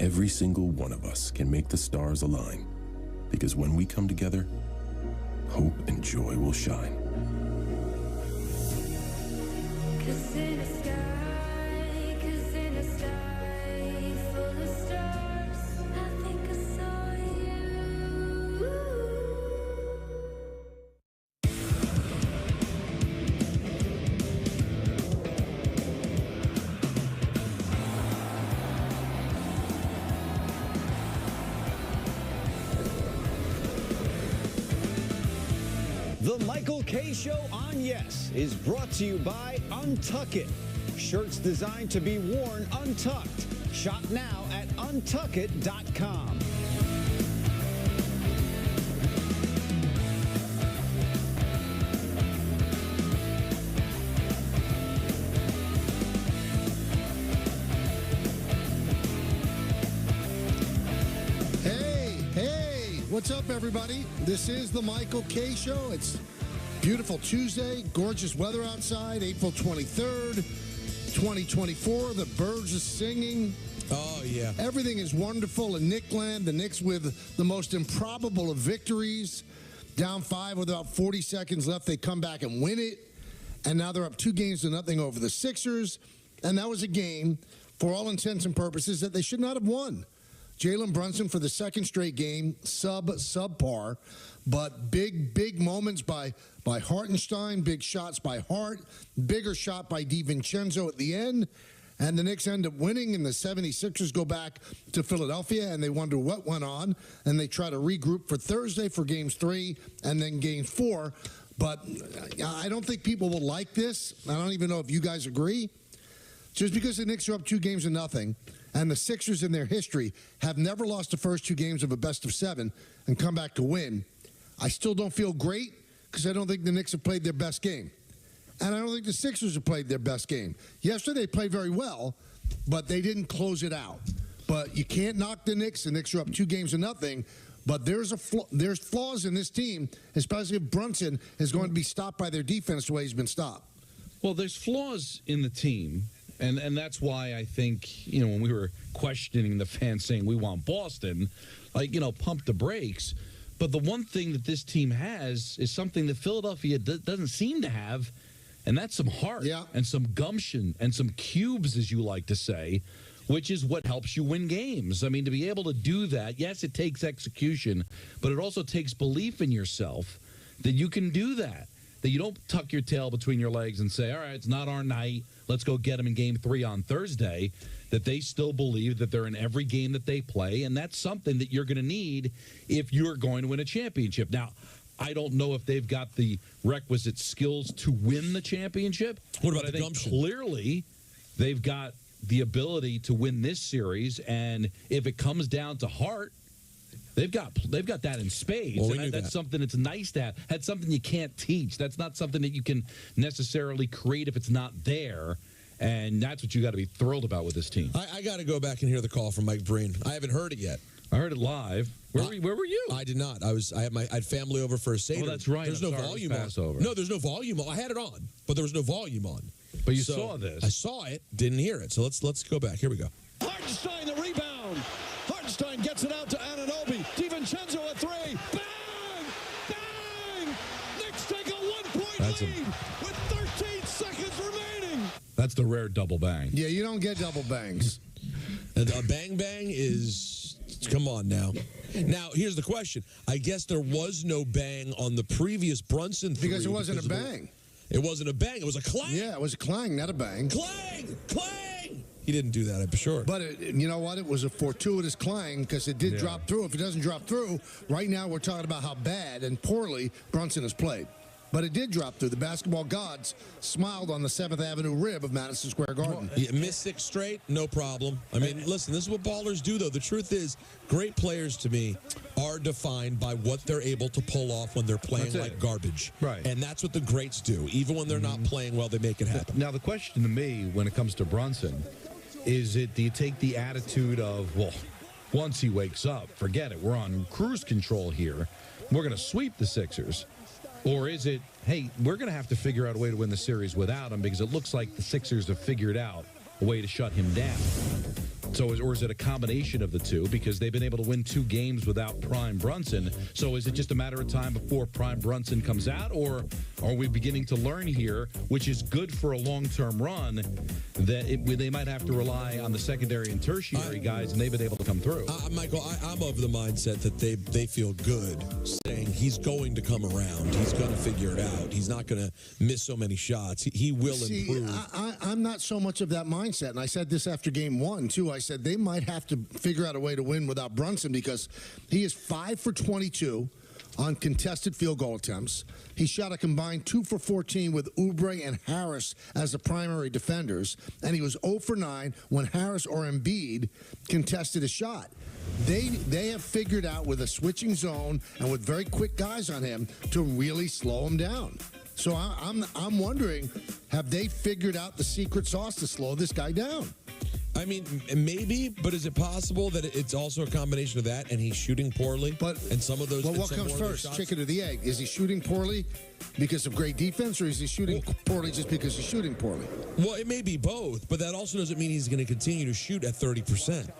every single one of us can make the stars align. Because when we come together, hope and joy will shine. 'Cause in a sky full of stars, I think I saw you. The Michael K. Show on Yes is brought to you by Untuck It. Shirts designed to be worn untucked. Shop now at untuckit.com. What's up, everybody? This is the Michael K. Show. It's beautiful Tuesday, gorgeous weather outside, April 23rd, 2024. The birds are singing. Oh, yeah. Everything is wonderful in Knickland. The Knicks with the most improbable of victories. Down 5 with about 40 seconds left. They come back and win it. And now they're up 2-0 over the Sixers. And that was a game, for all intents and purposes, that they should not have won. Jalen Brunson for the second straight game, subpar, but big moments by Hartenstein, big shots by Hart, bigger shot by DiVincenzo at the end, and the Knicks end up winning, and the 76ers go back to Philadelphia, and they wonder what went on, and they try to regroup for Thursday for Games 3 and then Game 4, but I don't think people will like this. I don't even know if you guys agree. Just because the Knicks are up 2-0, and the Sixers in their history have never lost the first 2 games of a best-of-7 and come back to win, I still don't feel great because I don't think the Knicks have played their best game. And I don't think the Sixers have played their best game. Yesterday they played very well, but they didn't close it out. But you can't knock the Knicks. The Knicks are up 2-0, but there's flaws in this team, especially if Brunson is going to be stopped by their defense the way he's been stopped. Well, there's flaws in the team. And that's why I think, when we were questioning the fans saying we want Boston, pump the brakes. But the one thing that this team has is something that Philadelphia doesn't seem to have, and that's some heart and some gumption and some cubes, as you like to say, which is what helps you win games. I mean, to be able to do that, yes, it takes execution, but it also takes belief in yourself that you can do that. That you don't tuck your tail between your legs and say, all right, it's not our night. Let's go get them in Game 3 on Thursday. That they still believe that they're in every game that they play, and that's something that you're going to need if you're going to win a championship. Now, I don't know if they've got the requisite skills to win the championship. What about the gumption? Clearly, they've got the ability to win this series, and if it comes down to heart, They've got that in spades. Well, and that's something that's nice to have. That's something you can't teach. That's not something that you can necessarily create if it's not there. And that's what you got to be thrilled about with this team. I got to go back and hear the call from Mike Breen. I haven't heard it yet. I heard it live. Where were you? I did not. I had family over for a Seder. Oh, that's right. There's no volume on. No, there's no volume on. I had it on, but there was no volume on. But you saw this. I saw it, didn't hear it. So let's go back. Here we go. Hartenstein, the rebound. Hartenstein gets it out to Anunoby. DiVincenzo at 3. Bang! Bang! Knicks take a 1-point lead with 13 seconds remaining. That's the rare double bang. Yeah, you don't get double bangs. A bang bang is, come on now. Now, here's the question. I guess there was no bang on the previous Brunson three. Because it wasn't a bang. It wasn't a bang. It was a clang. Yeah, it was a clang, not a bang. Clang! Clang! He didn't do that, I'm sure. But you know what? It was a fortuitous clang because it did drop through. If it doesn't drop through, right now we're talking about how bad and poorly Brunson has played. But it did drop through. The basketball gods smiled on the 7th Avenue rib of Madison Square Garden. Yeah, missed 6 straight, no problem. I mean, listen, this is what ballers do, though. The truth is, great players to me are defined by what they're able to pull off when they're playing like garbage. Right. And that's what the greats do. Even when they're not playing well, they make it happen. Now, the question to me when it comes to Brunson is do you take the attitude of, well, once he wakes up, forget it. We're on cruise control here. We're going to sweep the Sixers. Or is it, hey, we're going to have to figure out a way to win the series without him because it looks like the Sixers have figured out a way to shut him down. So, or is it a combination of the two? Because they've been able to win 2 games without Prime Brunson. So is it just a matter of time before Prime Brunson comes out? Or are we beginning to learn here, which is good for a long-term run, that they might have to rely on the secondary and tertiary guys, and they've been able to come through? Michael, I'm of the mindset that they feel good saying he's going to come around. He's going to figure it out. He's not going to miss so many shots. He will improve. I'm not so much of that mindset, and I said this after game 1, too. I said they might have to figure out a way to win without Brunson because he is 5 for 22 on contested field goal attempts. He shot a combined 2 for 14 with Oubre and Harris as the primary defenders, and he was 0 for 9 when Harris or Embiid contested a shot. They have figured out with a switching zone and with very quick guys on him to really slow him down. So I'm wondering, have they figured out the secret sauce to slow this guy down? I mean, maybe, but is it possible that it's also a combination of that and he's shooting poorly? And some of those. Well, what comes first, chicken or the egg? Is he shooting poorly because of great defense, or is he shooting poorly just because he's shooting poorly? Well, it may be both, but that also doesn't mean he's going to continue to shoot at 30%,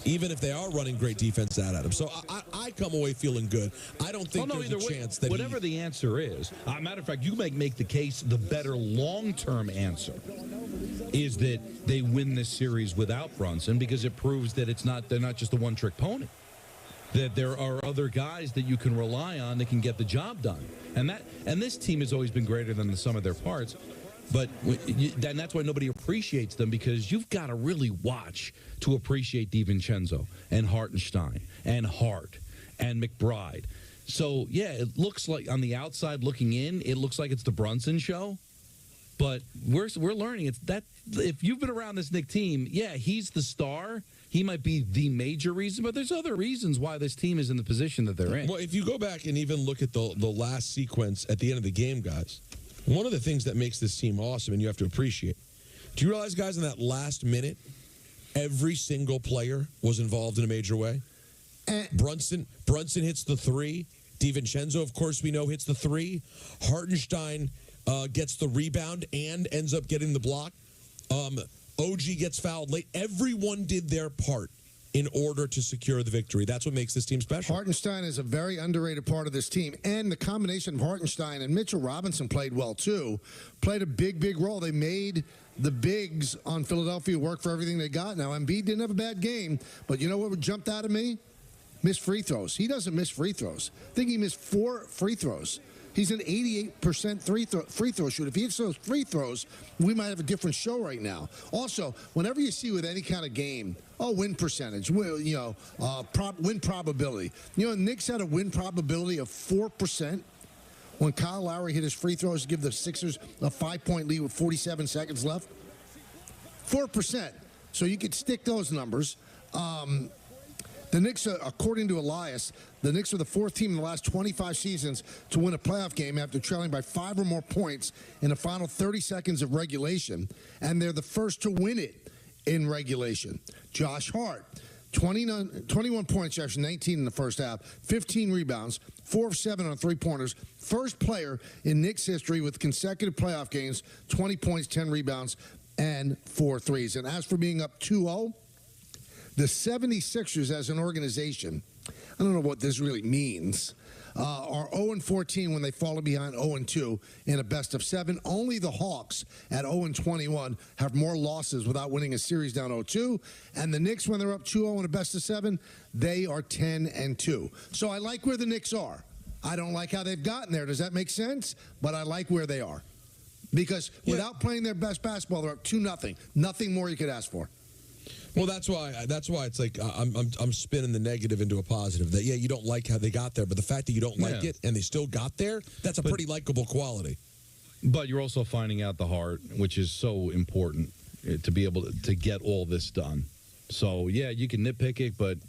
even if they are running great defense out at him. So I come away feeling good. I don't think there's a chance that whatever the answer is. Matter of fact, you make the case the better long-term answer is that they win this series without Brunson because it proves that they're not just a one-trick pony. That there are other guys that you can rely on that can get the job done. And this team has always been greater than the sum of their parts. But and that's why nobody appreciates them, because you've got to really watch to appreciate DiVincenzo and Hartenstein and Hart and McBride. So, yeah, it looks like on the outside looking in, it looks like it's the Brunson show. But we're learning it's that if you've been around this Knicks team, yeah, he's the star. He might be the major reason, but there's other reasons why this team is in the position that they're in. Well, if you go back and even look at the last sequence at the end of the game, guys, one of the things that makes this team awesome, and you have to appreciate, do you realize, guys, in that last minute, every single player was involved in a major way? Brunson hits the 3. DiVincenzo, of course, we know hits the 3. Hartenstein gets the rebound and ends up getting the block. OG gets fouled late. Everyone did their part in order to secure the victory. That's what makes this team special. Hartenstein is a very underrated part of this team, and the combination of Hartenstein and Mitchell Robinson played well, too. Played a big role. They made the bigs on Philadelphia work for everything they got. Now, Embiid didn't have a bad game, but you know what jumped out at me? Missed free throws. He doesn't miss free throws. I think he missed 4 free throws. He's an 88% free throw shooter. If he hits those free throws, we might have a different show right now. Also, whenever you see with any kind of game, win percentage, win probability. You know, Knicks had a win probability of 4% when Kyle Lowry hit his free throws to give the Sixers a 5-point lead with 47 seconds left. 4%. So you could stick those numbers. The Knicks, according to Elias, the Knicks are the 4th team in the last 25 seasons to win a playoff game after trailing by 5 or more points in the final 30 seconds of regulation, and they're the first to win it in regulation. Josh Hart, 21 points after 19 in the first half, 15 rebounds, 4 of 7 on three-pointers. First player in Knicks history with consecutive playoff games, 20 points, 10 rebounds, and 4 threes. And as for being up 2-0, the 76ers as an organization, I don't know what this really means, are 0-14 when they fall behind 0-2 in a best-of-7. Only the Hawks at 0-21 have more losses without winning a series down 0-2. And the Knicks, when they're up 2-0 in a best-of-7, they are 10-2. So I like where the Knicks are. I don't like how they've gotten there. Does that make sense? But I like where they are. Because without playing their best basketball, they're up 2-0. Nothing more you could ask for. Well, that's why it's like I'm spinning the negative into a positive. That you don't like how they got there, but the fact that you don't like it and they still got there, that's a pretty likable quality. But you're also finding out the heart, which is so important to be able to get all this done. So yeah, you can nitpick it, but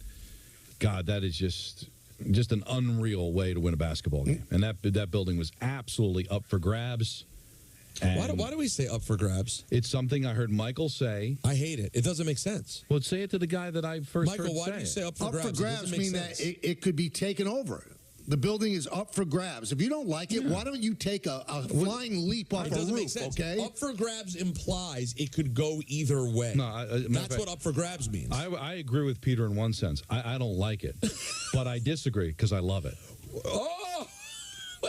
God, that is just an unreal way to win a basketball game. And that building was absolutely up for grabs. Why do we say up for grabs? It's something I heard Michael say. I hate it. It doesn't make sense. Well, say it to the guy that I first Michael, heard why do you say up for grabs? Up for grabs mean that it could be taken over. The building is up for grabs. If you don't like it, why don't you take a flying leap off It a doesn't roof, make sense. okay? Up for grabs implies it could go either way. No, that's what up for grabs means. I agree with Peter in one sense. I don't like it, but I disagree because I love it. Oh!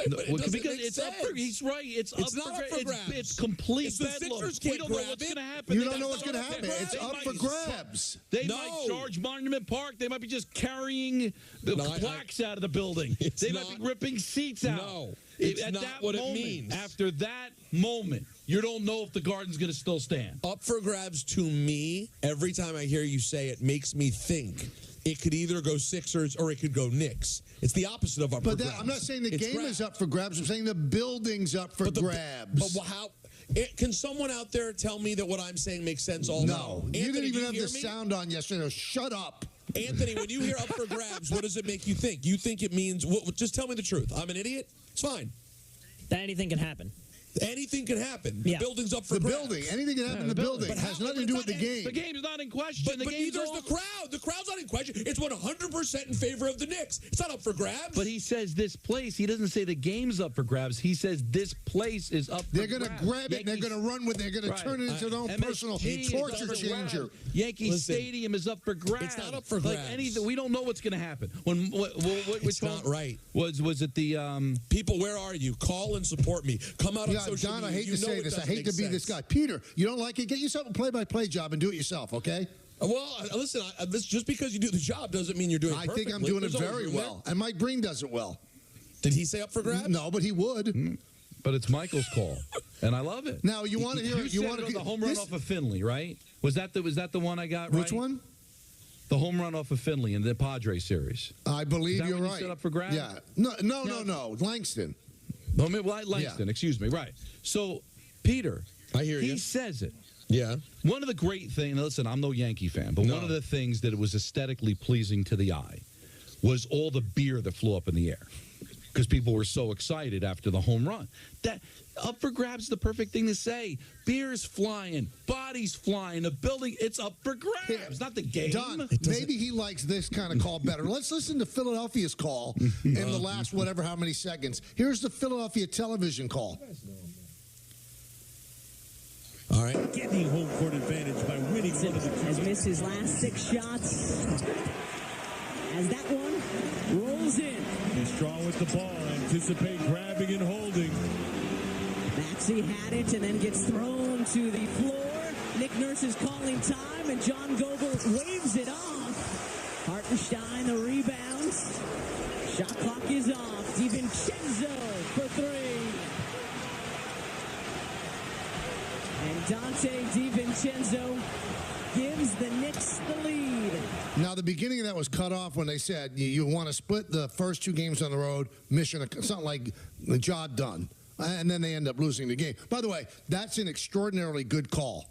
No, because it's up for, he's right. It's up for grabs. It's complete bedlam. We don't know what's going to happen. You don't know what's going to happen. It's up for grabs. They might charge Monument Park. They might be just carrying the plaques out of the building. They might be ripping seats out. No, it's not what it means. After that moment, you don't know if the Garden's going to still stand. Up for grabs to me, every time I hear you say it, makes me think it could either go Sixers or it could go Knicks. It's the opposite of up for grabs. I'm not saying the game is up for grabs. I'm saying the building's up for grabs. But how? Can someone out there tell me that what I'm saying makes sense also? No. Anthony, you didn't even have the me? sound on yesterday. So shut up. Anthony, when you hear up for grabs, what does it make you think? You think it means, just tell me the truth. I'm an idiot? It's fine. That anything can happen. Anything can happen. Yeah. The building's up for grabs. Anything can happen in the building. But has nothing to do with the game. The game's not in question. But neither is the crowd. The crowd's not in question. It's 100% in favor of the Knicks. It's not up for grabs. But he says this place. He doesn't say the game's up for grabs. He says this place is up for grabs. They're going to grab it and they're going to run with it. They're going to turn it into their own personal torture changer. Yankee Stadium is up for grabs. It's not up for grabs. Like anything, we don't know what's going to happen. It's not right. Was it the people? Where are you? Call and support me. Come out on social Don, media. I hate to say this. I hate to be this guy. Peter, you don't like it? Get yourself a play-by-play job and do it yourself, okay? Well, listen, just because you do the job doesn't mean you're doing it perfectly. I think I'm doing it very well. And Mike Breen does it well. Did he say up for grabs? No, but he would. But it's Michael's call, and I love it. Now, you want to hear? You want the home run off of Finley, right? Was that the one I got right? Which one? The home run off of Finley in the Padres series. I believe you're right. Set up for grabs? Yeah. No. Langston. Langston, excuse me. Right. So, Peter, I hear you. He says it. Yeah. One of the great things, listen, I'm no Yankee fan, but one of the things that was aesthetically pleasing to the eye was all the beer that flew up in the air because people were so excited after the home run. That up for grabs is the perfect thing to say. Beer's flying, bodies flying, the building, it's up for grabs, not the game. Don, maybe he likes this kind of call better. Let's listen to Philadelphia's call in the last how many seconds. Here's the Philadelphia television call. All right. Getting home court advantage by winning one of the two. Has missed his last 6 shots. As that one rolls in. He's strong with the ball. Anticipate grabbing and holding. Maxey had it and then gets thrown to the floor. Nick Nurse is calling time and John Gogol waves it off. Hartenstein the rebounds. Shot clock is off. DiVincenzo for 3. And Dante DiVincenzo gives the Knicks the lead. Now, the beginning of that was cut off when they said you want to split the first 2 games on the road, something like the job done. And then they end up losing the game. By the way, that's an extraordinarily good call.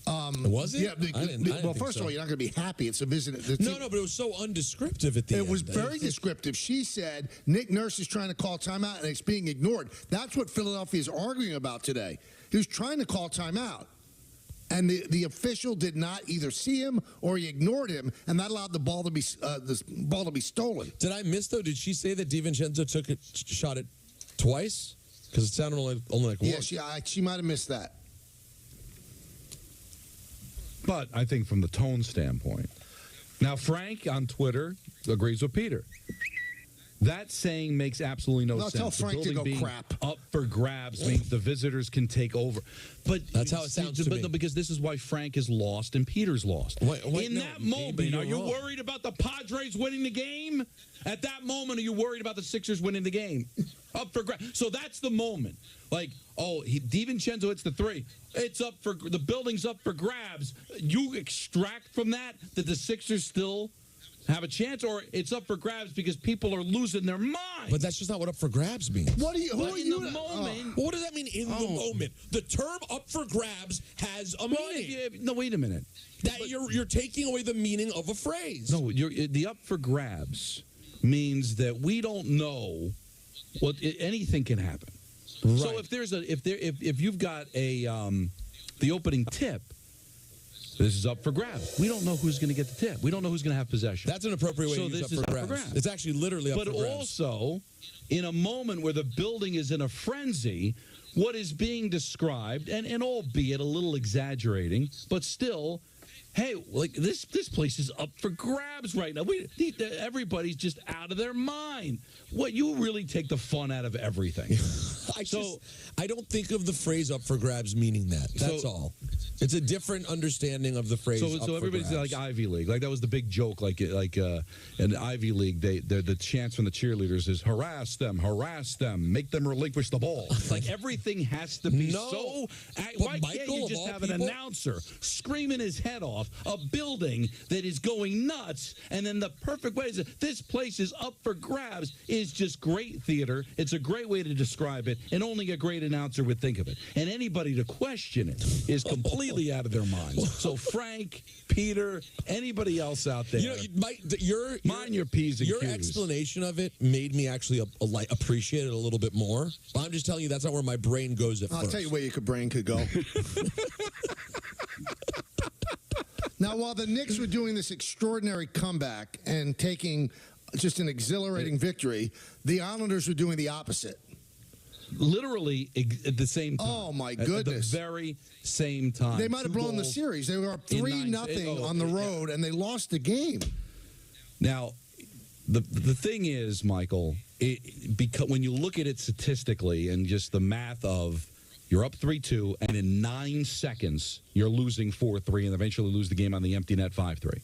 Was it? Yeah. I didn't First of all, you're not going to be happy. It's a visit. No, but it was so undescriptive at the end. It was very descriptive. She said Nick Nurse is trying to call timeout and it's being ignored. That's what Philadelphia is arguing about today. He was trying to call timeout. And the official did not either see him or he ignored him, and that allowed the ball to be stolen. Did I miss, though? Did she say that DiVincenzo shot it twice? Because it sounded only like once. Yeah, she might have missed that. But I think from the tone standpoint. Now, Frank on Twitter agrees with Peter. That saying makes absolutely no sense. Tell Frank to go crap. Up for grabs means the visitors can take over. But that's how it sounds to me. Because this is why Frank is lost and Peter's lost. In that moment, are you worried about the Padres winning the game? At that moment, are you worried about the Sixers winning the game? Up for grabs. So that's the moment. Like, DiVincenzo hits the 3. It's up for the building's up for grabs. You extract from that the Sixers still have a chance, or it's up for grabs because people are losing their mind. But that's just not what up for grabs means. Who are you? In the moment. What does that mean in the moment? The term up for grabs has a meaning. No, wait a minute. You're taking away the meaning of a phrase. No, the up for grabs means that we don't know what anything can happen. Right. So if you've got the opening tip, This is up for grabs. We don't know who's going to get the tip. We don't know who's going to have possession. That's an appropriate way to use this up is for grabs. It's actually literally up for grabs. But also, in a moment where the building is in a frenzy, what is being described, and albeit a little exaggerating, but still, hey, like this place is up for grabs right now. Everybody's just out of their mind. What, you really take the fun out of everything. I don't think of the phrase "up for grabs" meaning that. That's all. It's a different understanding of the phrase. So everybody's like Ivy League. Like that was the big joke. Like in Ivy League, the chants from the cheerleaders is harass them, make them relinquish the ball. Like everything has to be so. Why can't you just have an announcer screaming his head off a building that is going nuts, and then the perfect way is this place is up for grabs is just great theater. It's a great way to describe it, and only a great announcer would think of it. And anybody to question it is completely out of their minds. So Frank, Peter, anybody else out there, mind your P's and Your Q's. explanation of it made me actually appreciate it a little bit more. But I'm just telling you, that's not where my brain goes at first. I'll tell you where your brain could go. Now, while the Knicks were doing this extraordinary comeback and taking just an exhilarating victory, the Islanders were doing the opposite. Literally at the same time. Oh, my goodness. At the very same time. They might have blown the series. They were up 3-0 on the road, and they lost the game. Now, the thing is, Michael, because when you look at it statistically and just the math of you're up 3-2, and in 9 seconds, you're losing 4-3, and eventually lose the game on the empty net 5-3.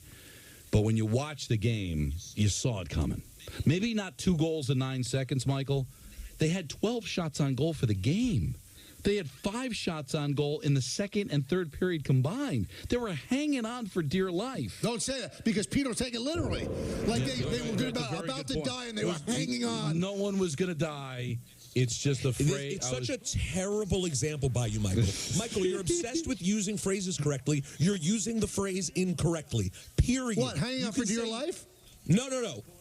But when you watch the game, you saw it coming. Maybe not 2 goals in 9 seconds, Michael. They had 12 shots on goal for the game. They had 5 shots on goal in the second and third period combined. They were hanging on for dear life. Don't say that, because Peter will take it literally. Like they were about to die, and they were hanging on. No one was going to die. It's just a phrase. It's such a terrible example by you, Michael. Michael, you're obsessed with using phrases correctly. You're using the phrase incorrectly. Period. What, hanging on for dear life? No.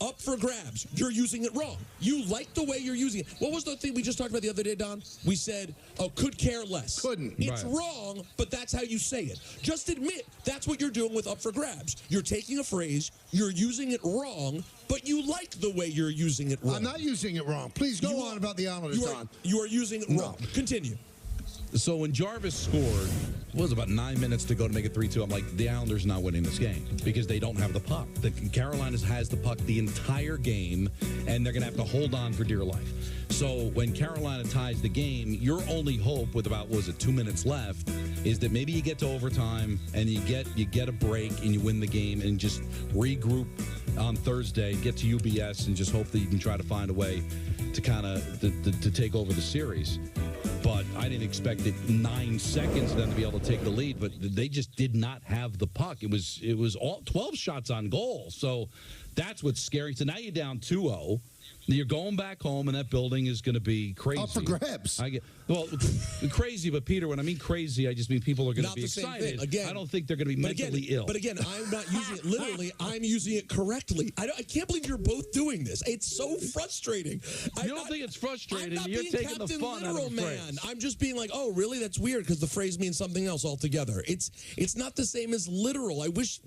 Up for grabs. You're using it wrong. You like the way you're using it. What was the thing we just talked about the other day, Don? We said, could care less. Couldn't. It's wrong, but that's how you say it. Just admit that's what you're doing with up for grabs. You're taking a phrase, you're using it wrong, but you like the way you're using it wrong. I'm not using it wrong. Please go on about the Islanders, Don. You are using it wrong. Continue. So when Jarvis scored, it was about 9 minutes to go to make it 3-2. I'm like, the Islanders not winning this game because they don't have the puck. The Carolina has the puck the entire game, and they're going to have to hold on for dear life. So when Carolina ties the game, your only hope with about, 2 minutes left is that maybe you get to overtime and you get a break and you win the game and just regroup on Thursday, get to UBS, and just hope that you can try to find a way to kind of to take over the series. But I didn't expect it 9 seconds for them to be able to take the lead. But they just did not have the puck. It was all 12 shots on goal. So that's what's scary. So now you're down 2-0. You're going back home, and that building is going to be crazy. Up for grabs. Crazy, but Peter, when I mean crazy, I just mean people are going to be Same excited. thing. Again, I don't think they're going to be mentally ill. But again, I'm not using it literally. I'm using it correctly. I can't believe you're both doing this. It's so frustrating. You don't think it's frustrating? I'm not you're being taking the Captain fun out Literal, of the man. phrase. I'm just being like, oh, really? That's weird because the phrase means something else altogether. It's not the same as literal. I wish,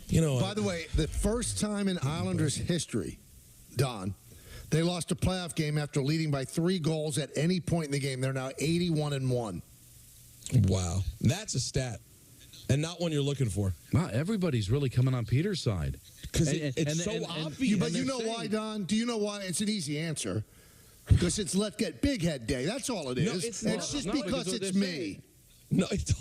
By the way, the first time in Islanders history, Don, they lost a playoff game after leading by 3 goals at any point in the game. They're now 81-1. Wow. That's a stat. And not one you're looking for. Wow, everybody's really coming on Peter's side. Because it's so obvious. But you know why, Don? Do you know why? It's an easy answer. Because it's Let's Get Big Head Day. That's all it is. No, it's not. just No, because it's me. No, it's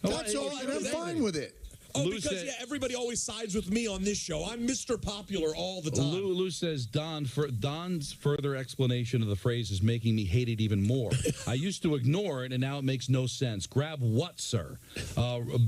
That's all, and I'm fine with it. Oh, Lou because said, everybody always sides with me on this show. I'm Mr. Popular all the time. Lou says Don's further explanation of the phrase is making me hate it even more. I used to ignore it, and now it makes no sense. Grab what, sir?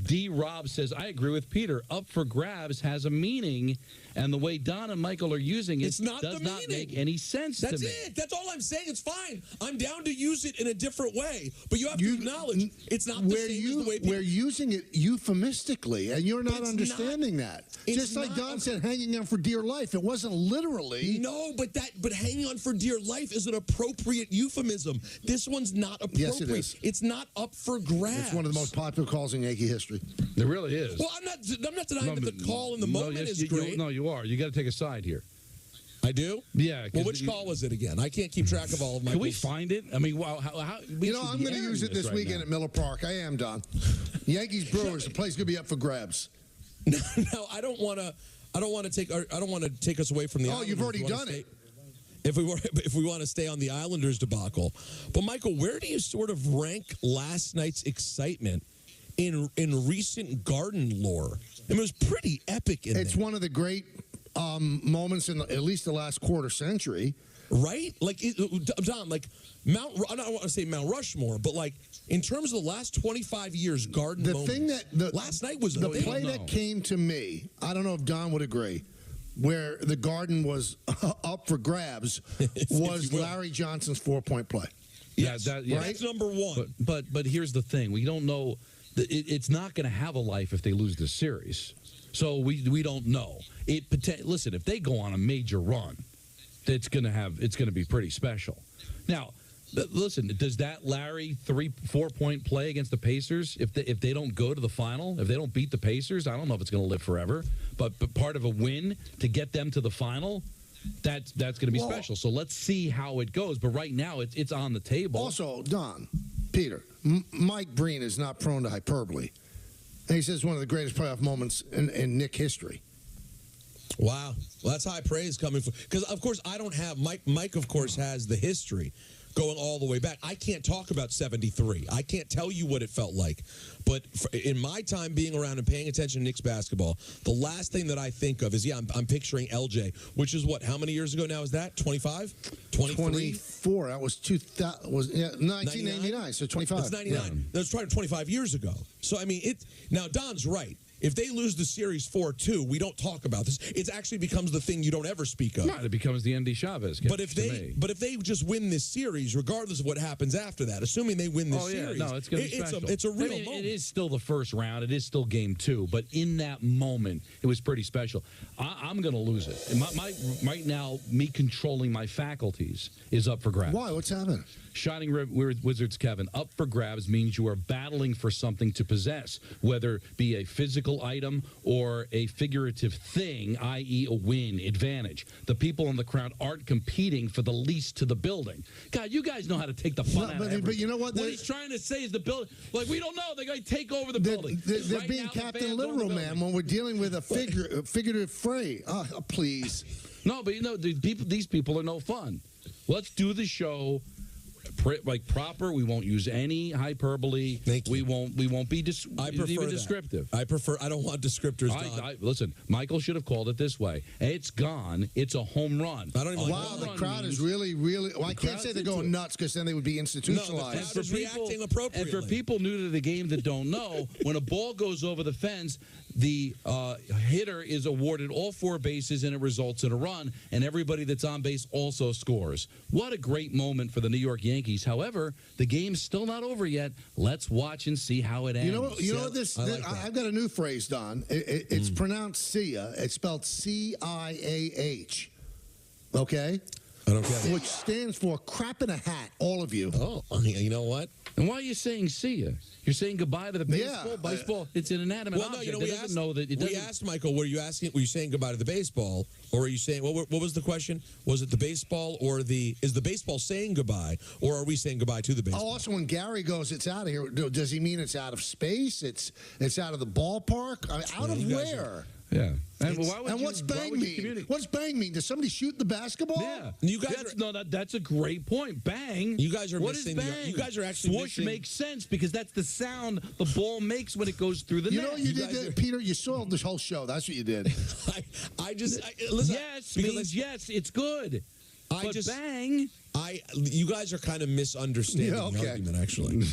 D. Rob says, I agree with Peter. Up for grabs has a meaning, and the way Don and Michael are using it does not make any sense to me. That's it. That's all I'm saying. It's fine. I'm down to use it in a different way, but you have to acknowledge it's not the same as the way people... We're using it euphemistically. literally, and you're not understanding that. Just like Don said, hanging on for dear life. It wasn't literally. No, but hanging on for dear life is an appropriate euphemism. This one's not appropriate. Yes, it is. It's not up for grabs. It's one of the most popular calls in Yankee history. It really is. Well, I'm not denying that the call in the moment is great. No, you are. You got to take a side here. I do? Yeah. Well, which call was it again? I can't keep track of all of my. Can we find it? I mean, wow. I'm going to use it this weekend at Miller Park. I am, Don. Yankees Brewers. The play's going to be up for grabs. No, I don't want to take us away from the. Oh, you've already done it. If we want to stay on the Islanders debacle, but Michael, where do you sort of rank last night's excitement in recent Garden lore? I mean, it was pretty epic. It's one of the great moments in at least the last quarter century. Right? Like, Don, like I don't want to say Mount Rushmore, but like in terms of the last 25 years, Garden the moments, thing that last night was the play that came to me. I don't know if Don would agree. Where the Garden was up for grabs was Larry Johnson's 4-point play. Yes, right? That's number one. But here's the thing: we don't know. It's not going to have a life if they lose this series. So we don't know. Listen, if they go on a major run, it's going to be pretty special. Now, listen, does that Larry 4-point play against the Pacers, if they don't go to the final, if they don't beat the Pacers, I don't know if it's going to live forever. But part of a win to get them to the final, that's going to be special. So let's see how it goes. But right now, it's on the table. Also, Don, Peter, Mike Breen is not prone to hyperbole. And he says one of the greatest playoff moments in Knick history. Wow. Well, that's high praise coming from, because of course I don't have Mike of course has the history going all the way back. I can't talk about 73. I can't tell you what it felt like. But in my time being around and paying attention to Knicks basketball, the last thing that I think of is, I'm picturing LJ, which is what, how many years ago now is that? 25? 23? 24. That was 1989, so 25. It's 99. Yeah. That's probably 25 years ago. So, I mean, now Don's right. If they lose the series 4-2, we don't talk about this. It actually becomes the thing you don't ever speak of. Right, it becomes the Andy Chavez game. But if they just win this series, regardless of what happens after that, assuming they win this series, no, it's going to be special. It's a real moment. It is still the first round. It is still game 2. But in that moment, it was pretty special. I'm going to lose it. And right now, me controlling my faculties is up for grabs. Why? What's happening? Shining Wizards, Kevin, up for grabs means you are battling for something to possess, whether it be a physical item or a figurative thing, i.e. a win, advantage. The people in the crowd aren't competing for the lease to the building. God, you guys know how to take the fun out of everything. But you know what? What he's trying to say is the building. Like, we don't know. They're going to take over the building. They're Right being now, the Captain fans own the Literal, building. man, when we're dealing with a figurative phrase. Please. No, but these people are no fun. Let's do the show like proper. We won't use any hyperbole. Thank you. We won't be even descriptive. I don't want descriptors, Don. Listen, Michael should have called it this way. It's gone. It's a home run. I don't even Wow, the crowd is really. Well, I can't say they're going nuts because then they would be institutionalized. No, the crowd is reacting appropriately. And for people new to the game that don't know, when a ball goes over the fence, the hitter is awarded all 4 bases and it results in a run, and everybody that's on base also scores. What a great moment for the New York Yankees. However, the game's still not over yet. Let's watch and see how it ends. You know what I've got a new phrase, Don. It's pronounced Sia. It's spelled CIAH. Okay? I don't get it. Which stands for crap in a hat, all of you. Oh, you know what? And why are you saying see ya? You're saying goodbye to the baseball? Yeah. Baseball, it's an inanimate object. We asked Michael, were you saying goodbye to the baseball, or are you saying, what was the question? Was it the baseball, or is the baseball saying goodbye, or are we saying goodbye to the baseball? Oh, also when Gary goes, it's out of here. Does he mean it's out of space? It's out of the ballpark? I mean, out of where? Yeah. What's bang mean? What's bang mean? Does somebody shoot the basketball? Yeah. You guys that's a great point. Bang. You guys are what missing. Is bang? You guys are actually Swoosh missing. makes sense because that's the sound the ball makes when it goes through the net. You know what you did, Peter? You soiled this whole show. That's what you did. Listen. Yes means yes. It's good. But bang. You guys are kind of misunderstanding the argument, actually.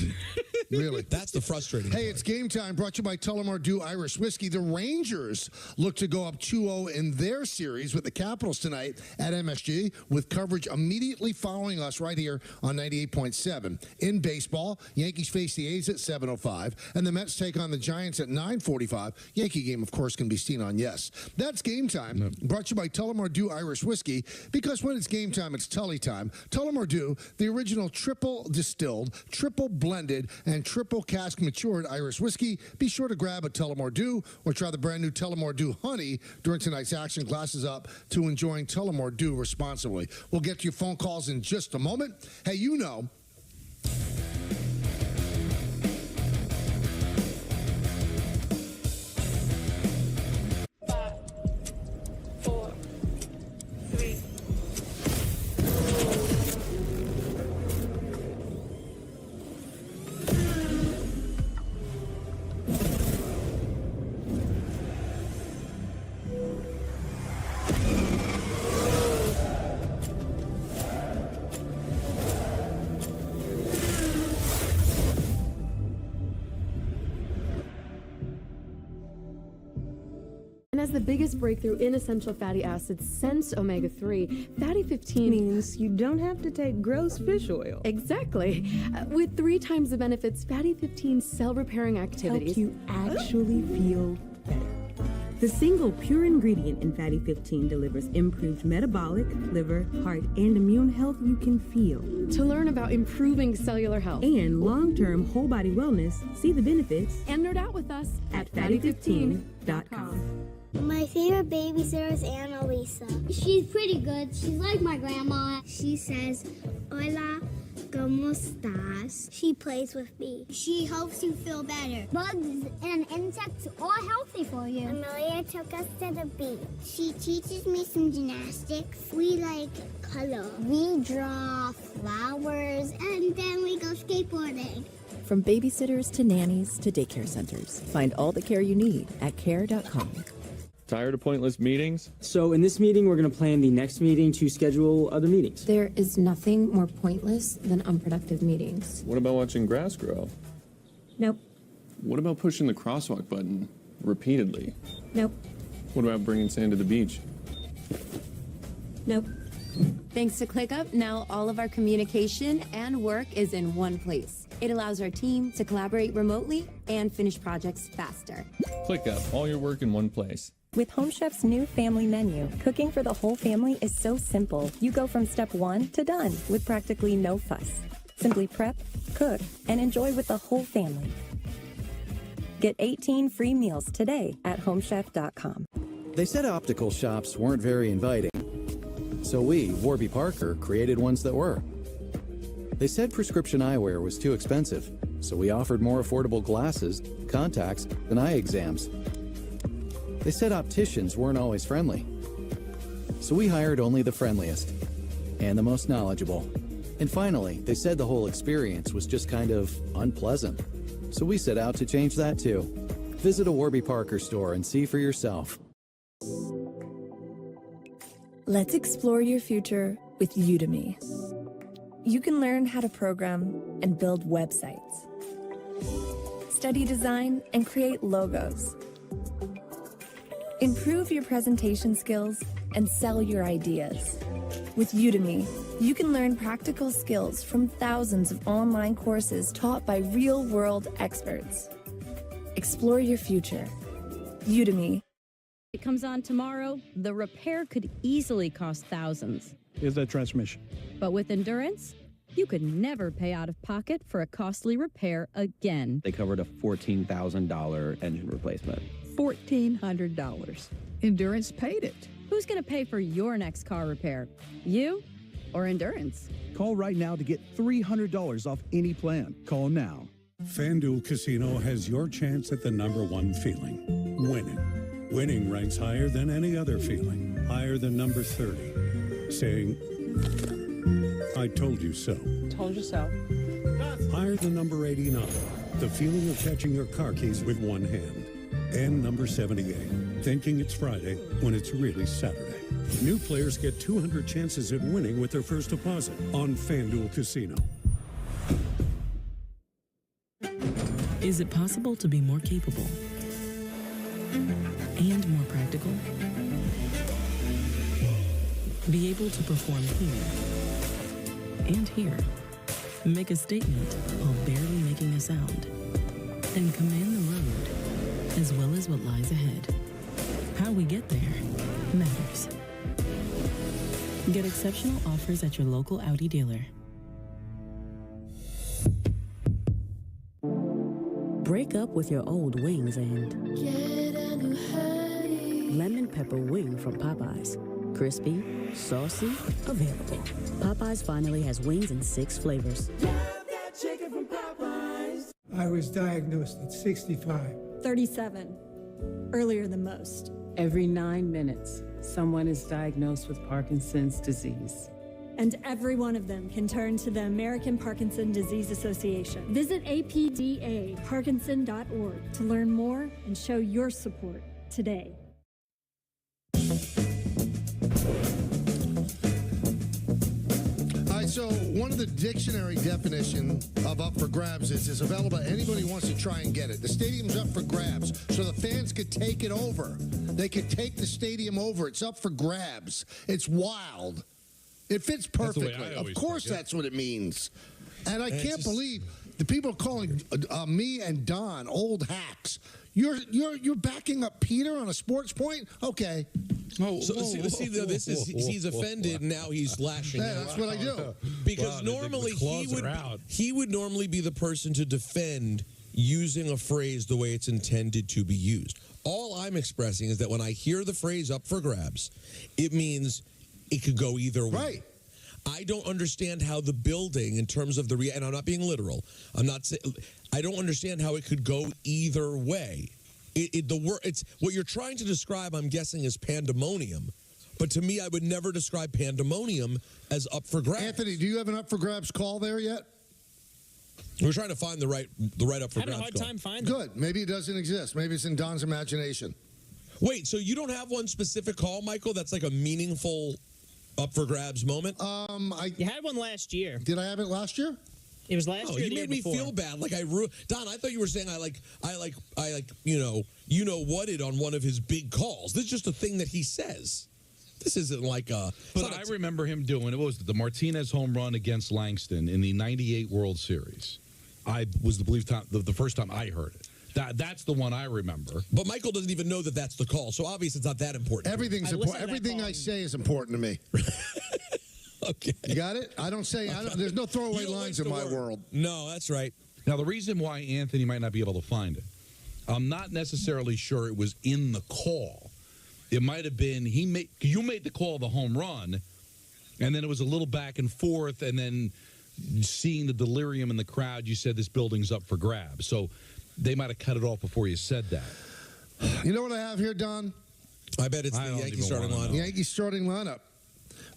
Really? That's the frustrating Hey, part. it's game time, brought to you by Tullamore Dew Irish Whiskey. The Rangers look to go up 2-0 in their series with the Capitals tonight at MSG, with coverage immediately following us right here on 98.7. In baseball, Yankees face the A's at 7:05, and the Mets take on the Giants at 9:45. Yankee game, of course, can be seen on Yes. That's game time, brought to you by Tullamore Dew Irish Whiskey, because when it's game time, it's Tully time. Tullamore Dew, the original triple distilled, triple blended, and triple cask matured Irish whiskey. Be sure to grab a Tullamore Dew or try the brand new Tullamore Dew Honey during tonight's action. Glasses up to enjoying Tullamore Dew responsibly. We'll get to your phone calls in just a moment. Hey, you know, And as the biggest breakthrough in essential fatty acids since omega-3, fatty 15 means you don't have to take gross fish oil. Exactly. With 3 times the benefits, fatty 15 cell repairing activities Help you actually feel better. The single pure ingredient in fatty 15 delivers improved metabolic, liver, heart, and immune health you can feel. To learn about improving cellular health And long-term whole body wellness, see the benefits and nerd out with us at fatty15.com. My favorite babysitter is Annalisa. She's pretty good. She's like my grandma. She says, "Hola, ¿cómo estás?" She plays with me. She helps you feel better. Bugs and insects are healthy for you. Amelia took us to the beach. She teaches me some gymnastics. We like color. We draw flowers, and then we go skateboarding. From babysitters to nannies to daycare centers, find all the care you need at care.com. Tired of pointless meetings? So in this meeting, we're going to plan the next meeting to schedule other meetings. There is nothing more pointless than unproductive meetings. What about watching grass grow? Nope. What about pushing the crosswalk button repeatedly? Nope. What about bringing sand to the beach? Nope. Thanks to ClickUp, now all of our communication and work is in one place. It allows our team to collaborate remotely and finish projects faster. ClickUp, all your work in one place. With Home Chef's new family menu, cooking for the whole family is so simple. You go from step 1 to done with practically no fuss. Simply prep, cook, and enjoy with the whole family. Get 18 free meals today at homechef.com. They said optical shops weren't very inviting, so we, Warby Parker, created ones that were. They said prescription eyewear was too expensive, so we offered more affordable glasses, contacts, and eye exams. They said opticians weren't always friendly, so we hired only the friendliest and the most knowledgeable. And finally, they said the whole experience was just kind of unpleasant, so we set out to change that too. Visit a Warby Parker store and see for yourself. Let's explore your future with Udemy. You can learn how to program and build websites, study design and create logos, improve your presentation skills, and sell your ideas. With Udemy, you can learn practical skills from thousands of online courses taught by real-world experts. Explore your future. Udemy. It comes on tomorrow, the repair could easily cost thousands. Is that transmission? But with Endurance, you could never pay out of pocket for a costly repair again. They covered a $14,000 engine replacement. $1,400. Endurance paid it. Who's going to pay for your next car repair? You or Endurance? Call right now to get $300 off any plan. Call now. FanDuel Casino has your chance at the #1 feeling, winning. Winning ranks higher than any other feeling, higher than number 30. Saying, I told you so. Told you so. Higher than number 89, the feeling of catching your car keys with one hand. And number 78, thinking it's Friday when it's really Saturday. New players get 200 chances at winning with their first deposit on FanDuel Casino. Is it possible to be more capable and more practical? Be able to perform here and here. Make a statement while barely making a sound. And command the road, as well as what lies ahead. How we get there matters. Get exceptional offers at your local Audi dealer. Break up with your old wings and Get a new Hattie. lemon pepper wing from Popeyes. Crispy, saucy, available. Popeyes finally has wings in 6 flavors. I was diagnosed at 65. 37. Earlier than most. Every 9 minutes, someone is diagnosed with Parkinson's disease. And every one of them can turn to the American Parkinson Disease Association. Visit apdaparkinson.org to learn more and show your support today. All right, so one of the dictionary definition of up for grabs is available to anybody who wants to try and get it. The stadium's up for grabs, so the fans could take it over. They could take the stadium over. It's up for grabs. It's wild. It fits perfectly. Of course, that's what it means. And I can't believe the people are calling me and Don old hacks. You're backing up Peter on a sports point? Okay. He's offended and now he's lashing out. That's what I do. Because normally he would normally be the person to defend using a phrase the way it's intended to be used. All I'm expressing is that when I hear the phrase up for grabs, it means it could go either way. Right. I don't understand how the building, in terms of and I'm not being literal. I don't understand how it could go either way. It's what you're trying to describe. I'm guessing is pandemonium, but to me, I would never describe pandemonium as up for grabs. Anthony, do you have an up for grabs call there yet? We're trying to find the right up for grabs. Having a hard time finding. Good. Maybe it doesn't exist. Maybe it's in Don's imagination. Wait, so you don't have one specific call, Michael? That's like a meaningful up for grabs moment. You had one last year. Did I have it last year? It was last year. You made me feel bad. Like Don. I thought you were saying I whatted on one of his big calls. This is just a thing that he says. This isn't like a. But I remember him doing it. Was the Martinez home run against Langston in the '98 World Series? I was the first time I heard it. That's the one I remember. But Michael doesn't even know that that's the call, so obviously it's not that important. Everything's important. Everything I say is important to me. Okay. You got it? I don't say, there's no throwaway lines in my world. No, that's right. Now, the reason why Anthony might not be able to find it, I'm not necessarily sure it was in the call. It might have been, you made the call of the home run, and then it was a little back and forth, and then seeing the delirium in the crowd, you said this building's up for grabs. So they might have cut it off before you said that. You know what I have here, Don? I bet it's the Yankees starting lineup. Yankees starting lineup.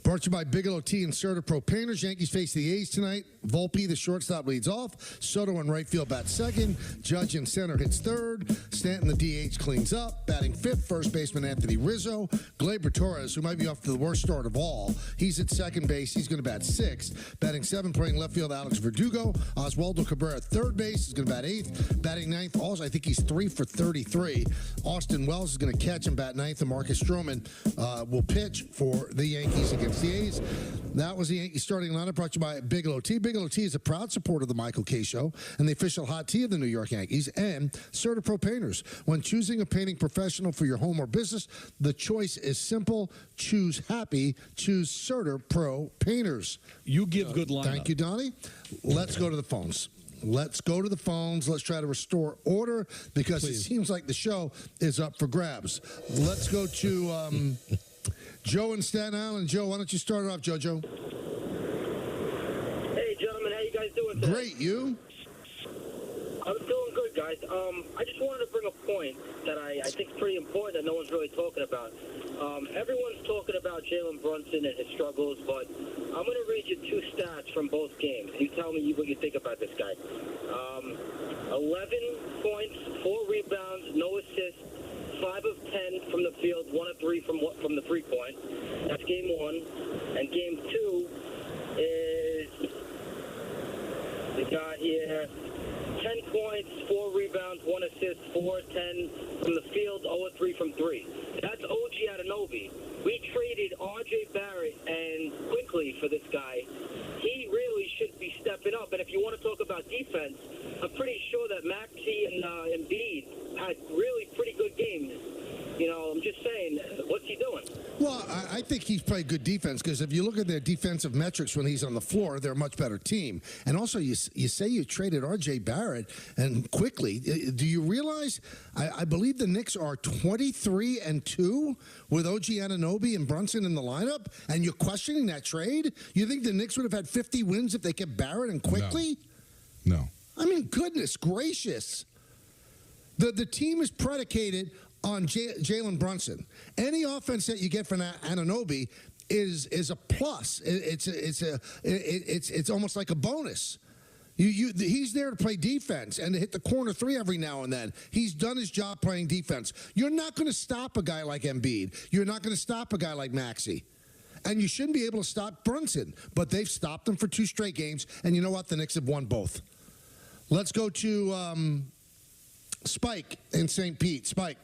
Brought to you by Bigelow Tea and Serta Pro Painters. Yankees face the A's tonight. Volpe, the shortstop, leads off. Soto in right field bats second. Judge in center hits third. Stanton, the DH, cleans up. Batting fifth, first baseman Anthony Rizzo. Gleyber Torres, who might be off to the worst start of all. He's at second base. He's going to bat sixth. Batting seventh, playing left field, Alex Verdugo. Oswaldo Cabrera, third base, is going to bat eighth. Batting ninth, also, I think he's 3 for 33. Austin Wells is going to catch and bat ninth. And Marcus Stroman will pitch for the Yankees against the A's. That was the Yankees starting lineup, brought to you by Bigelow Tea. Bigelow Tea is a proud supporter of the Michael K. Show and the official hot tea of the New York Yankees, and Serta Pro Painters. When choosing a painting professional for your home or business, the choice is simple. Choose happy. Choose Serta Pro Painters. You give good lineup. Thank you, Donnie. Let's go to the phones. Let's go to the phones. Let's try to restore order because it seems like the show is up for grabs. Let's go to Joe in Staten Island. Joe, why don't you start it off, JoJo? Hey, gentlemen. How you guys doing today? Great. You? I'm doing good, guys. I just wanted to bring a point that I think is pretty important that no one's really talking about. Everyone's talking about Jalen Brunson and his struggles, but I'm going to read you 2 stats from both games. You tell me what you think about this guy. 11 points, 4 rebounds, no assists, 5 of 10 from the field, 1 of 3 from the three-point. That's game 1. And game 2 is, we got here, 10 points, 4 rebounds. 4-10 from the field, 0-3 from 3. That's OG Anunoby. We traded R.J. Barrett and quickly for this guy. He really should be stepping up. And if you want to talk about defense, I'm pretty sure that Maxey and Embiid had really pretty good games. You know, I'm just saying, what's he doing? Well, I think he's played good defense because if you look at their defensive metrics when he's on the floor, they're a much better team. And also, you say you traded R.J. Barrett and quickly. Do you realize, I believe the Knicks are 23-2 with OG Anunoby and Brunson in the lineup, and you're questioning that trade? You think the Knicks would have had 50 wins if they kept Barrett and quickly? No. I mean, goodness gracious. The team is predicated on Jalen Brunson. Any offense that you get from Anunoby is a plus. It's almost like a bonus. He's there to play defense and to hit the corner three every now and then. He's done his job playing defense. You're not going to stop a guy like Embiid. You're not going to stop a guy like Maxey. And you shouldn't be able to stop Brunson. But they've stopped him for 2 straight games. And you know what? The Knicks have won both. Let's go to Spike in St. Pete. Spike.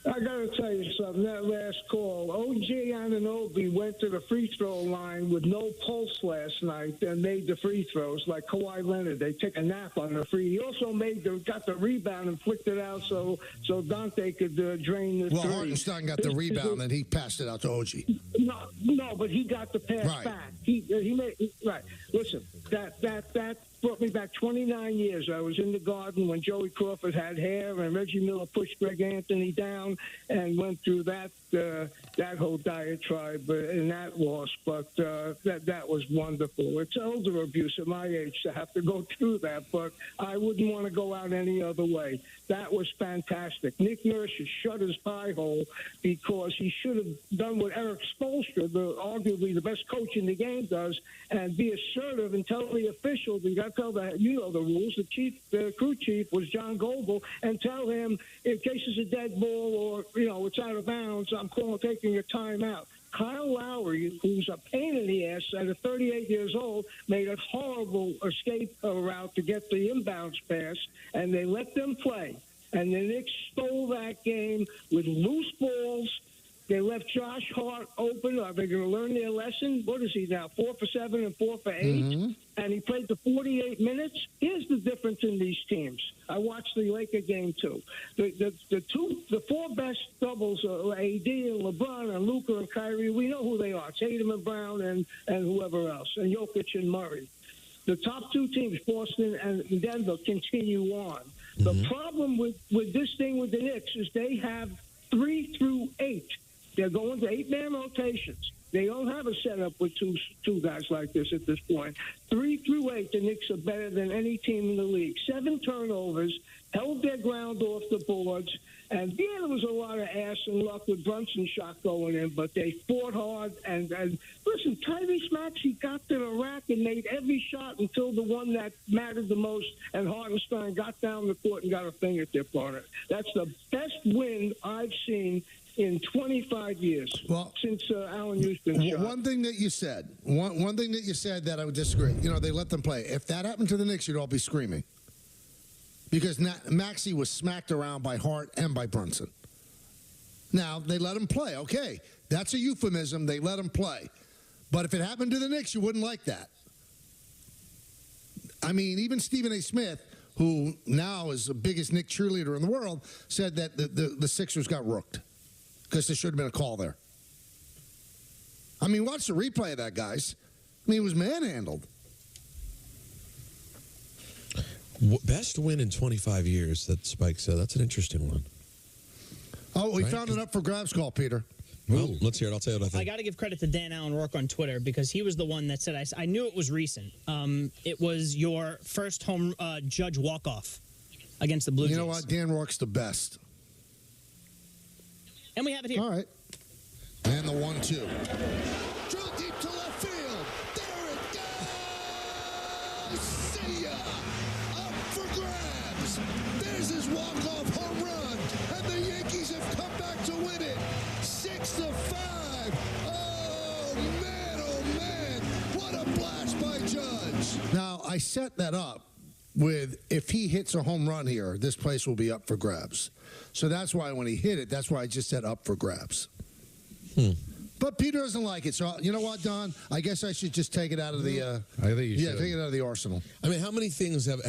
I got to tell you something. That last call, OG Anunoby went to the free throw line with no pulse last night and made the free throws like Kawhi Leonard. They took a nap on the free. He also got the rebound and flicked it out so Dante could drain the three. Well, Hartenstein got the rebound and he passed it out to OG. No, but he got the pass back. He made right. Listen, that brought me back 29 years. I was in the Garden when Joey Crawford had hair and Reggie Miller pushed Greg Anthony down and went through that whole diatribe in that loss. But that was wonderful. It's elder abuse at my age to have to go through that, but I wouldn't want to go out any other way. That was fantastic. Nick Nurse should shut his pie hole because he should have done what Eric Spoelstra, arguably the best coach in the game, does, and be assertive and tell the officials, you got to tell the rules. The crew chief was John Goebel, and tell him in case it's a dead ball or it's out of bounds, I'm taking a timeout. Kyle Lowry, who's a pain in the ass at 38 years old, made a horrible escape route to get the inbounds pass, and they let them play. And the Knicks stole that game with loose balls. They left Josh Hart open. Are they going to learn their lesson? What is he now, 4 for 7 and 4 for 8? Mm-hmm. And he played the 48 minutes. Here's the difference in these teams. I watched the Laker game, too. The 4 best doubles are AD and LeBron and Luka and Kyrie. We know who they are, Tatum and Brown and whoever else, and Jokic and Murray. The top 2 teams, Boston and Denver, continue on. Mm-hmm. The problem with this thing with the Knicks is they have 3 through 8. They're going to 8-man rotations. They don't have a setup with two guys like this at this point. 3 through 8, the Knicks are better than any team in the league. 7 turnovers, held their ground off the boards, and there was a lot of ass and luck with Brunson's shot going in, but they fought hard. And listen, Tyrese Maxey got to the rack and made every shot until the one that mattered the most, and Hartenstein got down the court and got a fingertip on it. That's the best win I've seen in 25 years since Allen Houston shot. One thing that you said, one thing that you said that I would disagree. They let them play. If that happened to the Knicks, you'd all be screaming. Because Maxey was smacked around by Hart and by Brunson. Now, they let him play. Okay, that's a euphemism. They let him play. But if it happened to the Knicks, you wouldn't like that. I mean, even Stephen A. Smith, who now is the biggest Knick cheerleader in the world, said that the Sixers got rooked. Because there should have been a call there. I mean, watch the replay of that, guys. I mean, he was manhandled. Best win in 25 years, that Spike said. That's an interesting one. Oh, we found it up for grabs call, Peter. Well, let's hear it. I'll tell you what I think. I got to give credit to Dan Allen Rourke on Twitter because he was the one that said, I knew it was recent. It was your first home Judge walk-off against the Blue Jays. You know what? Dan Rourke's the best. And we have it here. All right. And the 1-2. Drill deep to left field. There it goes. See ya. Up for grabs. There's his walk-off home run. And the Yankees have come back to win it. 6-5. Oh, man, oh, man. What a blast by Judge. Now, I set that up with if he hits a home run here, this place will be up for grabs. So that's why when he hit it, that's why I just said up for grabs. But Peter doesn't like it. So you know what, Don? I guess I should just take it out of the. I think you should. Take it out of the arsenal. I mean, how many things have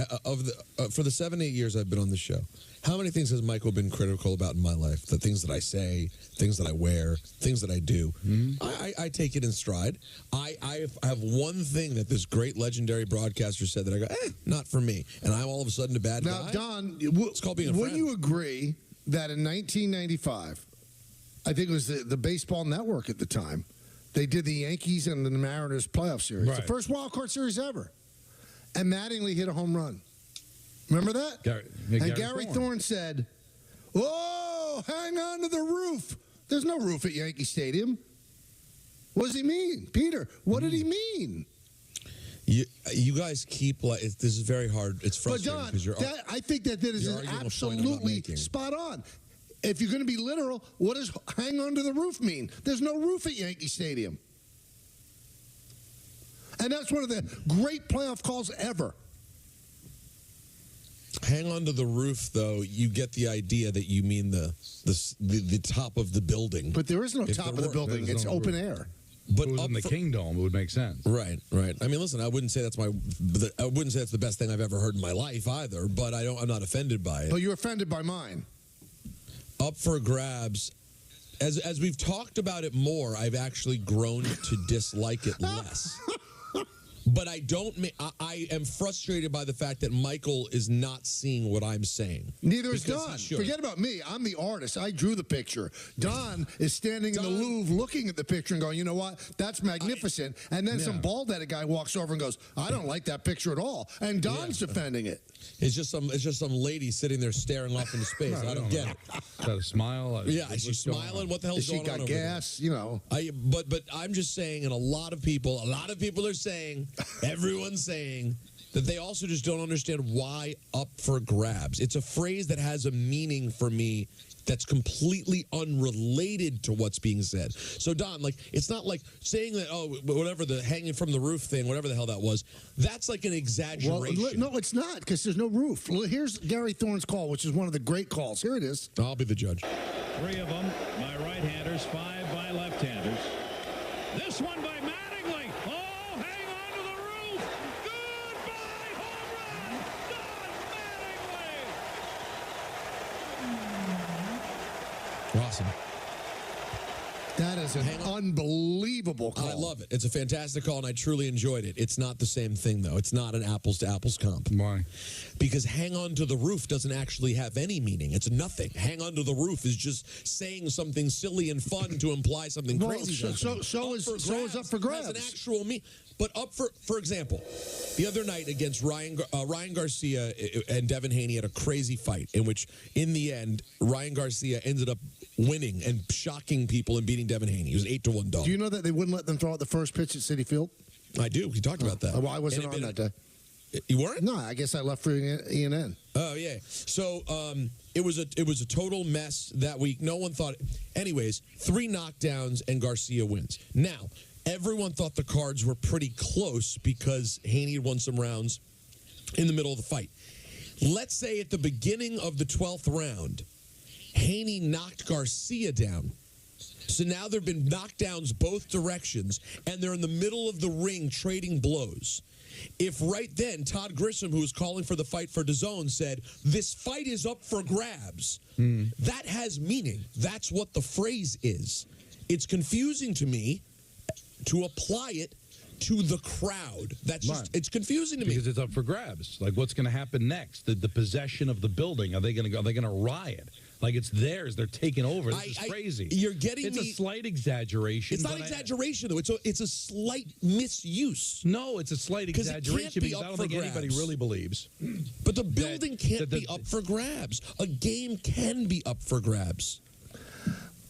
for the 7-8 years I've been on the show? How many things has Michael been critical about in my life? The things that I say, things that I wear, things that I do. I take it in stride. I have one thing that this great legendary broadcaster said that I go, not for me, and I'm all of a sudden a bad guy. Now, Don, it's called being a friend. Wouldn't you agree that in 1995, I think it was the Baseball Network at the time, they did the Yankees and the Mariners playoff series, the first wild card series ever, and Mattingly hit a home run. Remember that? Gary Thorne said, "Oh, hang on to the roof." There's no roof at Yankee Stadium. What does he mean, Peter? What did he mean? You guys keep like this is very hard. It's frustrating because you're. I think that is absolutely spot on. If you're going to be literal, what does hang on to the roof mean? There's no roof at Yankee Stadium. And that's one of the great playoff calls ever. Hang on to the roof, though. You get the idea that you mean the top of the building. But there is no top of the building. It's open air. But if it was in the Kingdome, it would make sense. Right. I mean, listen, I wouldn't say that's the best thing I've ever heard in my life either. But I'm not offended by it. But you're offended by mine. Up for grabs. As we've talked about it more, I've actually grown to dislike it less. But I am frustrated by the fact that Michael is not seeing what I'm saying. Neither is Don. Forget about me. I'm the artist. I drew the picture. Don is standing in the Louvre looking at the picture and going, you know what? That's magnificent. And then some bald-headed guy walks over and goes, I don't like that picture at all. And Don's defending it. It's just some lady sitting there staring off into space. I don't get it. Got a smile? Yeah, is she smiling? What the hell's going on? She got gas, you know. But I'm just saying, and a lot of people are saying, everyone's saying that they also just don't understand why up for grabs. It's a phrase that has a meaning for me that's completely unrelated to what's being said. So, Don, it's not like saying that, whatever, the hanging from the roof thing, whatever the hell that was, that's like an exaggeration. Well, no, it's not, because there's no roof. Here's Gary Thorne's call, which is one of the great calls. Here it is. I'll be the judge. 3 of them by right-handers, 5 by left-handers. This one by Mattingly. Oh, hang on to the roof. Goodbye, home run. Don Mattingly. Awesome. That is an unbelievable call. I love it. It's a fantastic call, and I truly enjoyed it. It's not the same thing, though. It's not an apples-to-apples comp. Why? Because hang on to the roof doesn't actually have any meaning. It's nothing. Hang on to the roof is just saying something silly and fun to imply something crazy. So is up for grabs. Has an actual meaning. But up for example, the other night against Ryan Garcia and Devin Haney had a crazy fight in which, in the end, Ryan Garcia ended up winning and shocking people and beating Devin Haney. He was 8-1 dog. Do you know that they wouldn't let them throw out the first pitch at Citi Field? I do. We talked about that. Well, I wasn't on that day. You weren't? No, I guess I left for ENN. Oh yeah. So it was a total mess that week. No one thought. Anyways, 3 knockdowns and Garcia wins. Now everyone thought the cards were pretty close because Haney had won some rounds in the middle of the fight. Let's say at the beginning of the 12th round, Haney knocked Garcia down. So now there have been knockdowns both directions, and they're in the middle of the ring trading blows. If right then Todd Grissom, who was calling for the fight for DAZN, said, this fight is up for grabs, that has meaning. That's what the phrase is. It's confusing to me to apply it to the crowd. That's just, it's confusing to me. Because it's up for grabs. Like, what's going to happen next? The possession of the building. Are they going to riot? Like, it's theirs. They're taking over. This is crazy. You're getting It's a slight exaggeration. It's not exaggeration, though. It's a slight misuse. No, it's a slight exaggeration because I don't think anybody really believes. But the building can't be up for grabs. A game can be up for grabs.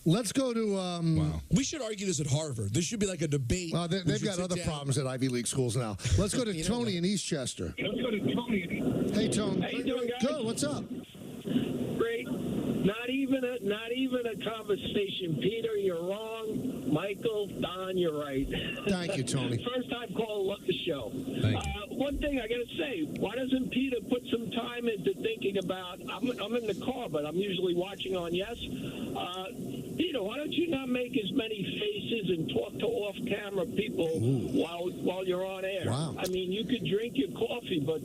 Let's go to... Wow. We should argue this at Harvard. This should be like a debate. Well, they've got other problems at Ivy League schools now. Let's go to Tony in Eastchester. Hey, Tony. How you doing, guys? Good. What's up? Great. Not even even a conversation. Peter, you're wrong. Michael, Don, you're right. Thank you, Tony. First time caller, love the show. Thank One thing I got to say, why doesn't Peter put some time into thinking about, I'm in the car, but I'm usually watching on Yes. Peter, why don't you not make as many faces and talk to off-camera people while you're on air? Wow. I mean, you could drink your coffee, but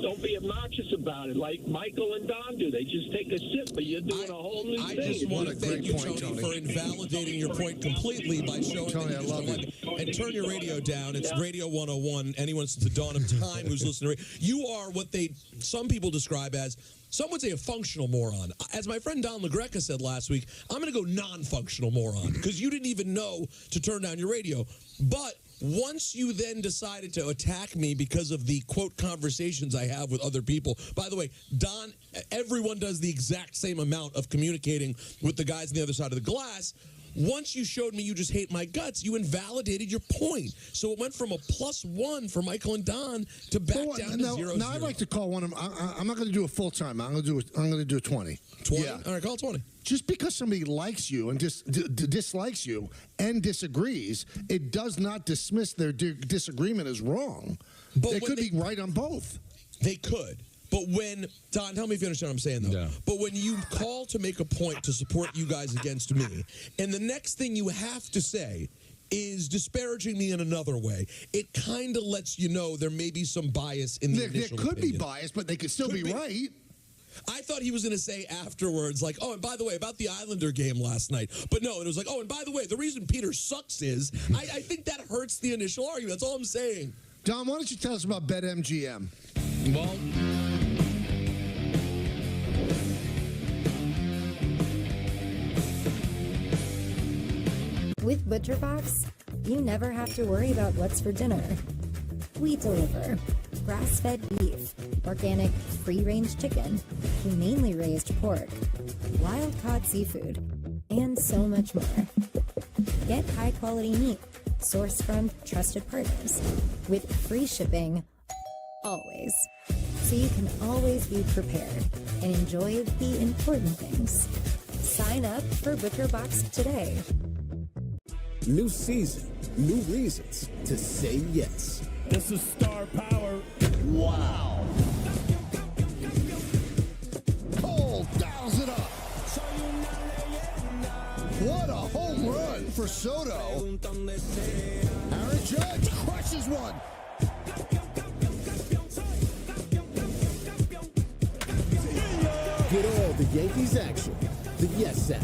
don't be obnoxious about it like Michael and Don do. They just take a sip, but you're doing a whole new thing. I just want to thank you, Tony, for invalidating your point completely by showing Tony, that I you love just it. don't like it. And turn your radio down. It's Radio 101. Anyone since the dawn of time who's listening to radio. You are what some people describe as, some would say, a functional moron. As my friend Don LaGreca said last week, I'm going to go non-functional moron because you didn't even know to turn down your radio. But once you then decided to attack me because of the, quote, conversations I have with other people. By the way, Don, everyone does the exact same amount of communicating with the guys on the other side of the glass. Once you showed me you just hate my guts, you invalidated your point. So it went from a +1 for Michael and Don to back down to 0-0. Now I'd like to call one of them. I'm not going to do a full time. I'm going to do a 20. 20? Yeah. All right, call 20. Just because somebody likes you and dislikes you and disagrees, it does not dismiss their disagreement as wrong. But they could be right on both. They could. But when, Don, tell me if you understand what I'm saying, though. Yeah. But when you call to make a point to support you guys against me, and the next thing you have to say is disparaging me in another way, it kind of lets you know there may be some bias in the initial There could opinion. be bias, but they could still be right. I thought he was going to say afterwards, like, oh, and by the way, about the Islander game last night. But no, it was like, oh, and by the way, the reason Peter sucks is, I think that hurts the initial argument. That's all I'm saying. Don, why don't you tell us about BetMGM? Well, with ButcherBox, you never have to worry about what's for dinner. We deliver grass-fed beef, organic free-range chicken, humanely raised pork, wild-caught seafood, and so much more. Get high-quality meat sourced from trusted partners with free shipping always, so you can always be prepared and enjoy the important things. Sign up for ButcherBox today. New season, new reasons to say yes. This is star power. Wow. Cole dials it up. What a home run for Soto. Aaron Judge crushes one. Get all the Yankees action. The Yes app.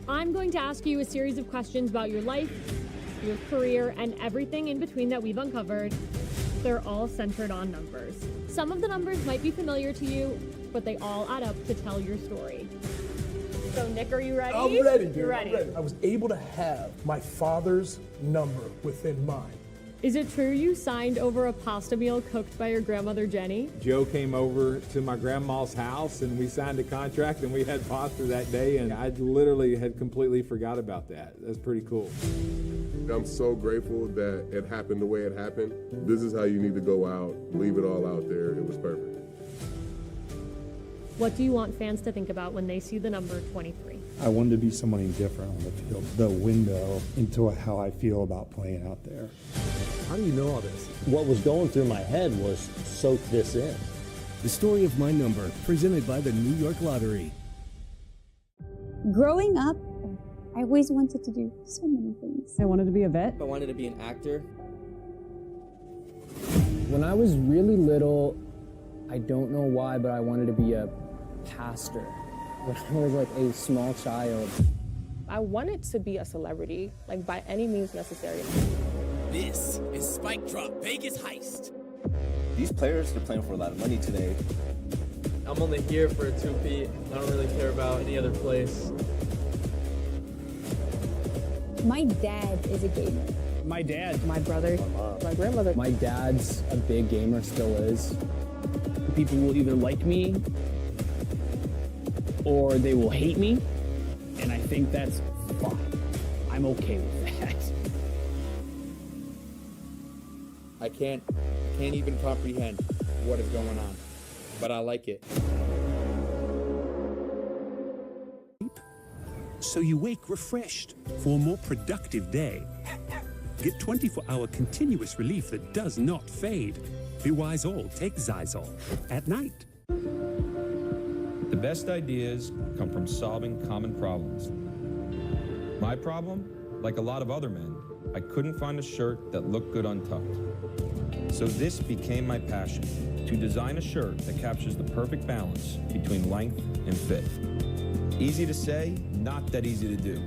I'm going to ask you a series of questions about your life, your career, and everything in between that we've uncovered. They're all centered on numbers. Some of the numbers might be familiar to you, but they all add up to tell your story. So, Nick, are you ready? I'm ready, dude. You're ready. I'm ready. I was able to have my father's number within mine. Is it true you signed over a pasta meal cooked by your grandmother, Jenny? Joe came over to my grandma's house and we signed a contract and we had pasta that day, and I literally had completely forgot about that. That's pretty cool. I'm so grateful that it happened the way it happened. This is how you need to go out, leave it all out there. It was perfect. What do you want fans to think about when they see the number 23? I wanted to be somebody different on the field, the window into how I feel about playing out there. How do you know all this? What was going through my head was soak this in. The story of my number, presented by the New York Lottery. Growing up, I always wanted to do so many things. I wanted to be a vet. I wanted to be an actor. When I was really little, I don't know why, but I wanted to be a pastor. When I was like a small child. I wanted to be a celebrity, like by any means necessary. This is Spike Drop Vegas Heist. These players are playing for a lot of money today. I'm only here for a 2-peat. I don't really care about any other place. My dad is a gamer. My dad. My brother. My mom. My grandmother. My dad's a big gamer, still is. People will either like me or they will hate me, and I think that's fine. I'm okay with that. I can't even comprehend what is going on. but I like it. So you wake refreshed for a more productive day. Get 24-hour continuous relief that does not fade. Be wise all, take Zysol at night. The best ideas come from solving common problems. My problem, like a lot of other men, I couldn't find a shirt that looked good untucked. So this became my passion, to design a shirt that captures the perfect balance between length and fit. Easy to say, not that easy to do.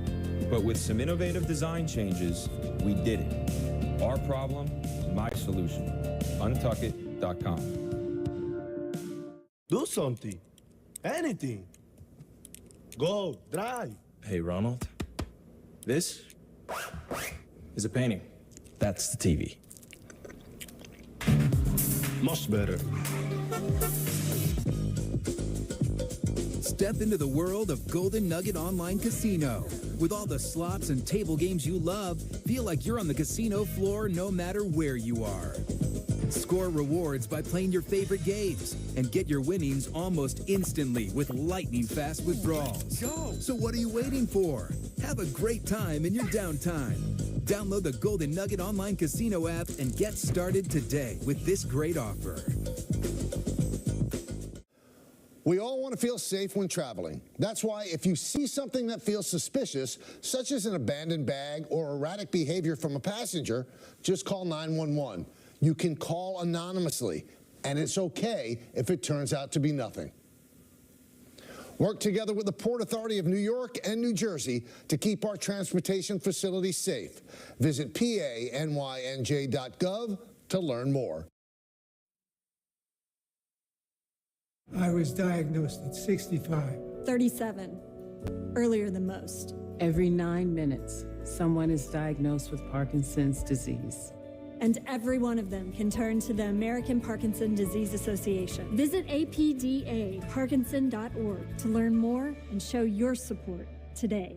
But with some innovative design changes, we did it. Our problem, my solution. Untuckit.com. Do something. Anything. Go, drive. Hey, Ronald. This is a painting. That's the TV. Much better. Step into the world of Golden Nugget Online Casino. With all the slots and table games you love, feel like you're on the casino floor no matter where you are. Score rewards by playing your favorite games and get your winnings almost instantly with lightning-fast withdrawals. Go! So what are you waiting for? Have a great time in your downtime. Download the Golden Nugget Online Casino app and get started today with this great offer. We all want to feel safe when traveling. That's why if you see something that feels suspicious, such as an abandoned bag or erratic behavior from a passenger, just call 911. You can call anonymously, and it's okay if it turns out to be nothing. Work together with the Port Authority of New York and New Jersey to keep our transportation facilities safe. Visit PANYNJ.gov to learn more. I was diagnosed at 65. 37. Earlier than most. Every 9 minutes, someone is diagnosed with Parkinson's disease. And every one of them can turn to the American Parkinson Disease Association. Visit apdaparkinson.org to learn more and show your support today.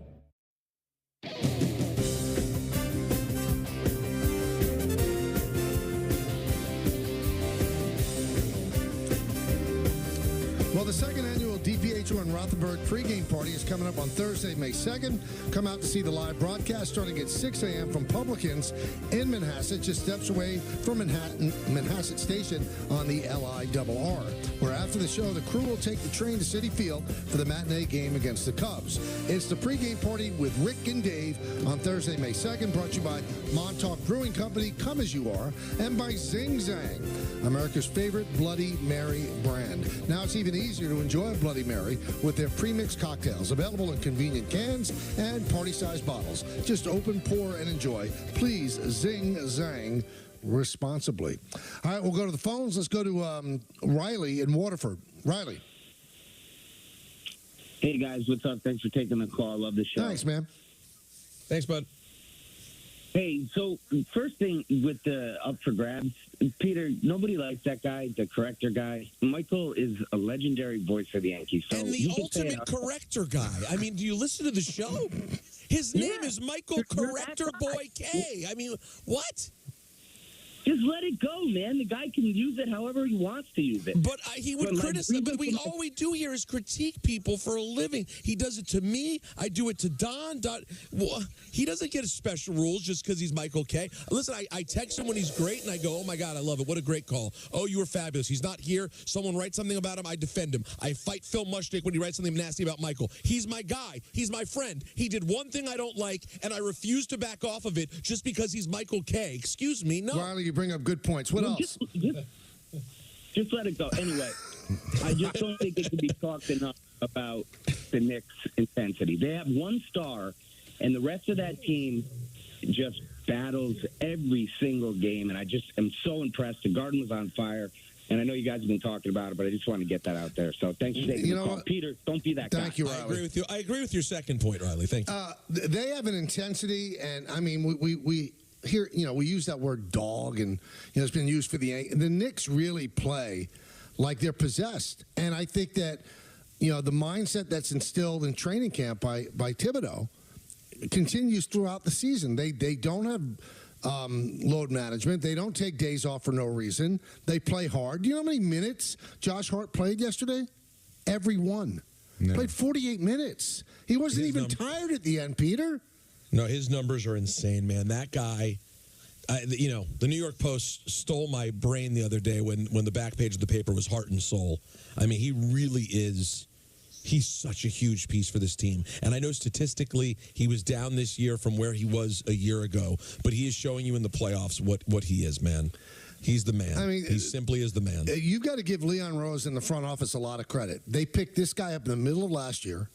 Well, the second annual DPHO and Rothenberg pregame party is coming up on Thursday, May 2nd. Come out to see the live broadcast starting at 6 a.m. from Publicans in Manhasset, just steps away from Manhasset Station on the LIRR, where after the show, the crew will take the train to Citi Field for the matinee game against the Cubs. It's the pregame party with Rick and Dave on Thursday, May 2nd, brought to you by Montauk Brewing Company, Come As You Are, and by Zing Zang, America's favorite Bloody Mary brand. Now it's even easier to enjoy a Bloody Mary with their premixed cocktails, available in convenient cans and party-sized bottles. Just open, pour, and enjoy. Please Zing Zang responsibly. All right, we'll go to the phones. Let's go to Riley in Waterford. Riley. Hey, guys. What's up? Thanks for taking the call. I love the show. Thanks, man. Thanks, bud. Hey, so first thing with the up for grabs, Peter, nobody likes that guy, the corrector guy. Michael is a legendary voice for the Yankees. So and the ultimate corrector guy. I mean, do you listen to the show? His name is Michael Corrector Boy K. I mean, what? Just let it go, man. The guy can use it however he wants to use it. But he would criticize. But all we do here is critique people for a living. He does it to me. I do it to Don. He doesn't get special rules just because he's Michael K. Listen, I text him when he's great, and I go, oh, my God, I love it. What a great call. Oh, you were fabulous. He's not here. Someone writes something about him. I defend him. I fight Phil Mushnick when he writes something nasty about Michael. He's my guy. He's my friend. He did one thing I don't like, and I refuse to back off of it just because he's Michael K. Excuse me. No. Riley, you bring up good points. What else? Just let it go. Anyway, I just don't think it can be talked enough about the Knicks' intensity. They have one star, and the rest of that team just battles every single game, and I just am so impressed. The Garden was on fire, and I know you guys have been talking about it, but I just want to get that out there. So thanks for taking the call. What? Peter, don't be that guy. Thank you, Riley. I agree with you. I agree with your second point, Riley. Thank you. They have an intensity, and, I mean, we here, we use that word dog, and it's been used for the Knicks really play like they're possessed, and I think that the mindset that's instilled in training camp by Thibodeau continues throughout the season. They don't have load management. They don't take days off for no reason. They play hard. Do you know how many minutes Josh Hart played yesterday? Every one. No. Played 48 minutes. He wasn't even tired at the end, Peter. No, his numbers are insane, man. That guy, the New York Post stole my brain the other day when the back page of the paper was heart and soul. I mean, he really is. He's such a huge piece for this team. And I know statistically he was down this year from where he was a year ago, but he is showing you in the playoffs what he is, man. He's the man. I mean, he simply is the man. You've got to give Leon Rose in the front office a lot of credit. They picked this guy up in the middle of last year.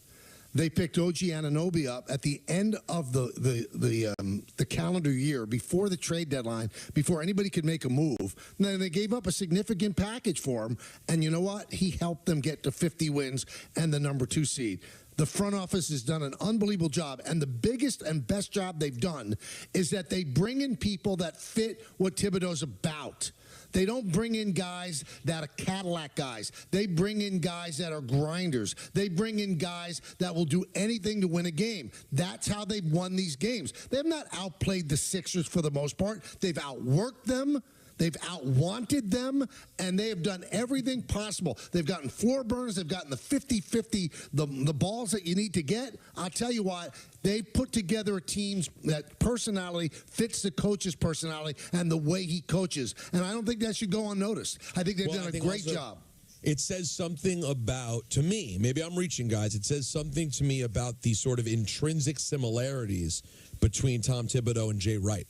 They picked OG Anunoby up at the end of the calendar year, before the trade deadline, before anybody could make a move. And then they gave up a significant package for him. And you know what? He helped them get to 50 wins and the number 2 seed. The front office has done an unbelievable job. And the biggest and best job they've done is that they bring in people that fit what Thibodeau's about. They don't bring in guys that are Cadillac guys. They bring in guys that are grinders. They bring in guys that will do anything to win a game. That's how they've won these games. They have not outplayed the Sixers for the most part. They've outworked them. They've outwanted them, and they have done everything possible. They've gotten floor burners. They've gotten the 50-50, the balls that you need to get. I'll tell you what, they put together a team that personality fits the coach's personality and the way he coaches. And I don't think that should go unnoticed. I think they've done a great job. It says something about, to me, maybe I'm reaching, guys, it says something to me about the sort of intrinsic similarities between Tom Thibodeau and Jay Wright.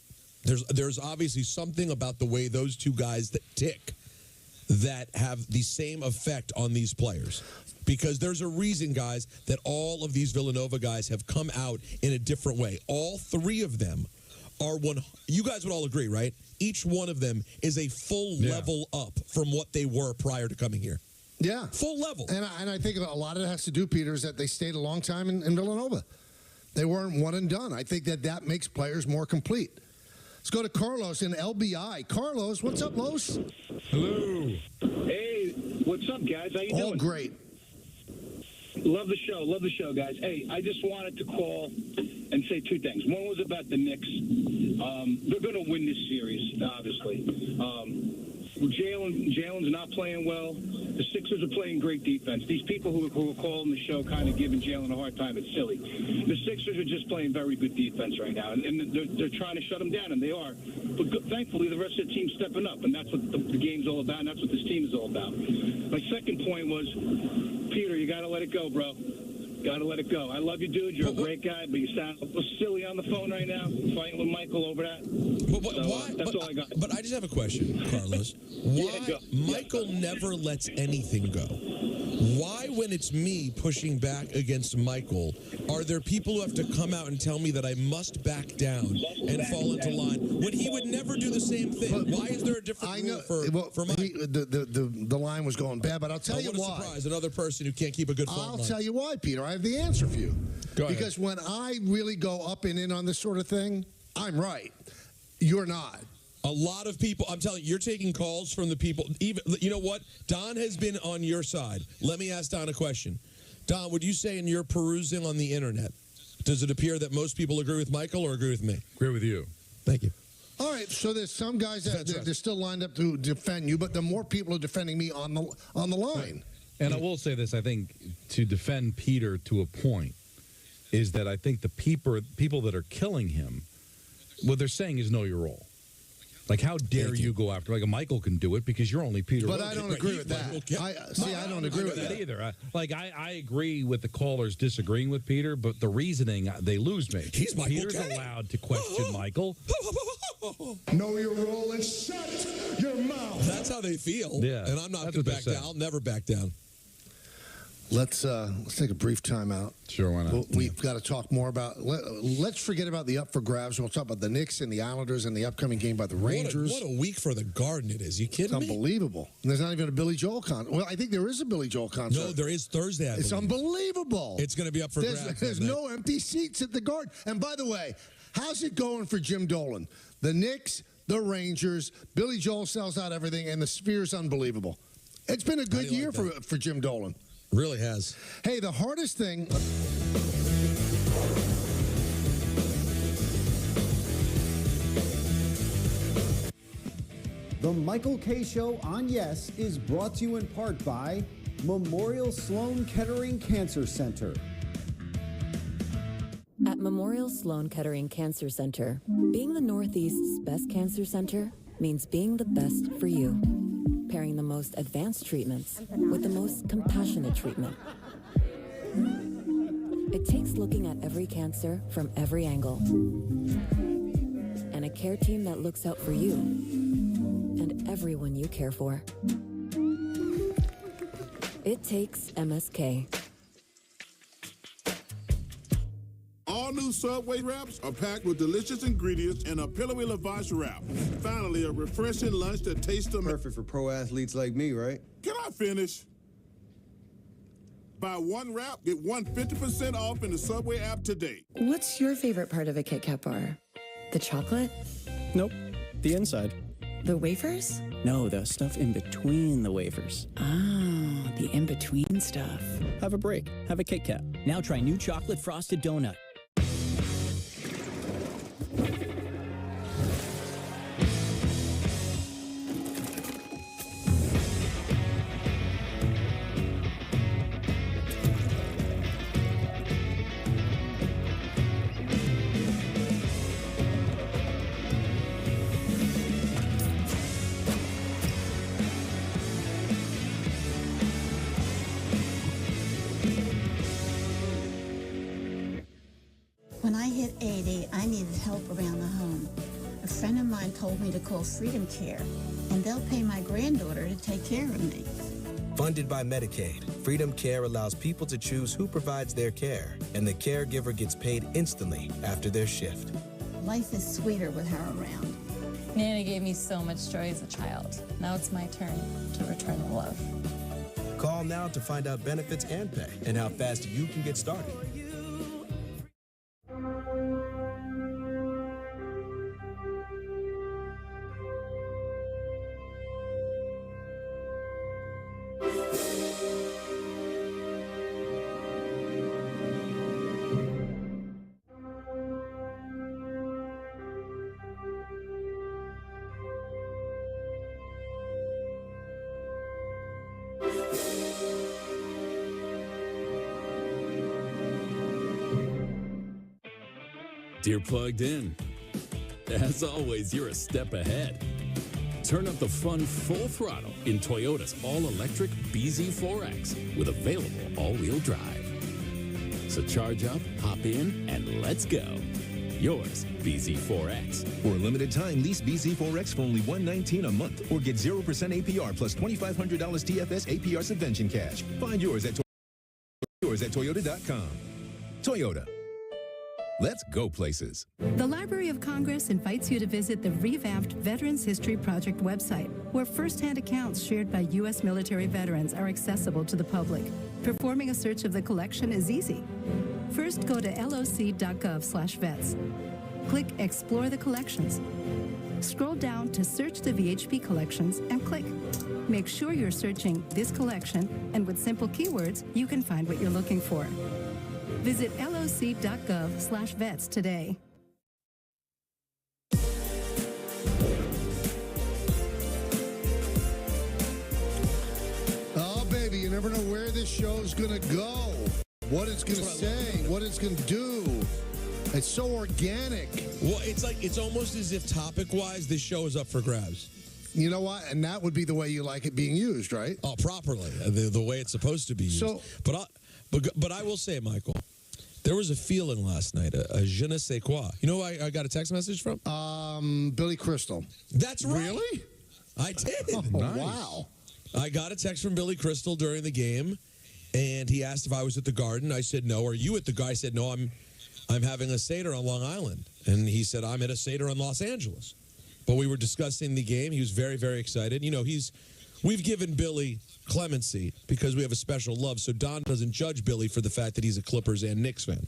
There's obviously something about the way those two guys that tick that have the same effect on these players. Because there's a reason, guys, that all of these Villanova guys have come out in a different way. All three of them are one. You guys would all agree, right? Each one of them is a full level up from what they were prior to coming here. Yeah. Full level. And I think a lot of it has to do, Peter, is that they stayed a long time in Villanova. They weren't one and done. I think that makes players more complete. Let's go to Carlos in LBI. Carlos, what's up, Los? Hello. Hey, what's up, guys? How you doing? All great. Love the show. Love the show, guys. Hey, I just wanted to call and say two things. One was about the Knicks. They're going to win this series, obviously. Jalen's not playing well. The Sixers are playing great defense. These people who are calling the show kind of giving Jalen a hard time, it's silly. The Sixers are just playing very good defense right now, and they're trying to shut them down, and they are. But thankfully, the rest of the team's stepping up, and that's what the game's all about, and that's what this team is all about. My second point was, Peter, you got to let it go, bro. Got to let it go. I love you, dude. You're a great guy, but you sound a little silly on the phone right now, fighting with Michael over that. Why? That's all I got. But I just have a question, Carlos. Why Michael never lets anything go? Why, when it's me pushing back against Michael, are there people who have to come out and tell me that I must back down and fall into line when he would never do the same thing? Why is there a different rule for Mike? The line was going bad, but I'll tell you why. What a surprise. Another person who can't keep a good phone line. I'll tell you why, Peter. I have the answer for you. Go ahead. Because when I really go up and in on this sort of thing, I'm right. You're not. A lot of people, I'm telling you, you're taking calls from the people. Even, you know what? Don has been on your side. Let me ask Don a question. Don, would you say in your perusing on the internet, does it appear that most people agree with Michael or agree with me? Agree with you. Thank you. All right, so there's some guys that they're still lined up to defend you, but the more people are defending me on the line. And I will say this, I think, to defend Peter to a point, is that I think the people that are killing him, what they're saying is know your role. Like, how dare you go after? Like, Michael can do it because you're only Peter. But I don't agree with that. I don't agree with that either. I agree with the callers disagreeing with Peter, but the reasoning, they lose me. Peter's allowed to question Michael. Know your role and shut your mouth. That's how they feel. Yeah, and I'm not going to back down. I'll never back down. Let's take a brief time out. Sure, why not? We've got to talk more about. Let's forget about the up for grabs. We'll talk about the Knicks and the Islanders and the upcoming game by the Rangers. What a week for the Garden it is. You kidding me? It's unbelievable. And there's not even a Billy Joel concert. Well, I think there is a Billy Joel concert. No, there is Thursday. It's unbelievable. It's going to be up for grabs. There's no empty seats at the Garden. And by the way, how's it going for Jim Dolan? The Knicks, the Rangers, Billy Joel sells out everything, and the Sphere's unbelievable. It's been a good year for Jim Dolan. Really has. Hey, the hardest thing. The Michael K. Show on Yes is brought to you in part by Memorial Sloan Kettering Cancer Center. At Memorial Sloan Kettering Cancer Center, being the Northeast's best cancer center means being the best for you. Pairing the most advanced treatments with the most compassionate treatment. It takes looking at every cancer from every angle. And a care team that looks out for you and everyone you care for. It takes MSK. All new Subway wraps are packed with delicious ingredients in a pillowy Lavash wrap. Finally, a refreshing lunch that tastes amazing. Perfect for pro athletes like me, right? Can I finish? Buy one wrap, get 150% off in the Subway app today. What's your favorite part of a Kit Kat bar? The chocolate? Nope. The inside. The wafers? No, the stuff in between the wafers. Ah, the in-between stuff. Have a break. Have a Kit Kat. Now try new chocolate frosted donut. When I hit 80, I needed help around the home. A friend of mine told me to call Freedom Care, and they'll pay my granddaughter to take care of me. Funded by Medicaid, Freedom Care allows people to choose who provides their care, and the caregiver gets paid instantly after their shift. Life is sweeter with her around. Nana gave me so much joy as a child. Now it's my turn to return the love. Call now to find out benefits and pay and how fast you can get started. You're plugged in. As always, you're a step ahead. Turn up the fun full throttle in Toyota's all-electric BZ4X with available all-wheel drive. So charge up, hop in, and let's go. Yours, BZ4X. For a limited time, lease BZ4X for only $119 a month or get 0% APR plus $2,500 TFS APR subvention cash. Find yours at Toyota.com. Toyota. Let's go places. The Library of Congress invites you to visit the revamped Veterans History Project website, where firsthand accounts shared by U.S. military veterans are accessible to the public. Performing a search of the collection is easy. First, go to loc.gov/vets. Click Explore the Collections. Scroll down to Search the VHP Collections and click. Make sure you're searching this collection, and with simple keywords, you can find what you're looking for. Visit loc.gov/vets today. Oh, baby, you never know where this show's going to go, what it's going to say, what it's going to do. It's so organic. Well, it's almost as if topic-wise, this show is up for grabs. You know what? And that would be the way you like it being used, right? Oh, properly, the way it's supposed to be used. So, but I will say, Michael, there was a feeling last night, a je ne sais quoi. You know who I got a text message from? Billy Crystal. That's right. Really? I did. Oh, nice. Wow. I got a text from Billy Crystal during the game, and he asked if I was at the Garden. I said no. Are you at the Garden? I said no. I'm having a Seder on Long Island, and he said I'm at a Seder in Los Angeles. But we were discussing the game. He was very, very excited. You know, we've given Billy clemency because we have a special love, so Don doesn't judge Billy for the fact that he's a Clippers and Knicks fan.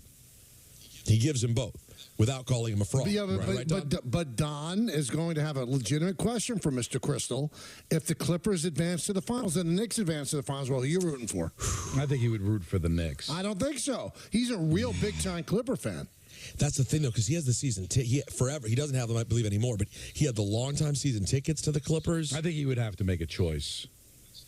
He gives him both without calling him a fraud. Yeah, right, Don? but Don is going to have a legitimate question for Mr. Crystal. If the Clippers advance to the finals and the Knicks advance to the finals, what are you rooting for? I think he would root for the Knicks. I don't think so. He's a real big-time Clipper fan. That's the thing, though, because he has the season forever. He doesn't have them, I believe, anymore, but he had the long-time season tickets to the Clippers. I think he would have to make a choice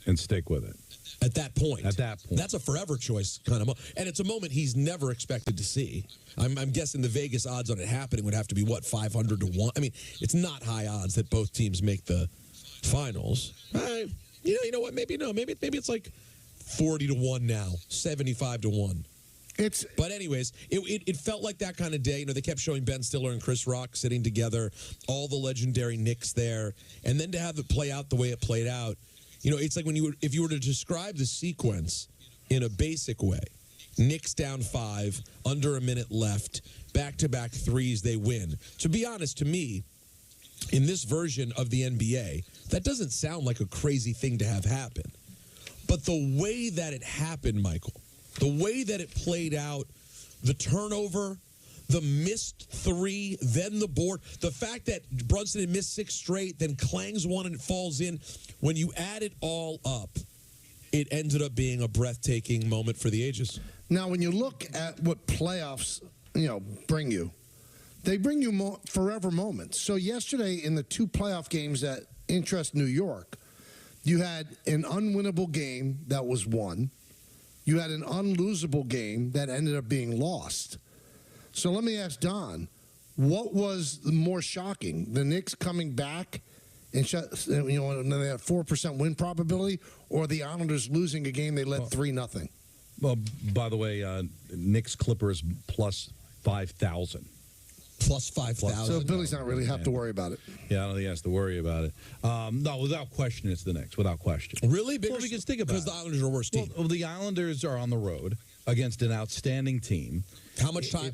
and stick with it. At that point. At that point. That's a forever choice kind of moment. And it's a moment he's never expected to see. I'm guessing the Vegas odds on it happening would have to be, 500 to 1? I mean, it's not high odds that both teams make the finals. You know what? Maybe no. Maybe it's like 40 to 1 now, 75 to 1. But anyways, it felt like that kind of day. You know, they kept showing Ben Stiller and Chris Rock sitting together, all the legendary Knicks there, and then to have it play out the way it played out. You know, it's like if you were to describe the sequence in a basic way, Knicks down 5, under a minute left, back-to-back threes, they win. To be honest, to me, in this version of the NBA, that doesn't sound like a crazy thing to have happen. But the way that it happened, Michael, the way that it played out, the turnover, the missed 3, then the board, the fact that Brunson had missed 6 straight, then clangs one and it falls in. When you add it all up, it ended up being a breathtaking moment for the ages. Now, when you look at what playoffs, bring you, they bring you forever moments. So yesterday in the 2 playoff games that interest New York, you had an unwinnable game that was won. You had an unlosable game that ended up being lost. So let me ask Don, what was more shocking? The Knicks coming back and they had a 4% win probability, or the Islanders losing a game they led 3-0? Well, by the way, Knicks Clippers plus 5,000. Plus 5,000. So Billy's not really have to worry about it. Yeah, I don't think he has to worry about it. No, without question, it's the Knicks. Without question. Really? Well, because think about it. Because the Islanders are a worse team. Well, the Islanders are on the road against an outstanding team. How much time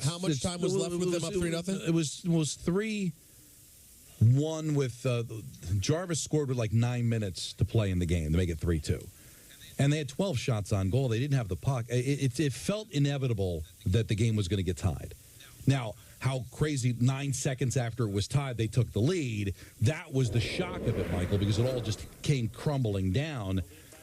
was left with them up 3-0? It was 3-1 with Jarvis scored with like 9 minutes to play in the game to make it 3-2. And they had 12 shots on goal. They didn't have the puck. It felt inevitable that the game was going to get tied. Now, how crazy 9 seconds after it was tied, they took the lead. That was the shock of it, Michael, because it all just came crumbling down.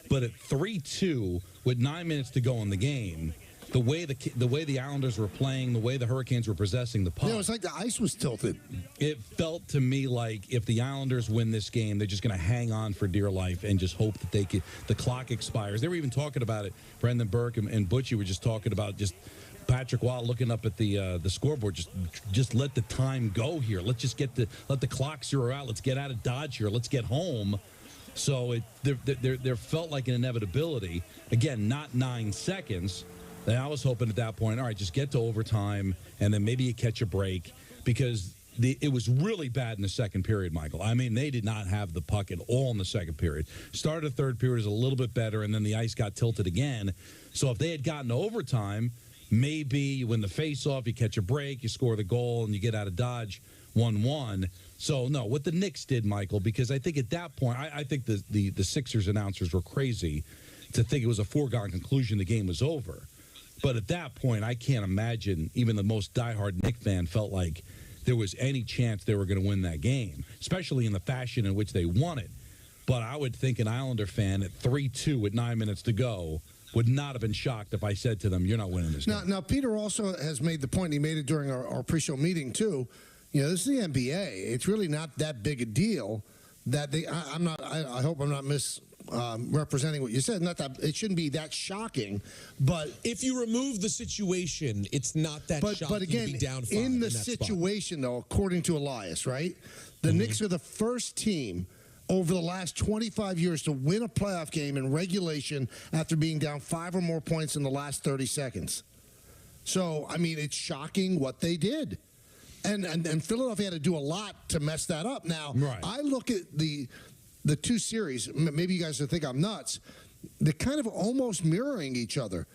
But at 3-2, with 9 minutes to go in the game, the way the Islanders were playing, the way the Hurricanes were possessing the puck. Yeah, it was like the ice was tilted. It felt to me like if the Islanders win this game, they're just going to hang on for dear life and just hope that the clock expires. They were even talking about it. Brendan Burke and Butchie were just talking about just Patrick Waugh looking up at the scoreboard. Just let the time go here. Let's just let the clock zero out. Let's get out of Dodge here. Let's get home. So there felt like an inevitability. Again, not 9 seconds. And I was hoping at that point, all right, just get to overtime, and then maybe you catch a break, because it was really bad in the second period, Michael. I mean, they did not have the puck at all in the second period. Started the third period was a little bit better, and then the ice got tilted again. So if they had gotten to overtime, maybe you win the face-off, you catch a break, you score the goal, and you get out of Dodge 1-1. So, no, what the Knicks did, Michael, because I think at that point, I think the Sixers announcers were crazy to think it was a foregone conclusion the game was over. But at that point, I can't imagine even the most diehard Knicks fan felt like there was any chance they were going to win that game, especially in the fashion in which they won it. But I would think an Islander fan at 3-2 with 9 minutes to go would not have been shocked if I said to them, you're not winning this game. Now, Peter also has made the point, he made it during our pre-show meeting, too. This is the NBA. It's really not that big a deal that I hope I'm not representing what you said. Not that it shouldn't be that shocking, but if you remove the situation, it's not that shocking. But again, to be down 5 in the situation, though, according to Elias, right, the Knicks are the first team over the last 25 years to win a playoff game in regulation after being down 5 or more points in the last 30 seconds. So, I mean, it's shocking what they did. And Philadelphia had to do a lot to mess that up. Now, right. I look at the 2 series, maybe you guys will think I'm nuts, they're kind of almost mirroring each other.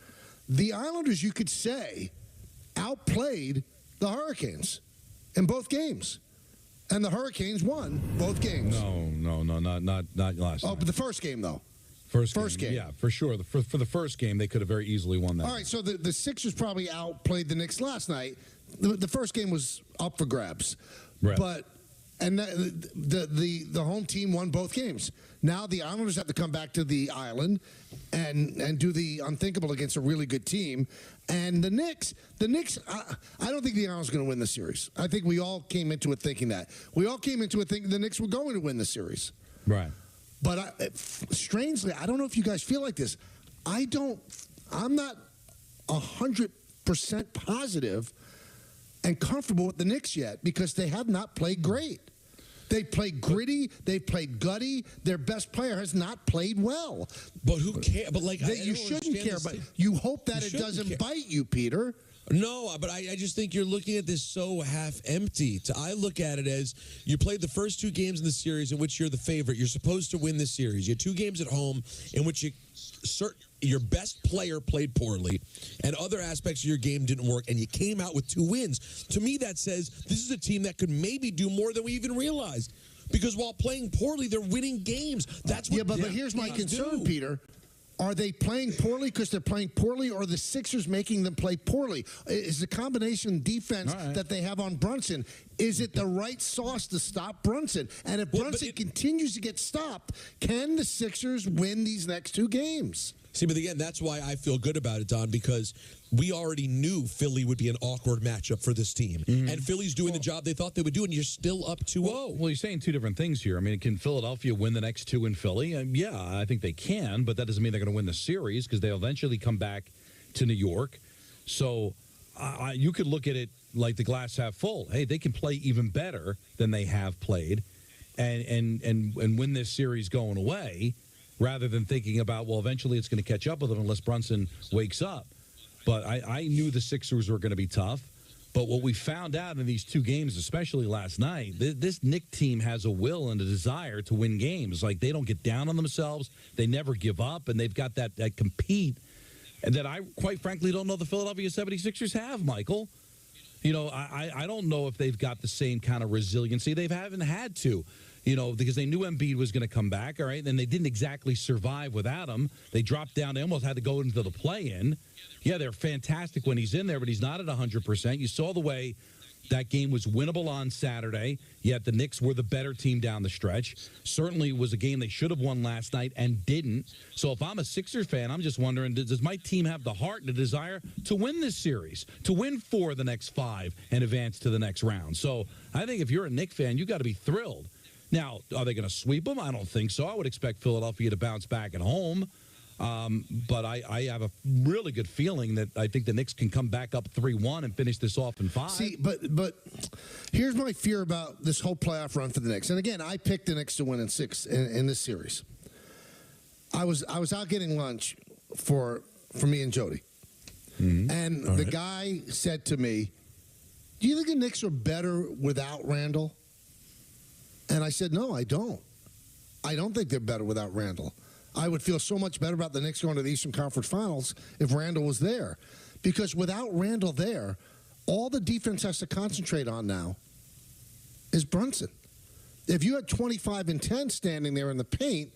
The Islanders, you could say, outplayed the Hurricanes in both games. And the Hurricanes won both games. No, not last night. But the first game, though. First game. Yeah, for sure. For the first game, they could have very easily won that. All right, so the Sixers probably outplayed the Knicks last night. The first game was up for grabs. Right. But And the home team won both games. Now the Islanders have to come back to the island and do the unthinkable against a really good team. And the Knicks, I don't think the Islanders are going to win the series. I think we all came into it thinking that. We all came into it thinking the Knicks were going to win the series. Right. But strangely, I don't know if you guys feel like this. I'm not 100% positive and comfortable with the Knicks yet because they have not played great. They played gritty. They played gutty. Their best player has not played well. But who cares? But you shouldn't care. But you hope that it doesn't bite you, Peter. No, but I just think you're looking at this so half-empty. I look at it as you played the first 2 games in the series in which you're the favorite. You're supposed to win the series. You had 2 games at home in which your best player played poorly and other aspects of your game didn't work, and you came out with 2 wins. To me, that says this is a team that could maybe do more than we even realized. Because while playing poorly, they're winning games. That's what but here's my concern, Peter. Are they playing poorly because they're playing poorly, or are the Sixers making them play poorly? Is the combination defense that they have on Brunson, is it the right sauce to stop Brunson? And if Brunson continues to get stopped, can the Sixers win these next 2 games? See, but again, that's why I feel good about it, Don, because we already knew Philly would be an awkward matchup for this team. And Philly's doing the job they thought they would do, and you're still up 2-0. Well, you're saying 2 different things here. I mean, can Philadelphia win the next 2 in Philly? Yeah, I think they can, but that doesn't mean they're going to win the series because they'll eventually come back to New York. So you could look at it like the glass half full. Hey, they can play even better than they have played and win this series going away, rather than thinking about, well, eventually it's going to catch up with them unless Brunson wakes up. But I knew the Sixers were going to be tough. But what we found out in these 2 games, especially last night, this Knick team has a will and a desire to win games. Like, they don't get down on themselves. They never give up. And they've got that compete. And that I, quite frankly, don't know the Philadelphia 76ers have, Michael. You know, I don't know if they've got the same kind of resiliency. They haven't had to. You know, because they knew Embiid was going to come back, all right? And they didn't exactly survive without him. They dropped down. They almost had to go into the play-in. Yeah, they're fantastic when he's in there, but he's not at 100%. You saw the way that game was winnable on Saturday, yet the Knicks were the better team down the stretch. Certainly was a game they should have won last night and didn't. So if I'm a Sixers fan, I'm just wondering, does my team have the heart and the desire to win this series, to win 4 of the next 5 and advance to the next round? So I think if you're a Knicks fan, you got to be thrilled. Now, are they going to sweep them? I don't think so. I would expect Philadelphia to bounce back at home. But I have a really good feeling that I think the Knicks can come back up 3-1 and finish this off in 5. See, but here's my fear about this whole playoff run for the Knicks. And again, I picked the Knicks to win in 6 in this series. I was out getting lunch for me and Jody. And the guy said to me, do you think the Knicks are better without Randall? And I said, no, I don't. I don't think they're better without Randall. I would feel so much better about the Knicks going to the Eastern Conference Finals if Randall was there. Because without Randall there, all the defense has to concentrate on now is Brunson. If you had 25 and 10 standing there in the paint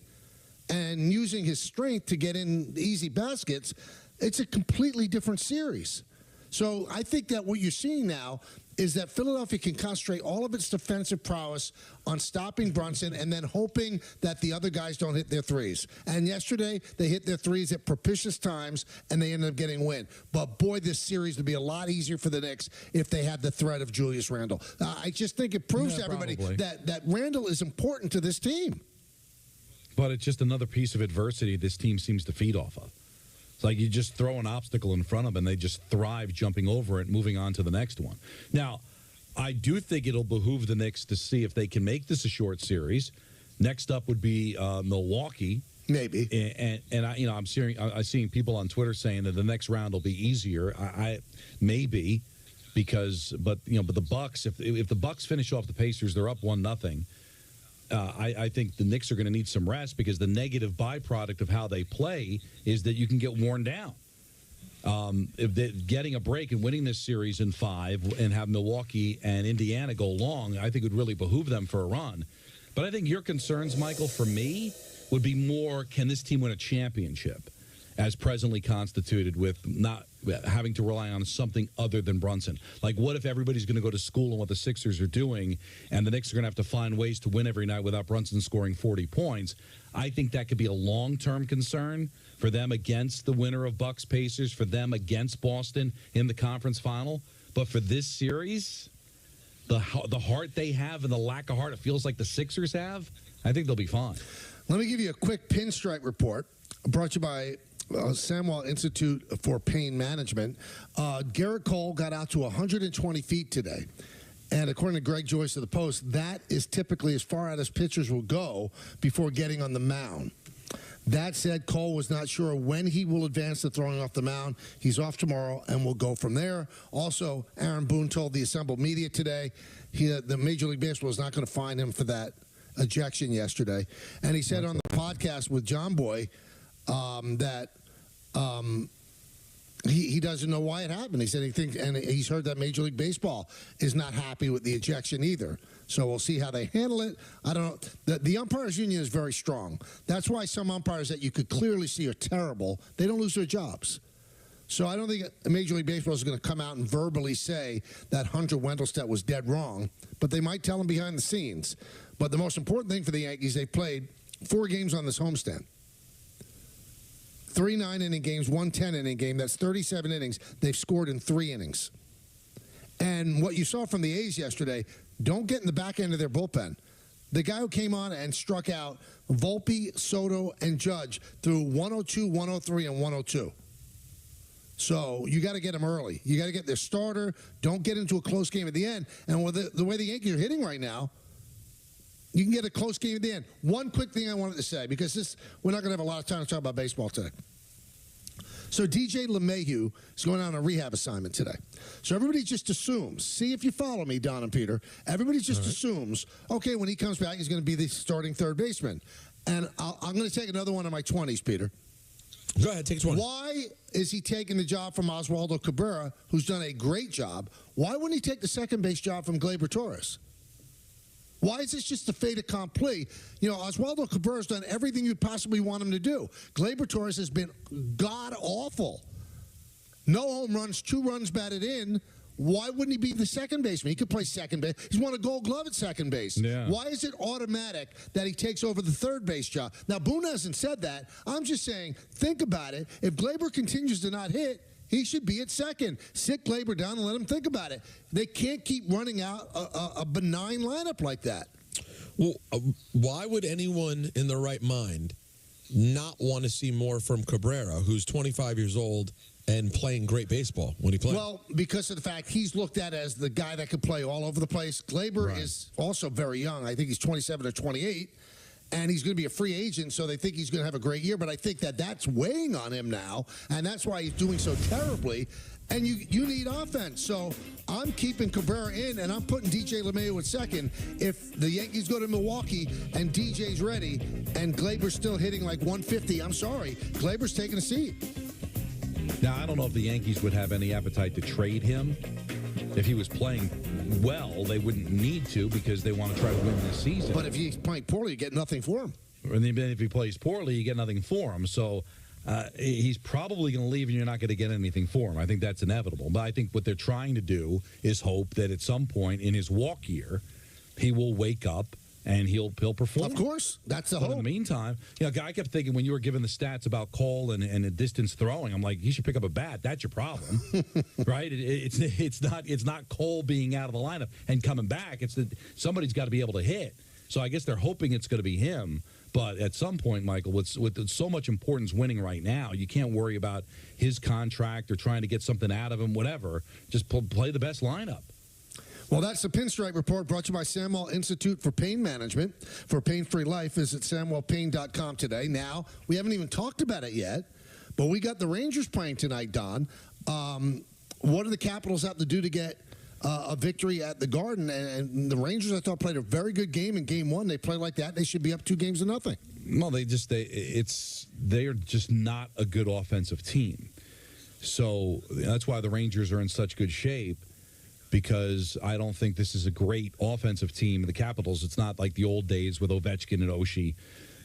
and using his strength to get in easy baskets, it's a completely different series. So I think that what you're seeing now is that Philadelphia can concentrate all of its defensive prowess on stopping Brunson and then hoping that the other guys don't hit their threes. And yesterday, they hit their threes at propitious times, and they ended up getting a win. But, boy, this series would be a lot easier for the Knicks if they had the threat of Julius Randle. I just think it proves to everybody that Randle is important to this team. But it's just another piece of adversity this team seems to feed off of. It's like you just throw an obstacle in front of them, and they just thrive jumping over it, moving on to the next one. Now, I do think it'll behoove the Knicks to see if they can make this a short series. Next up would be Milwaukee. Maybe. And I'm seeing people on Twitter saying that the next round will be easier. I maybe because but the Bucks, if the Bucks finish off the Pacers, they're up 1-0. I think the Knicks are going to need some rest because the negative byproduct of how they play is that you can get worn down. If getting a break and winning this series in 5 and have Milwaukee and Indiana go long, I think would really behoove them for a run. But I think your concerns, Michael, for me, would be more, can this team win a championship? as presently constituted with not having to rely on something other than Brunson. Like, what if everybody's going to go to school on what the Sixers are doing, and the Knicks are going to have to find ways to win every night without Brunson scoring 40 points? I think that could be a long-term concern for them against the winner of Bucks-Pacers, for them against Boston in the conference final. But for this series, the heart they have and the lack of heart it feels like the Sixers have, I think they'll be fine. Let me give you a quick pinstripe report brought to you by Samuel Institute for Pain Management. Garrett Cole got out to 120 feet today. And according to Greg Joyce of the Post, that is typically as far out as pitchers will go before getting on the mound. That said, Cole was not sure when he will advance to throwing off the mound. He's off tomorrow, and we'll go from there. Also, Aaron Boone told the assembled media today the Major League Baseball is not going to fine him for that ejection yesterday. And he said on the podcast with John Boy that he doesn't know why it happened. He said he thinks, and he's heard that Major League Baseball is not happy with the ejection either. So we'll see how they handle it. I don't know. The umpires union is very strong. That's why some umpires that you could clearly see are terrible, they don't lose their jobs. So I don't think Major League Baseball is going to come out and verbally say that Hunter Wendelstedt was dead wrong, but they might tell him behind the scenes. But the most important thing for the Yankees, they played 4 games on this homestand. 3 9-inning games, 1 10-inning game. That's 37 innings. They've scored in 3 innings. And what you saw from the A's yesterday, don't get in the back end of their bullpen. The guy who came on and struck out Volpe, Soto, and Judge through 102, 103, and 102. So you got to get them early. You got to get their starter. Don't get into a close game at the end. And with the way the Yankees are hitting right now, you can get a close game at the end. One quick thing I wanted to say, because we're not going to have a lot of time to talk about baseball today. So DJ LeMahieu is going on a rehab assignment today. So everybody just assumes, see if you follow me, Don and Peter, everybody just assumes, okay, when he comes back, he's going to be the starting third baseman. And I'm going to take another one in my 20s, Peter. Go ahead, take 20. Why is he taking the job from Oswaldo Cabrera, who's done a great job? Why wouldn't he take the second base job from Gleyber Torres? Why is this just a fait accompli? You know, Oswaldo Cabrera's done everything you'd possibly want him to do. Gleyber Torres has been god-awful. No home runs, 2 runs batted in. Why wouldn't he be the second baseman? He could play second base. He's won a Gold Glove at second base. Yeah. Why is it automatic that he takes over the third base job? Now, Boone hasn't said that. I'm just saying, think about it. If Gleyber continues to not hit, he should be at second. Sit Gleyber down and let him think about it. They can't keep running out a benign lineup like that. Well, why would anyone in their right mind not want to see more from Cabrera, who's 25 years old and playing great baseball when he plays? Well, because of the fact he's looked at as the guy that could play all over the place. Gleyber is also very young. I think he's 27 or 28. And he's going to be a free agent, so they think he's going to have a great year. But I think that's weighing on him now, and that's why he's doing so terribly. And you need offense. So I'm keeping Cabrera in, and I'm putting DJ LeMahieu at second. If the Yankees go to Milwaukee and DJ's ready and Gleyber's still hitting like 150, I'm sorry. Gleyber's taking a seat. Now, I don't know if the Yankees would have any appetite to trade him. If he was playing well, they wouldn't need to because they want to try to win this season. But if he's playing poorly, you get nothing for him. And then if he plays poorly, you get nothing for him. So he's probably going to leave and you're not going to get anything for him. I think that's inevitable. But I think what they're trying to do is hope that at some point in his walk year, he will wake up and he'll perform. Of course. That's the hope. hope. In the meantime, I kept thinking when you were giving the stats about Cole and the distance throwing, I'm like, he should pick up a bat. That's your problem, right? It's not Cole being out of the lineup and coming back. It's that somebody's got to be able to hit. So I guess they're hoping it's going to be him. But at some point, Michael, with so much importance winning right now, you can't worry about his contract or trying to get something out of him, whatever. Just play the best lineup. Well, that's the Pinstripe Report brought to you by Samuel Institute for Pain Management. For pain-free life, visit SamuelPain.com today. Now, we haven't even talked about it yet, but we got the Rangers playing tonight, Don. What do the Capitals have to do to get a victory at the Garden? And the Rangers, I thought, played a very good game in Game 1. They play like that, they should be up 2-0. Well, they're just not a good offensive team. So that's why the Rangers are in such good shape. Because I don't think this is a great offensive team. The Capitals, it's not like the old days with Ovechkin and Oshie.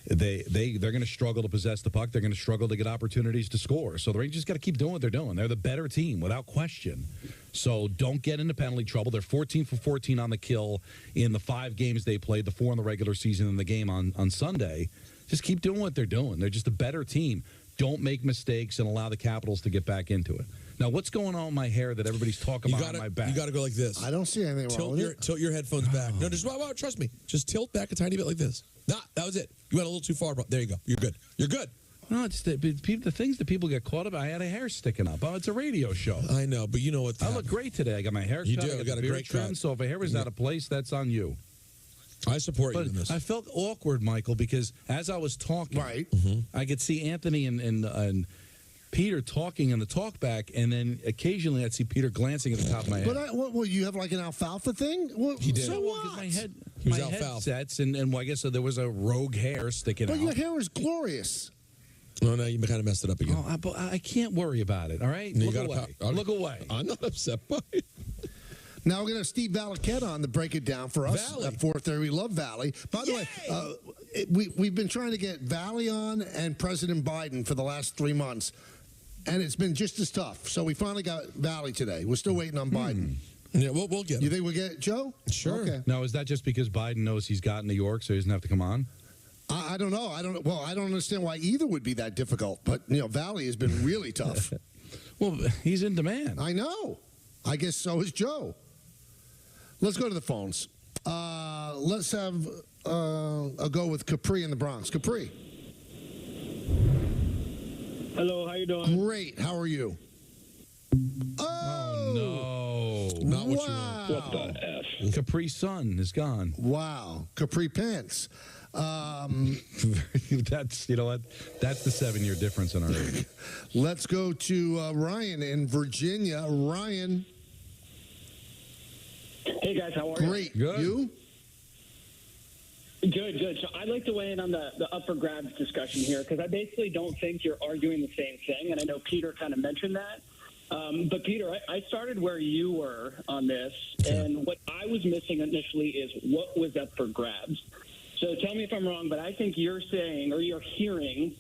they're going to struggle to possess the puck. They're going to struggle to get opportunities to score. So the Rangers got to keep doing what they're doing. They're the better team without question. So don't get into penalty trouble. They're 14 for 14 on the kill in the 5 games they played, the 4 in the regular season and the game on Sunday. Just keep doing what they're doing. They're just a better team. Don't make mistakes and allow the Capitals to get back into it. Now, what's going on with my hair that everybody's talking about on my back? You got to go like this. I don't see anything wrong with it. Tilt your headphones back. No, just trust me. Just tilt back a tiny bit like this. Nah, that was it. You went a little too far. There you go. You're good. You're good. No, it's the things that people get caught up. I had a hair sticking up. Oh, it's a radio show. I know, but you know what? I look great today. I got my hair cut. You do. I got a great trim. cut. So if a hair is out of place, that's on you. I support you in this. I felt awkward, Michael, because as I was talking, I could see Anthony and Peter talking in the talkback, and then occasionally I'd see Peter glancing at the top of my head. But you have like an alfalfa thing? He did. So what? My head, He was my alfalfa. headsets, and I guess there was a rogue hair sticking out. But your hair is glorious. Oh, no, you kind of messed it up again. Oh, I can't worry about it, all right? You Look gotta away. Look away. I'm not upset by it. Now we're going to have Steve Valiquette on to break it down for us Valley. at 4:30. We love Valley. By the way, we've been trying to get Valley on and President Biden for the last 3 months, and it's been just as tough. So we finally got Valley today. We're still waiting on Biden. Yeah, we'll get him. You think we'll get Joe? Sure. Okay. Now, is that just because Biden knows he's got New York, so he doesn't have to come on? I don't know. Well, I don't understand why either would be that difficult. But Valley has been really tough. Well, he's in demand. I know. I guess so is Joe. Let's go to the phones. Let's have a go with Capri in the Bronx. Capri. Hello, how you doing? Great. How are you? Oh, no. Not what you want. What the F? Capri Sun is gone. Wow. Capri Pants. That's, you know what? That's the 7-year difference in our age. Let's go to Ryan in Virginia. Ryan. Hey, guys, how are you? Great. Good. You? Good. So I'd like to weigh in on the up for grabs discussion here, because I basically don't think you're arguing the same thing, and I know Peter kind of mentioned that. But, Peter, I started where you were on this, and what I was missing initially is what was up for grabs. So tell me if I'm wrong, but I think you're saying, or you're hearing,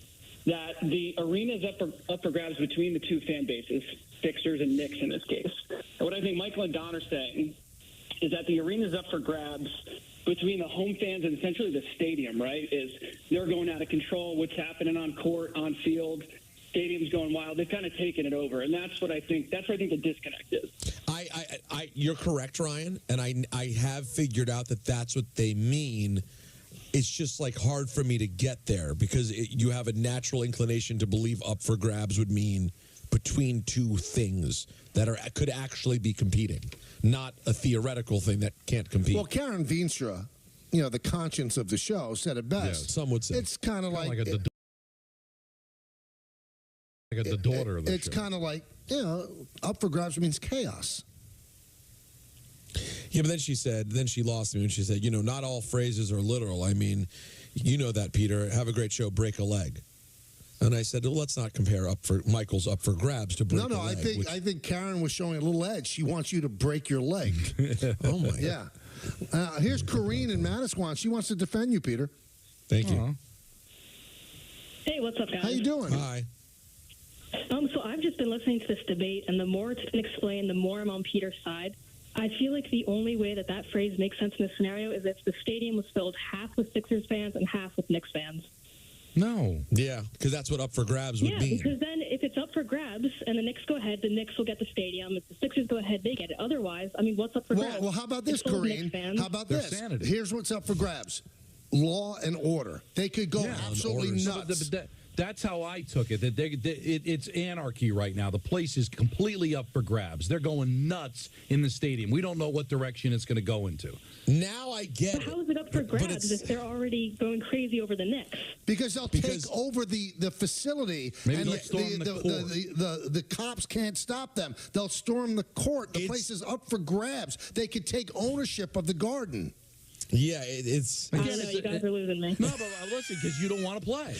that the arena is up for grabs between the two fan bases, Sixers and Knicks in this case. And what I think Michael and Don are saying is that the arena is up for grabs between the home fans and essentially the stadium, right? Is they're going out of control, what's happening on court, on field, stadium's going wild. They've kind of taken it over, and that's where I think the disconnect is. You're correct, Ryan, and I have figured out that that's what they mean. It's just like hard for me to get there because you have a natural inclination to believe up for grabs would mean between two things that could actually be competing, not a theoretical thing that can't compete. Well, Karen Veenstra, the conscience of the show, said it best. Yeah, some would say. It's kind of like the daughter of the It's show. kind of like, up for grabs means chaos. Yeah, but then she lost me when she said, not all phrases are literal. I mean, you know that, Peter. Have a great show, break a leg. And I said, well, let's not compare Michael's up for grabs to break a leg. I think Karen was showing a little edge. She wants you to break your leg. Oh, my. Yeah. Here's Corrine in Manasquan. She wants to defend you, Peter. Thank you. Hey, what's up, guys? How you doing? Hi. So I've just been listening to this debate, and the more it's been explained, the more I'm on Peter's side. I feel like the only way that phrase makes sense in this scenario is if the stadium was filled half with Sixers fans and half with Knicks fans. No. Yeah, because that's what up for grabs would mean. Yeah, because then if it's up for grabs and the Knicks go ahead, the Knicks will get the stadium. If the Sixers go ahead, they get it. Otherwise, what's up for grabs? Well, how about this, It's full of Corrine? Knicks fans. How about this? Here's what's up for grabs. Law and order. They could go absolutely nuts. That's how I took it. That it's anarchy right now. The place is completely up for grabs. They're going nuts in the stadium. We don't know what direction it's going to go into. Now I get it. How is it up for grabs if they're already going crazy over the Knicks? Because they'll take over the facility, Maybe and they'll storm the court. The cops can't stop them. They'll storm the court. The place is up for grabs. They could take ownership of the Garden. Yeah, it's. I know, you guys are losing me. No, but listen, because you don't want to play.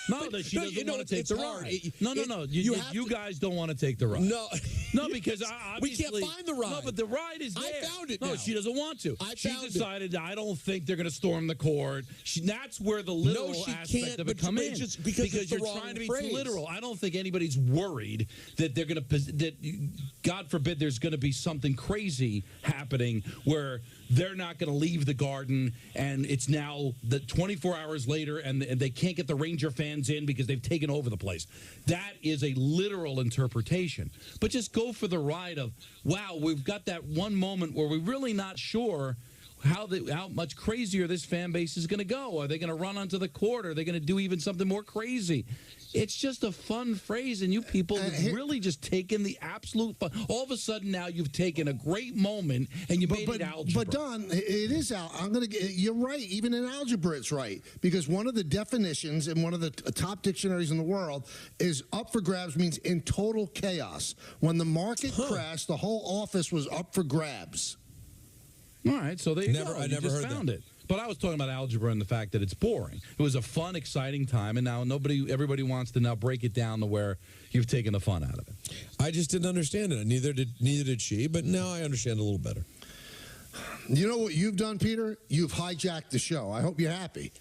No, that she doesn't want to take the ride. No. You guys don't want to take the ride. No, because we can't find the ride. No, but the ride is there. I found it. No, now. she doesn't want to. She decided I don't think they're going to storm the court. That's where the literal aspect of it come in. Because you're trying to be too literal. I don't think anybody's worried that they're going to. God forbid, there's going to be something crazy happening where they're not going to leave the Garden, and it's now the 24 hours later, and they can't get the Ranger fans in because they've taken over the place. That is a literal interpretation. But just go for the ride of, wow, we've got that one moment where we're really not sure how much crazier this fan base is going to go. Are they going to run onto the court? Are they going to do even something more crazy? It's just a fun phrase, and you people have really just taken the absolute fun. All of a sudden, now you've taken a great moment and you made it algebra. But Don, it is you're right. Even in algebra, it's right, because one of the definitions in one of the top dictionaries in the world is up for grabs means in total chaos. When the market crashed, the whole office was up for grabs. All right, so there you go. I never found it. But I was talking about algebra and the fact that it's boring. It was a fun, exciting time, and now everybody wants to now break it down to where you've taken the fun out of it. I just didn't understand it. Neither did she, but now I understand a little better. You know what you've done, Peter? You've hijacked the show. I hope you're happy.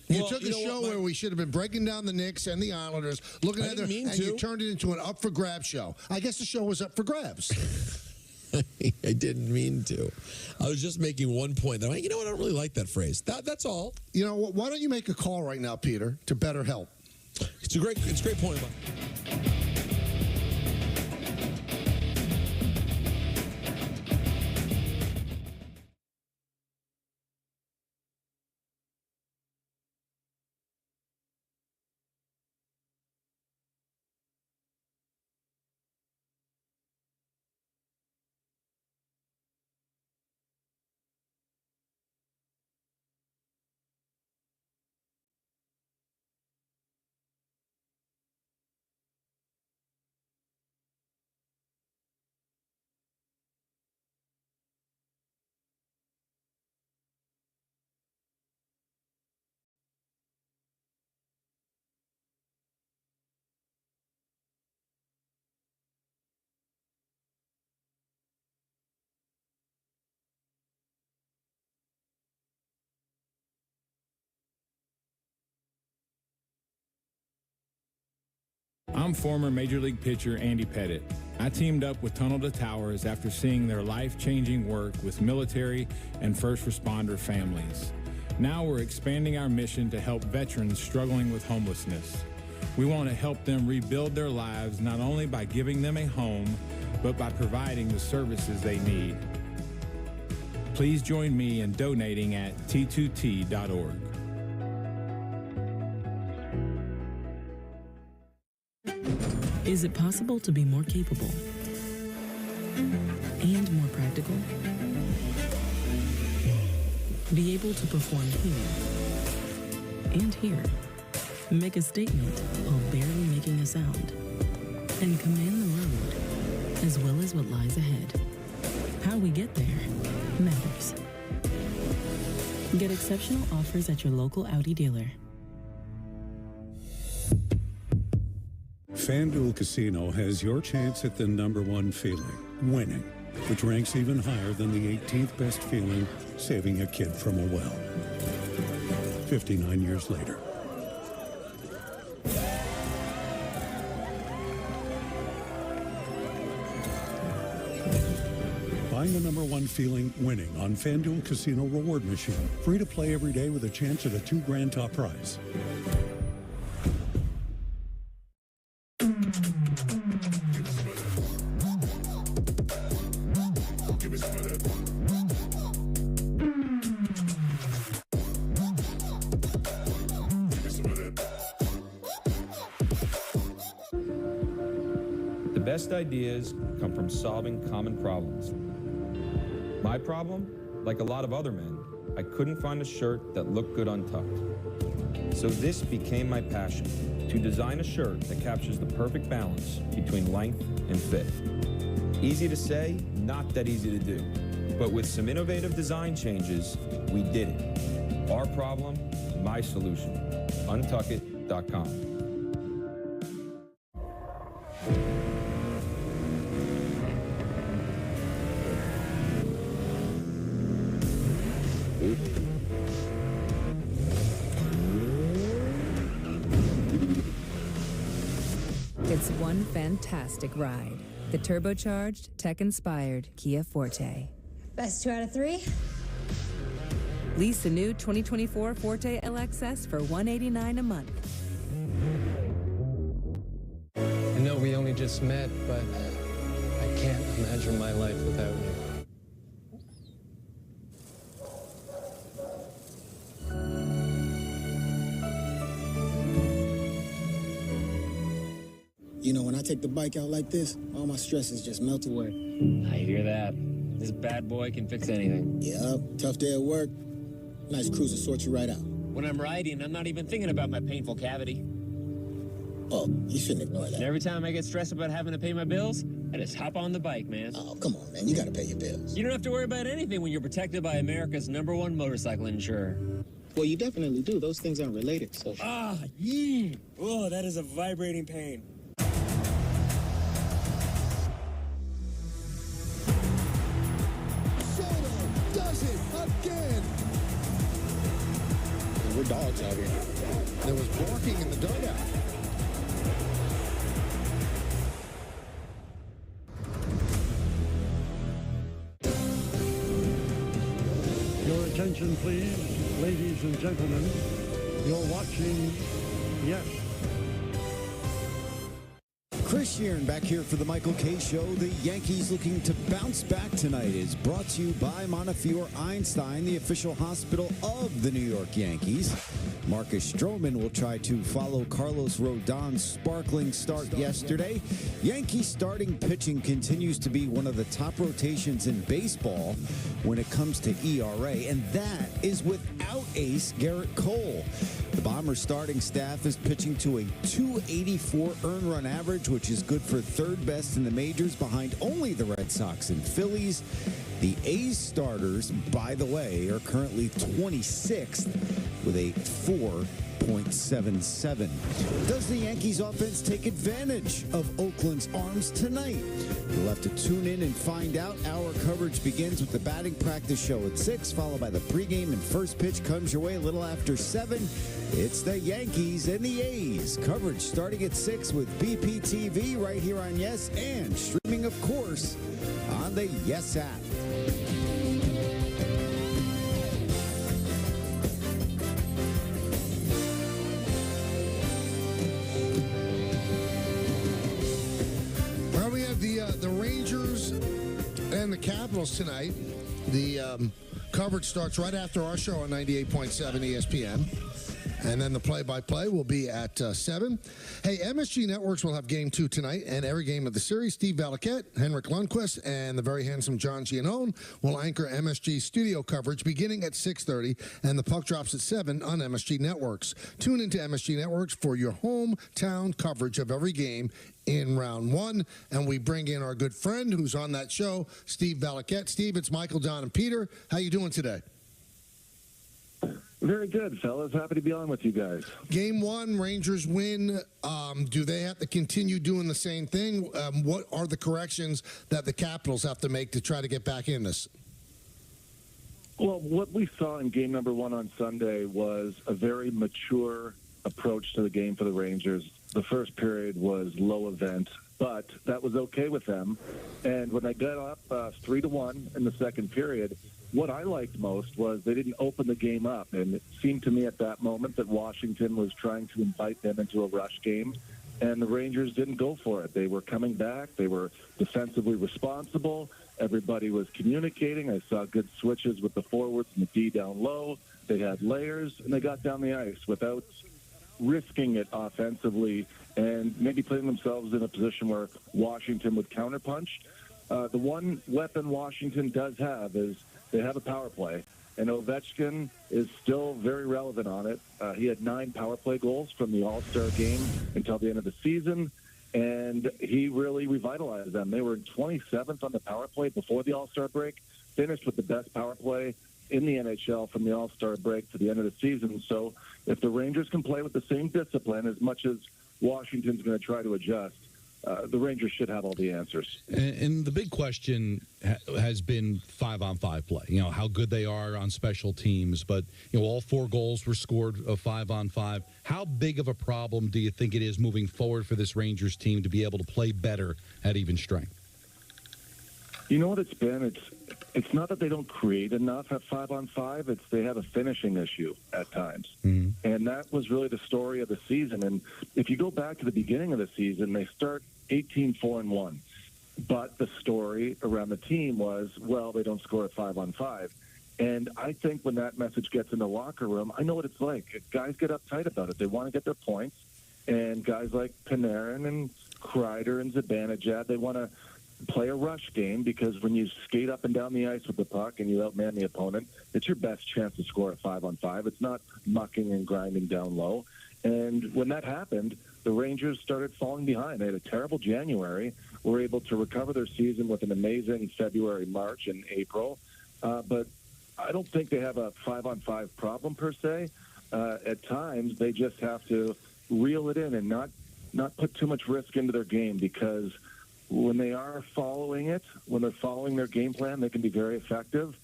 You took a show where we should have been breaking down the Knicks and the Islanders, looking at them, and you turned it into an up for grabs show. I guess the show was up for grabs. I didn't mean to. I was just making one point. That I don't really like that phrase. That's all. You know what? Why don't you make a call right now, Peter, to BetterHelp? It's a great point. I'm former Major League pitcher Andy Pettit. I teamed up with Tunnel to Towers after seeing their life-changing work with military and first responder families. Now we're expanding our mission to help veterans struggling with homelessness. We want to help them rebuild their lives not only by giving them a home, but by providing the services they need. Please join me in donating at t2t.org. Is it possible to be more capable and more practical? Be able to perform here and here. Make a statement while barely making a sound. And command the road, as well as what lies ahead. How we get there matters. Get exceptional offers at your local Audi dealer. FanDuel Casino has your chance at the #1 feeling, winning, which ranks even higher than the 18th best feeling, saving a kid from a well. 59 years later. Find the #1 feeling winning on FanDuel Casino Reward Machine. Free to play every day with a chance at a $2,000 top prize. The best ideas come from solving common problems. My problem, like a lot of other men, I couldn't find a shirt that looked good untucked. So this became my passion, to design a shirt that captures the perfect balance between length and fit. Easy to say, not that easy to do. But with some innovative design changes, we did it. Our problem, my solution. Untuckit.com. It's one fantastic ride. The turbocharged, tech-inspired Kia Forte. Best 2 out of 3? Lease a new 2024 Forte LXS for $189 a month. I know we only just met, but I can't imagine my life without you. You know, when I take the bike out like this, all my stresses just melt away. I hear that. This bad boy can fix anything. Yep, tough day at work. Nice cruiser sorts you right out. When I'm riding, I'm not even thinking about my painful cavity. Oh, you shouldn't ignore that. And every time I get stressed about having to pay my bills, I just hop on the bike, man. Oh, come on, man. You gotta pay your bills. You don't have to worry about anything when you're protected by America's #1 motorcycle insurer. Well, you definitely do. Those things aren't related, so... Ah, oh, that is a vibrating pain. Does it again. We're dogs out here. There was barking in the dugout. Your attention, please, ladies and gentlemen. You're watching Yes. Chris Sheeran back here for the Michael K. Show. The Yankees looking to bounce back tonight is brought to you by Montefiore Einstein, the official hospital of the New York Yankees. Marcus Stroman will try to follow Carlos Rodon's sparkling start yesterday. Yankees starting pitching continues to be one of the top rotations in baseball when it comes to ERA, and that is without ace Garrett Cole. The Bombers starting staff is pitching to a .284 earned run average, which is good for third best in the majors behind only the Red Sox and Phillies. The A's starters, by the way, are currently 26th with a 4.77. Does the Yankees offense take advantage of Oakland's arms tonight? You'll have to tune in and find out. Our coverage begins with the batting practice show at 6, followed by the pregame, and first pitch comes your way a little after 7. It's the Yankees and the A's. Coverage starting at 6 with BPTV right here on Yes, and streaming, of course, on the Yes app. Well, we have the Rangers and the Capitals tonight. The coverage starts right after our show on 98.7 ESPN. And then the play-by-play will be at 7. Hey, MSG Networks will have Game 2 tonight, and every game of the series, Steve Valiquette, Henrik Lundqvist, and the very handsome John Giannone will anchor MSG studio coverage beginning at 6:30, and the puck drops at 7 on MSG Networks. Tune into MSG Networks for your hometown coverage of every game in round 1, and we bring in our good friend who's on that show, Steve Valiquette. Steve, it's Michael, Don, and Peter. How you doing today? Very good, fellas. Happy to be on with you guys. Game 1, Rangers win. Do they have to continue doing the same thing? What are the corrections that the Capitals have to make to try to get back in this? Well, what we saw in game number 1 on Sunday was a very mature approach to the game for the Rangers. The first period was low event, but that was okay with them. And when they got up 3-1 in the second period, what I liked most was they didn't open the game up. And it seemed to me at that moment that Washington was trying to invite them into a rush game, and the Rangers didn't go for it. They were coming back. They were defensively responsible. Everybody was communicating. I saw good switches with the forwards and the D down low. They had layers, and they got down the ice without risking it offensively and maybe putting themselves in a position where Washington would counterpunch. The one weapon Washington does have is they have a power play, and Ovechkin is still very relevant on it. He had 9 power play goals from the All-Star game until the end of the season, and he really revitalized them. They were 27th on the power play before the All-Star break. finished with the best power play in the NHL from the All-Star break to the end of the season. So if the Rangers can play with the same discipline, as much as Washington's going to try to adjust, the Rangers should have all the answers. And the big question has been 5-on-5 play. You know, how good they are on special teams. But, you know, all 4 goals were scored 5-on-5. How big of a problem do you think it is moving forward for this Rangers team to be able to play better at even strength? You know what it's been? It's not that they don't create enough at 5-on-5. It's they have a finishing issue at times. Mm-hmm. And that was really the story of the season. And if you go back to the beginning of the season, they start 18-4-1. But the story around the team was, well, they don't score at 5-on-5. And I think when that message gets in the locker room, I know what it's like. Guys get uptight about it. They want to get their points. And guys like Panarin and Kreider and Zibanejad, they want to play a rush game, because when you skate up and down the ice with the puck and you outman the opponent, it's your best chance to score at 5-on-5. It's not mucking and grinding down low. And when that happened, the Rangers started falling behind. They had a terrible January, were able to recover their season with an amazing February, March, and April. But I don't think they have a 5-on-5 problem per se. At times, they just have to reel it in and not put too much risk into their game, because when they are following it, when they're following their game plan, they can be very effective.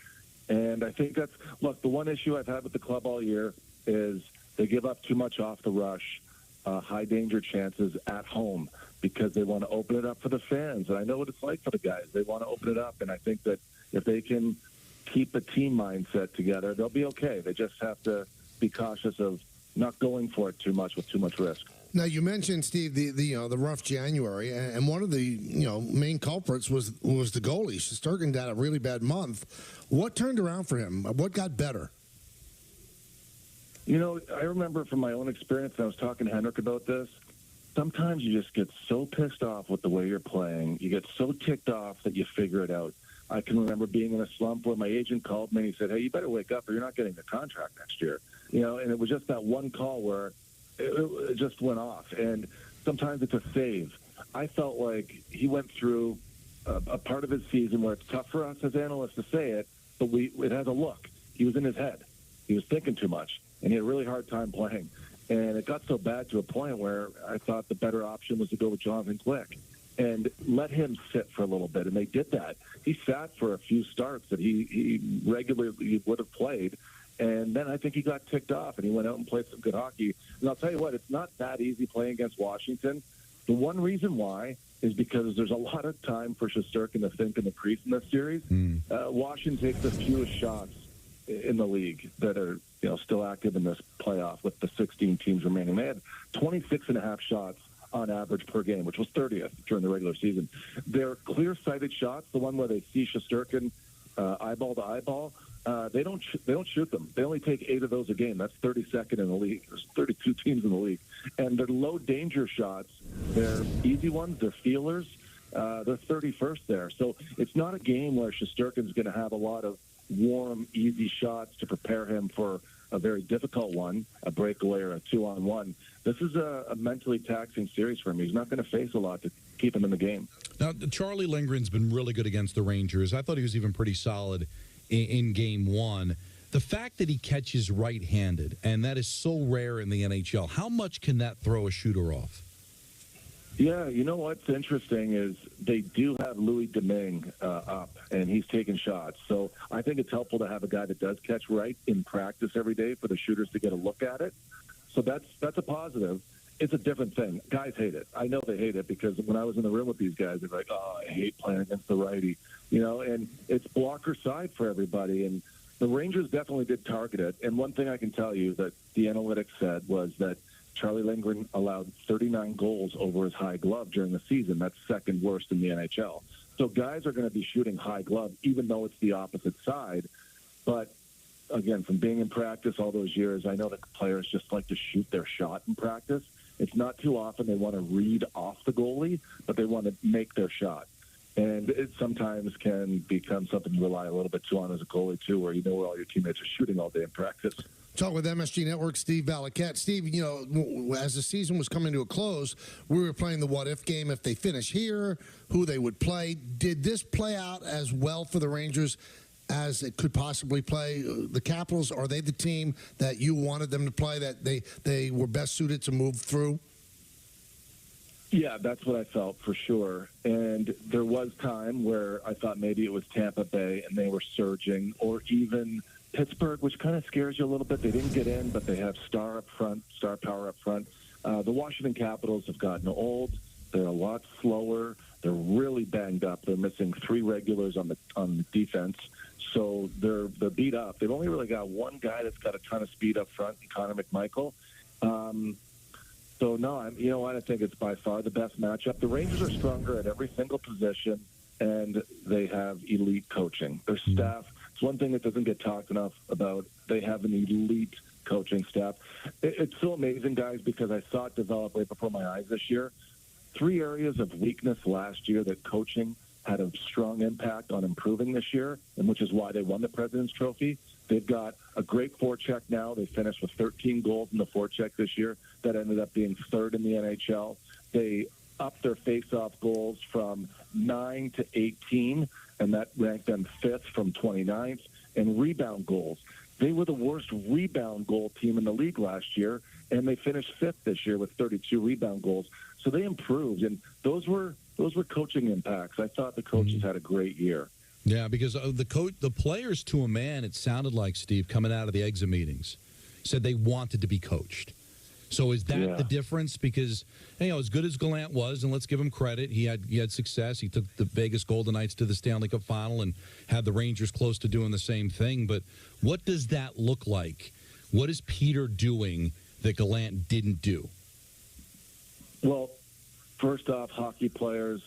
And I think that's, look, the one issue I've had with the club all year is they give up too much off the rush, high danger chances at home, because they want to open it up for the fans. And I know what it's like for the guys. They want to open it up. And I think that if they can keep a team mindset together, they'll be okay. They just have to be cautious of not going for it too much with too much risk. Now, you mentioned, Steve, the rough January, and one of the main culprits was the goalie. Shesterkin had a really bad month. What turned around for him? What got better? You know, I remember from my own experience, and I was talking to Henrik about this, sometimes you just get so pissed off with the way you're playing. You get so ticked off that you figure it out. I can remember being in a slump where my agent called me and he said, hey, you better wake up or you're not getting the contract next year. You know, and it was just that one call where it just went off. And sometimes it's a save. I felt like he went through a part of his season where it's tough for us as analysts to say it, but it has a look. He was in his head. He was thinking too much, and he had a really hard time playing. And it got so bad to a point where I thought the better option was to go with Jonathan Quick and let him sit for a little bit. And they did that. He sat for a few starts that he regularly would have played. And then I think he got ticked off, and he went out and played some good hockey. And I'll tell you what, it's not that easy playing against Washington. The one reason why is because there's a lot of time for Shesterkin to think in the crease in this series. Washington takes the fewest shots in the league that are still active in this playoff with the 16 teams remaining. They had 26.5 shots on average per game, which was 30th during the regular season. They're clear-sighted shots, the one where they see Shesterkin eyeball to eyeball. They don't shoot them. They only take 8 of those a game. That's 32nd in the league. There's 32 teams in the league. And they're low-danger shots. They're easy ones. They're feelers. They're 31st there. So it's not a game where Shesterkin's going to have a lot of warm, easy shots to prepare him for a very difficult one, a breakaway or a 2-on-1. This is a mentally taxing series for him. He's not going to face a lot to keep him in the game. Now, Charlie Lindgren's been really good against the Rangers. I thought he was even pretty solid in Game 1. The fact that he catches right-handed, and that is so rare in the NHL, how much can that throw a shooter off? Yeah, you know what's interesting is they do have Louis Domingue up, and he's taking shots. So I think it's helpful to have a guy that does catch right in practice every day for the shooters to get a look at it. So that's a positive. It's a different thing. Guys hate it. I know they hate it, because when I was in the room with these guys, they're like, oh, I hate playing against the righty. And it's blocker side for everybody. And the Rangers definitely did target it. And one thing I can tell you that the analytics said was that Charlie Lindgren allowed 39 goals over his high glove during the season. That's second worst in the NHL. So guys are going to be shooting high glove, even though it's the opposite side. But, again, from being in practice all those years, I know that players just like to shoot their shot in practice. It's not too often they want to read off the goalie, but they want to make their shot. And it sometimes can become something you rely a little bit too on as a goalie, too, where you know where all your teammates are shooting all day in practice. Talk with MSG Network, Steve Valiquette. Steve, as the season was coming to a close, we were playing the what-if game. If they finish here, who they would play. Did this play out as well for the Rangers as it could possibly play? The Capitals, are they the team that you wanted them to play, that they were best suited to move through? Yeah, that's what I felt for sure. And there was time where I thought maybe it was Tampa Bay and they were surging, or even Pittsburgh, which kind of scares you a little bit. They didn't get in, but they have star power up front. The Washington Capitals have gotten old. They're a lot slower. They're really banged up. They're missing 3 regulars on the defense, so they're beat up. They've only really got one guy that's got a ton of speed up front, Connor McMichael. So no, you know what? I think it's by far the best matchup. The Rangers are stronger at every single position, and they have elite coaching. Their staff. It's one thing that doesn't get talked enough about. They have an elite coaching staff. It's so amazing, guys, because I saw it develop right before my eyes this year. 3 areas of weakness last year that coaching had a strong impact on improving this year, and which is why they won the President's Trophy. They've got a great forecheck now. They finished with 13 goals in the forecheck this year. That ended up being 3rd in the NHL. They upped their face-off goals from 9 to 18, and that ranked them 5th from 29th. And rebound goals. They were the worst rebound goal team in the league last year, and they finished 5th this year with 32 rebound goals. So they improved, and those were coaching impacts. I thought the coaches had a great year. Yeah, because the players to a man, it sounded like, Steve, coming out of the exit meetings, said they wanted to be coached. So is that the difference? Because, as good as Gallant was, and let's give him credit, he had success. He took the Vegas Golden Knights to the Stanley Cup Final and had the Rangers close to doing the same thing. But what does that look like? What is Peter doing that Gallant didn't do? Well, first off, hockey players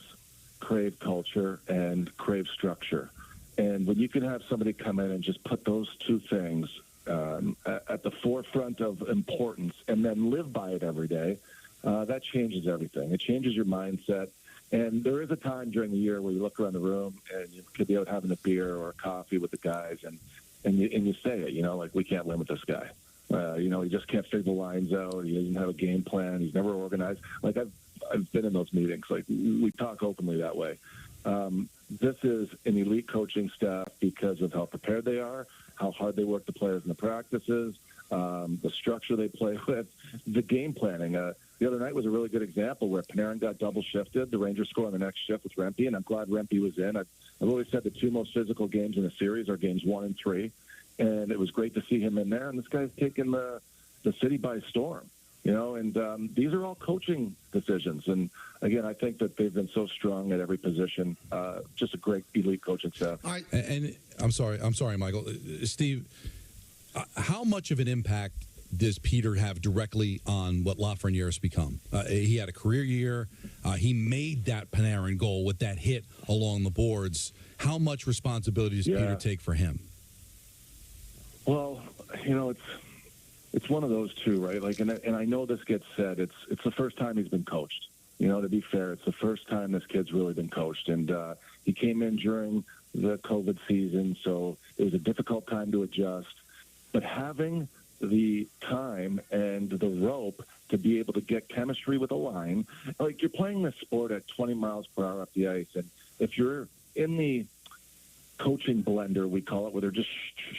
crave culture and crave structure. And when you can have somebody come in and just put those 2 things at the forefront of importance and then live by it every day, that changes everything. It changes your mindset. And there is a time during the year where you look around the room and you could be out having a beer or a coffee with the guys and you say it, like, we can't limit this guy. He just can't figure the lines out. He doesn't have a game plan. He's never organized. Like, I've been in those meetings. Like, we talk openly that way. This is an elite coaching staff because of how prepared they are, how hard they work the players in the practices, the structure they play with, the game planning. The other night was a really good example where Panarin got double shifted. The Rangers scored on the next shift with Rempe, and I'm glad Rempe was in. I've always said the 2 most physical games in a series are games 1 and 3, and it was great to see him in there. And this guy's taken the city by storm. And these are all coaching decisions. And, again, I think that they've been so strong at every position. Just a great elite coaching staff. And I'm sorry, Michael. Steve, how much of an impact does Peter have directly on what Lafreniere's become? He had a career year. He made that Panarin goal with that hit along the boards. How much responsibility does Peter take for him? Well, it's one of those 2, right? Like, and I know this gets said. It's the first time he's been coached. To be fair, it's the first time this kid's really been coached. And he came in during the COVID season, so it was a difficult time to adjust. But having the time and the rope to be able to get chemistry with a line, like, you're playing this sport at 20 miles per hour up the ice, and if you're in the coaching blender, we call it, where they're just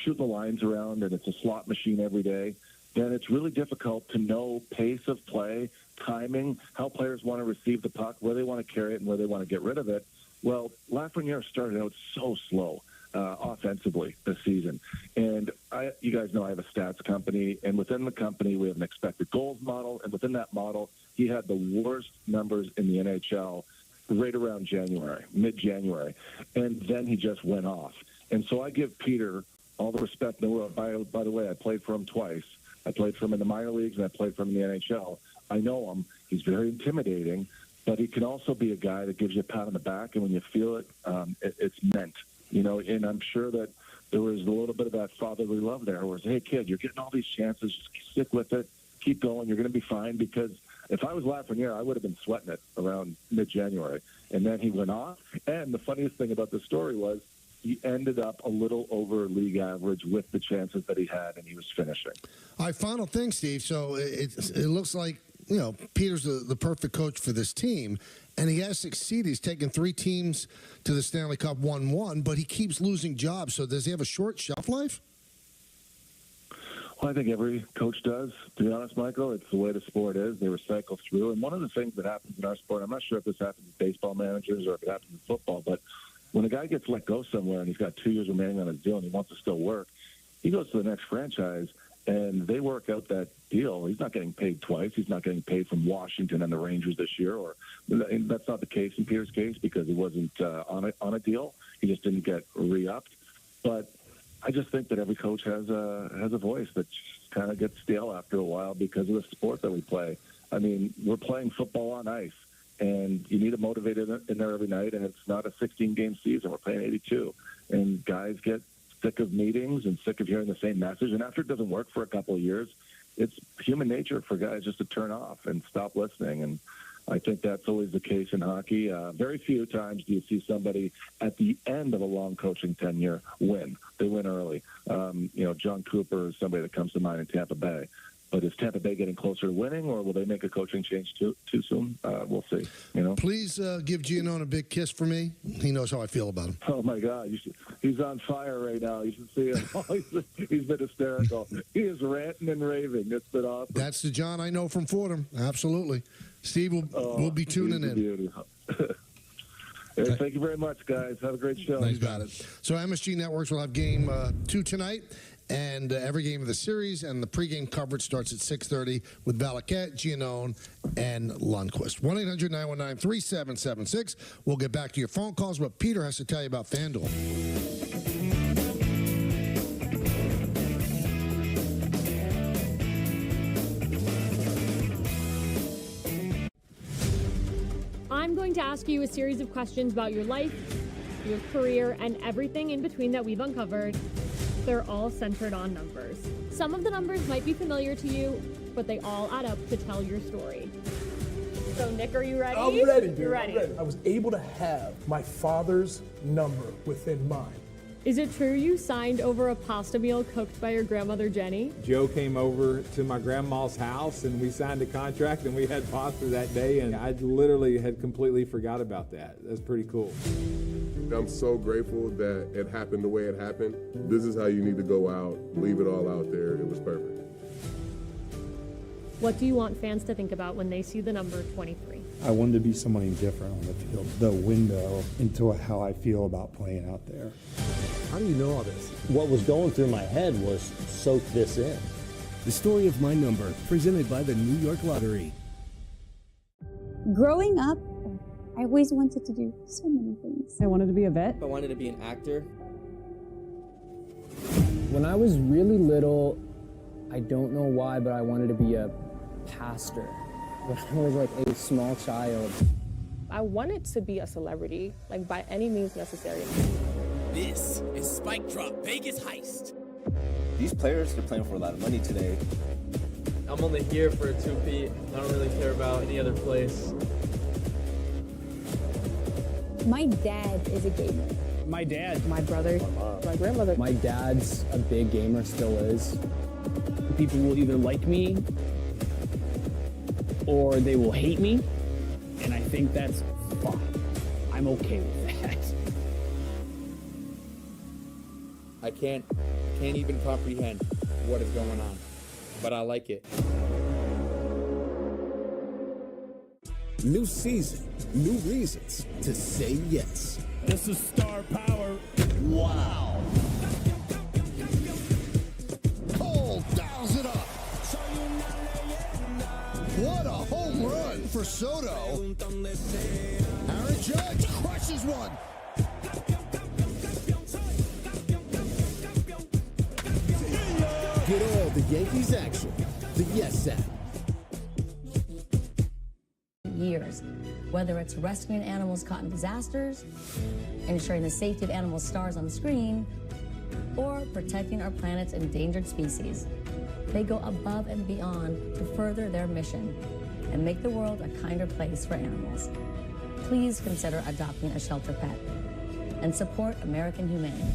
shooting the lines around and it's a slot machine every day, then it's really difficult to know pace of play, timing, how players want to receive the puck, where they want to carry it and where they want to get rid of it. Well, Lafreniere started out so slow offensively this season. And you guys know I have a stats company, and within the company we have an expected goals model, and within that model he had the worst numbers in the NHL right around January, mid-January, and then he just went off. And so I give Peter all the respect in the world. By the way, I played for him twice. I played for him in the minor leagues, and I played for him in the NHL. I know him. He's very intimidating, but he can also be a guy that gives you a pat on the back, and when you feel it, it's meant. And I'm sure that there was a little bit of that fatherly love there where it's, hey, kid, you're getting all these chances. Just stick with it. Keep going. You're going to be fine. Because if I was Lafreniere, I would have been sweating it around mid-January. And then he went off. And the funniest thing about the story was he ended up a little over league average with the chances that he had, and he was finishing. All right, final thing, Steve. So it looks like, Peter's the perfect coach for this team. and he has succeeded. He's taken 3 teams to the Stanley Cup 1-1, but he keeps losing jobs. So does he have a short shelf life? Well, I think every coach does, to be honest, Michael. It's the way the sport is. They recycle through. And one of the things that happens in our sport, I'm not sure if this happens with baseball managers or if it happens in football, but when a guy gets let go somewhere and he's got 2 years remaining on his deal and he wants to still work, he goes to the next franchise and they work out that deal. He's not getting paid twice. He's not getting paid from Washington and the Rangers this year. And that's not the case in Peter's case because he wasn't on a deal. He just didn't get re-upped. But I just think that every coach has a voice that just kind of gets stale after a while because of the sport that we play. I mean, we're playing football on ice, and you need a motivator in there every night, and it's not a 16-game season. We're playing 82, and guys get sick of meetings and sick of hearing the same message. And after it doesn't work for a couple of years, it's human nature for guys just to turn off and stop listening. And I think that's always the case in hockey. Very few times do you see somebody at the end of a long coaching tenure win. They win early. John Cooper is somebody that comes to mind in Tampa Bay. But is Tampa Bay getting closer to winning, or will they make a coaching change too soon? We'll see. Please give Giannone a big kiss for me. He knows how I feel about him. Oh, my God. He's on fire right now. You should see him. He's been hysterical. He is ranting and raving. It's been awesome. That's the John I know from Fordham. Absolutely. Steve will be tuning in. Hey, thank you very much, guys. Have a great show. You got it. So MSG Networks will have game 2 tonight. And every game of the series and the pregame coverage starts at 6:30 with Balaquette, Giannone, and Lundqvist. 1-800-919-3776. We'll get back to your phone calls, but Peter has to tell you about FanDuel. I'm going to ask you a series of questions about your life, your career, and everything in between that we've uncovered. They're all centered on numbers. Some of the numbers might be familiar to you, but they all add up to tell your story. So, Nick, are you ready? I'm ready, dude. You're ready. I'm ready. I was able to have my father's number within mine. Is it true you signed over a pasta meal cooked by your grandmother, Jenny? Joe came over to my grandma's house, and we signed a contract, and we had pasta that day, and I literally had completely forgot about that. That's pretty cool. I'm so grateful that it happened the way it happened. This is how you need to go out, leave it all out there. It was perfect. What do you want fans to think about when they see the number 23? I wanted to be somebody different on the field, the window into how I feel about playing out there. How do you know all this? What was going through my head was soak this in. The story of my number, presented by the New York Lottery. Growing up, I always wanted to do so many things. I wanted to be a vet. I wanted to be an actor. When I was really little, I don't know why, but I wanted to be a pastor. When I was like a small child. I wanted to be a celebrity, like by any means necessary. This is Spike Drop Vegas Heist. These players are playing for a lot of money today. I'm only here for a 2-peat. I don't really care about any other place. My dad is a gamer. My dad. My brother. My grandmother. My dad's a big gamer, still is. People will either like me or they will hate me, and I think that's fine. I'm okay with that. I can't even comprehend what is going on, but I like it. New season, new reasons to say yes. This is star power. Wow. Cole dials it up. What a home run for Soto. Aaron Judge crushes one. Get all the Yankees action. The Yes app. Years, whether it's rescuing animals caught in disasters, ensuring the safety of animal stars on screen, or protecting our planet's endangered species. They go above and beyond to further their mission and make the world a kinder place for animals. Please consider adopting a shelter pet and support American Humane.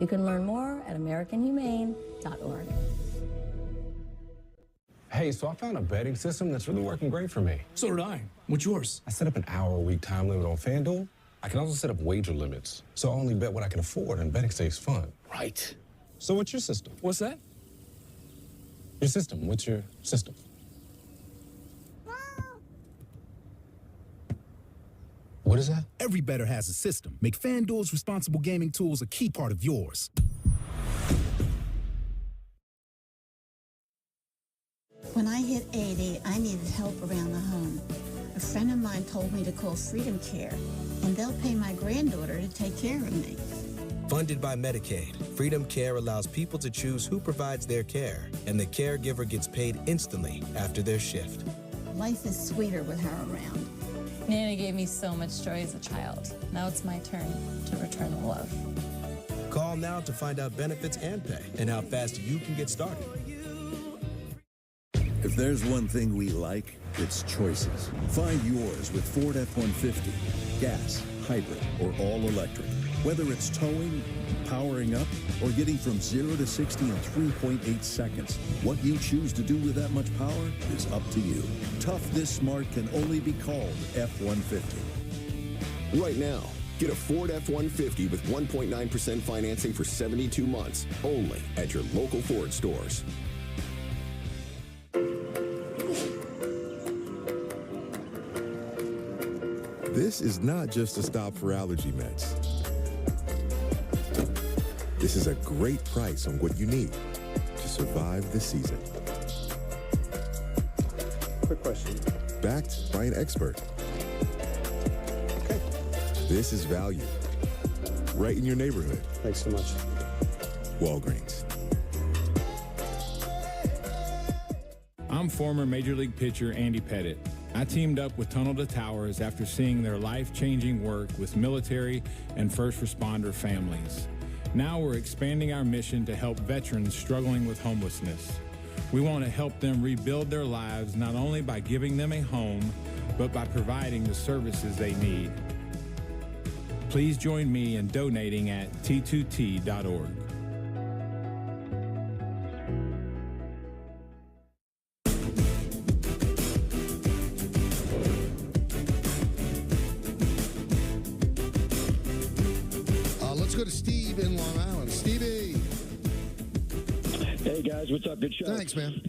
You can learn more at AmericanHumane.org. Hey, so I found a betting system that's really working great for me. So did I. What's yours? I set up an hour-a-week time limit on FanDuel. I can also set up wager limits, so I only bet what I can afford, and betting stays fun. Right. So what's your system? What's that? Your system. What's your system? What is that? Every bettor has a system. Make FanDuel's responsible gaming tools a key part of yours. When I hit 80, I needed help around the home. A friend of mine told me to call Freedom Care, and they'll pay my granddaughter to take care of me. Funded by Medicaid, Freedom Care allows people to choose who provides their care, and the caregiver gets paid instantly after their shift. Life is sweeter with her around. Nana gave me so much joy as a child. Now it's my turn to return the love. Call now to find out benefits and pay, and how fast you can get started. If there's one thing we like, it's choices. Find yours with Ford F-150. Gas, hybrid, or all electric. Whether it's towing, powering up, or getting from 0 to 60 in 3.8 seconds, what you choose to do with that much power is up to you. Tough this smart can only be called F-150. Right now, get a Ford F-150 with 1.9% financing for 72 months, only at your local Ford stores. This is not just a stop for allergy meds. This is a great price on what you need to survive the season. Quick question. Backed by an expert. Okay. This is value. Right in your neighborhood. Thanks so much. Walgreens. I'm former Major League pitcher Andy Pettitte. I teamed up with Tunnel to Towers after seeing their life-changing work with military and first responder families. Now we're expanding our mission to help veterans struggling with homelessness. We want to help them rebuild their lives not only by giving them a home, but by providing the services they need. Please join me in donating at t2t.org. Let's go to Steve in Long Island. Stevie. Hey, guys. What's up? Good show. Thanks, man.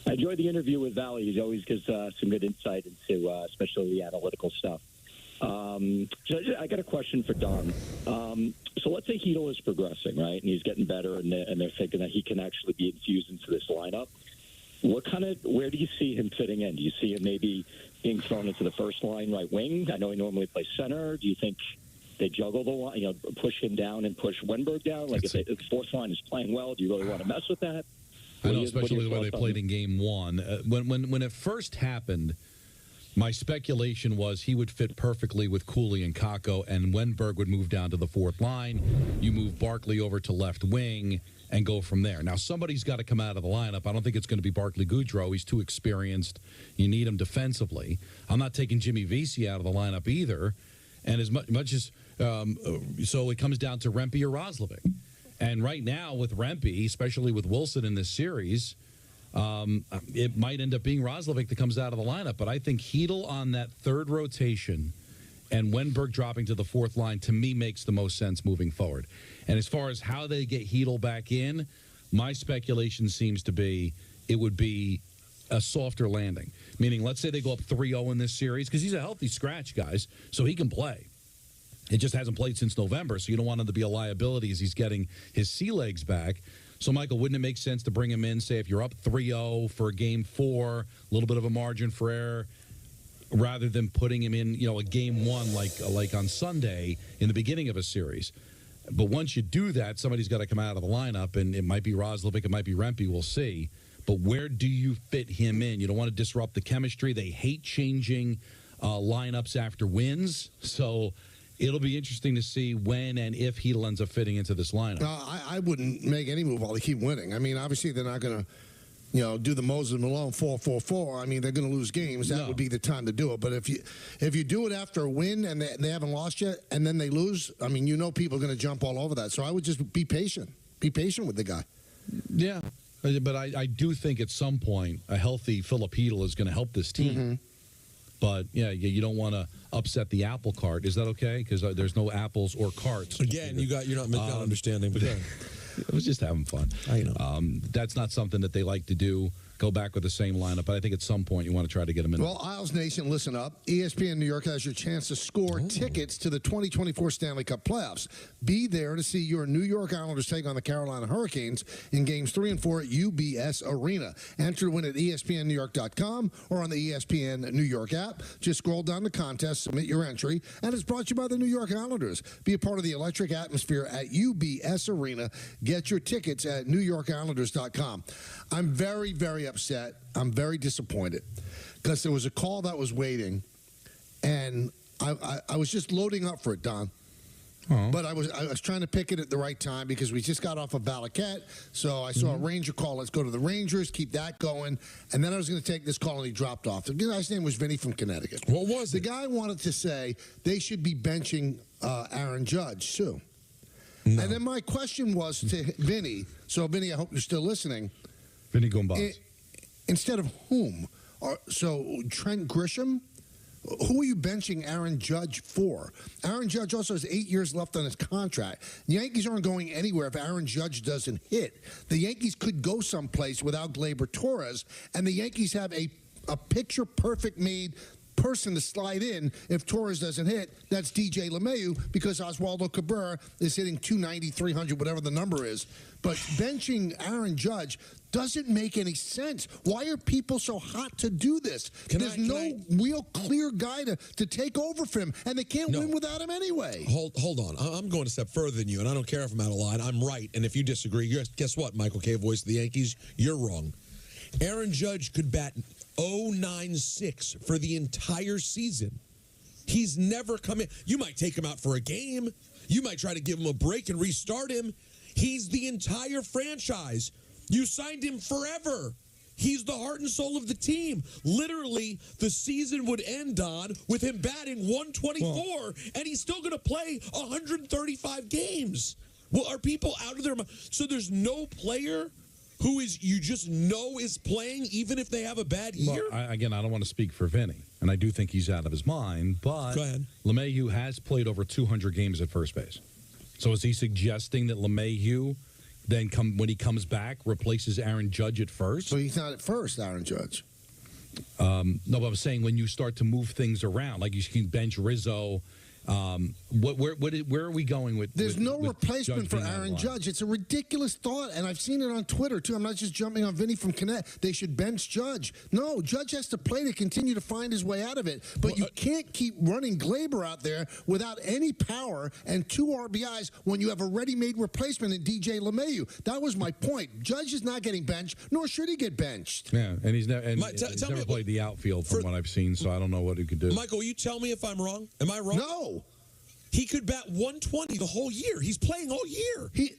I enjoyed the interview with Valley. He always gives some good insight into especially the analytical stuff. So I got a question for Don. So let's say Hedl is progressing, right? And he's getting better, and they're thinking that he can actually be infused into this lineup. Where do you see him fitting in? Do you see him maybe being thrown into the first line right wing? I know he normally plays center. Do you think they juggle the line, push him down and push Wenberg down? Like if the fourth line is playing well, do you really want to mess with that? I know, especially the way they played in Game 1. When it first happened, my speculation was he would fit perfectly with Cooley and Kakko, and Wenberg would move down to the fourth line. You move Barkley over to left wing and go from there. Now, somebody's got to come out of the lineup. I don't think it's going to be Barkley Goudreau. He's too experienced. You need him defensively. I'm not taking Jimmy Vesey out of the lineup either. And as much as so it comes down to Rempe or Roslovic. And right now with Rempe, especially with Wilson in this series, it might end up being Roslovic that comes out of the lineup. But I think Hedl on that third rotation and Wenberg dropping to the fourth line, to me, makes the most sense moving forward. And as far as how they get Hedl back in, my speculation seems to be it would be a softer landing. Meaning, let's say they go up 3-0 in this series, because he's a healthy scratch, guys, so he can play. It just hasn't played since November, so you don't want him to be a liability as he's getting his sea legs back. So, Michael, wouldn't it make sense to bring him in, say, if you're up 3-0 for Game 4, a little bit of a margin for error, rather than putting him in, a Game 1 like on Sunday in the beginning of a series? But once you do that, somebody's got to come out of the lineup, and it might be Roslovic, it might be Rempe, we'll see. But where do you fit him in? You don't want to disrupt the chemistry. They hate changing lineups after wins. So it'll be interesting to see when and if Hedl ends up fitting into this lineup. I wouldn't make any move while they keep winning. I mean, obviously they're not going to, do the Moses Malone 4-4-4. I mean, they're going to lose games. That would be the time to do it. But if you do it after a win and they haven't lost yet, and then they lose, I mean, people are going to jump all over that. So I would just be patient. Be patient with the guy. Yeah. But I do think at some point a healthy Filipino is going to help this team. Mm-hmm. But, yeah, you don't want to upset the apple cart. Is that okay? Because there's no apples or carts. Again, you're not understanding. But I was just having fun. I know. That's not something that they like to do. Go back with the same lineup. But I think at some point you want to try to get them in. Well, Isles Nation, listen up. ESPN New York has your chance to score tickets to the 2024 Stanley Cup playoffs. Be there to see your New York Islanders take on the Carolina Hurricanes in games 3 and 4 at UBS Arena. Enter to win at ESPNNewYork.com or on the ESPN New York app. Just scroll down the contest, submit your entry, and it's brought to you by the New York Islanders. Be a part of the electric atmosphere at UBS Arena. Get your tickets at NewYorkIslanders.com. I'm very, very upset. I'm very disappointed because there was a call that was waiting, and I was just loading up for it, Don. But I was trying to pick it at the right time because we just got off of Valaquette, so I saw a Ranger call. Let's go to the Rangers, keep that going, and then I was going to take this call, and he dropped off. The guy's name was Vinny from Connecticut. What was it? The guy wanted to say they should be benching Aaron Judge too. No. And then my question was to Vinny. So Vinny, I hope you're still listening. Vinny Gombaz. Instead of whom? So Trent Grisham? Who are you benching Aaron Judge for? Aaron Judge also has 8 years left on his contract. The Yankees aren't going anywhere if Aaron Judge doesn't hit. The Yankees could go someplace without Gleyber Torres, and the Yankees have a picture-perfect made person to slide in if Torres doesn't hit. That's DJ LeMahieu because Oswaldo Cabrera is hitting 290, 300, whatever the number is. But benching Aaron Judge doesn't make any sense. Why are people so hot to do this? There's no real clear guy to take over for him, and they can't win without him anyway. Hold on. I'm going a step further than you, and I don't care if I'm out of line. I'm right, and if you disagree, guess what, Michael K., voice of the Yankees? You're wrong. Aaron Judge could bat .096 for the entire season. He's never come in. You might take him out for a game. You might try to give him a break and restart him. He's the entire franchise. You signed him forever. He's the heart and soul of the team. Literally, the season would end on with him batting 124, and he's still going to play 135 games. Well, are people out of their mind? So there's no player who is you just know is playing even if they have a bad year? Well, I don't want to speak for Vinny, and I do think he's out of his mind, but go ahead. LeMahieu has played over 200 games at first base. So is he suggesting that LeMahieu then when he comes back replaces Aaron Judge at first? So he's not at first, Aaron Judge. No, but I'm saying when you start to move things around, like you can bench Rizzo. Where are we going with? There's no replacement for Aaron Judge. It's a ridiculous thought, and I've seen it on Twitter too. I'm not just jumping on Vinny from Connect. They should bench Judge. No, Judge has to play to continue to find his way out of it. But you can't keep running Gleyber out there without any power and 2 RBIs when you have a ready-made replacement in DJ LeMahieu. That was my point. Judge is not getting benched, nor should he get benched. Yeah, and he's never played the outfield from what I've seen, so I don't know what he could do. Michael, will you tell me if I'm wrong? Am I wrong? No. He could bat 120 the whole year. He's playing all year. He's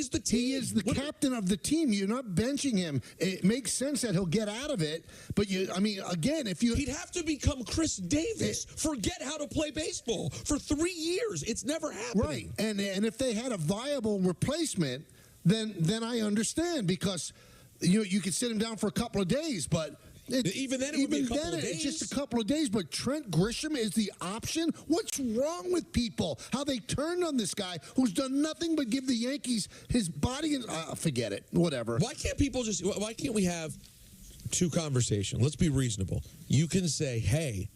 the team. He is the captain of the team. You're not benching him. It makes sense that he'll get out of it. But again, if you... He'd have to become Chris Davis. Forget how to play baseball. For 3 years, it's never happened. Right. And if they had a viable replacement, then I understand because you could sit him down for a couple of days, but... Even then, it would be a couple of days. It's just a couple of days, but Trent Grisham is the option? What's wrong with people? How they turned on this guy who's done nothing but give the Yankees his body and... forget it. Whatever. Why can't we have 2 conversations? Let's be reasonable. You can say, hey,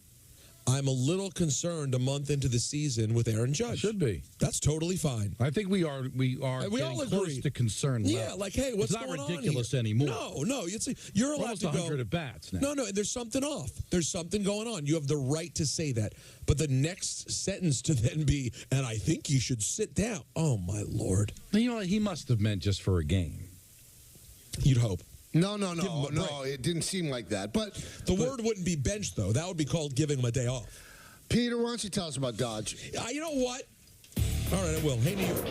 I'm a little concerned a month into the season with Aaron Judge. Should be. That's totally fine. I think we are getting close to concern. Yeah, like, hey, what's going on? It's not ridiculous anymore. No. You're allowed to go. 100 at bats now. No, there's something off. There's something going on. You have the right to say that. But the next sentence to then be, and I think you should sit down. Oh, my Lord. He must have meant just for a game. You'd hope. No, it didn't seem like that. But the word wouldn't be benched, though. That would be called giving him a day off. Peter, why don't you tell us about Dodge? You know what? All right, I will. Hey, New York.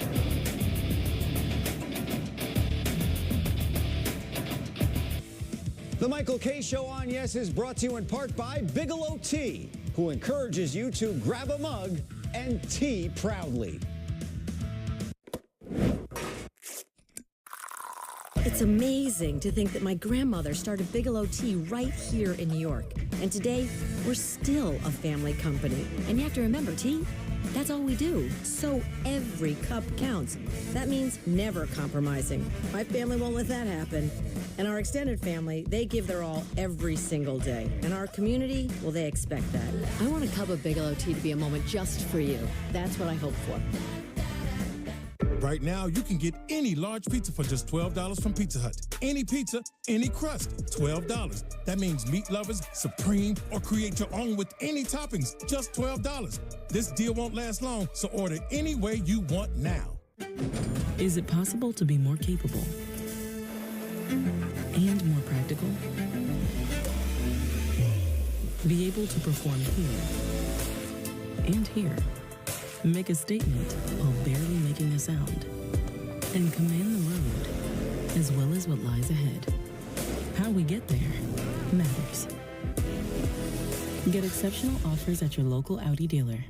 The Michael K. Show on Yes is brought to you in part by Bigelow Tea, who encourages you to grab a mug and tea proudly. It's amazing to think that my grandmother started Bigelow Tea right here in New York. And today, we're still a family company. And you have to remember, tea, that's all we do. So every cup counts. That means never compromising. My family won't let that happen. And our extended family, they give their all every single day. And our community, well, they expect that. I want a cup of Bigelow Tea to be a moment just for you. That's what I hope for. Right now, you can get any large pizza for just $12 from Pizza Hut. Any pizza, any crust, $12. That means meat lovers, supreme, or create your own with any toppings, just $12. This deal won't last long, so order any way you want now. Is it possible to be more capable and more practical? Be able to perform here and here. Make a statement while barely making a sound. And command the road, as well as what lies ahead. How we get there matters. Get exceptional offers at your local Audi dealer.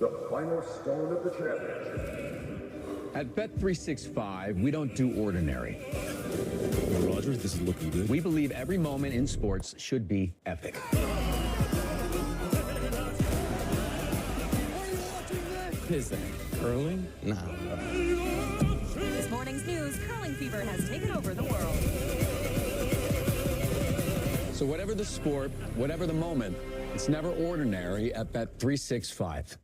The final stone of the championship. At Bet365, we don't do ordinary. Well, Roger, this is looking good. We believe every moment in sports should be epic. Is that curling? No. This morning's news, curling fever has taken over the world. So whatever the sport, whatever the moment, it's never ordinary at Bet365.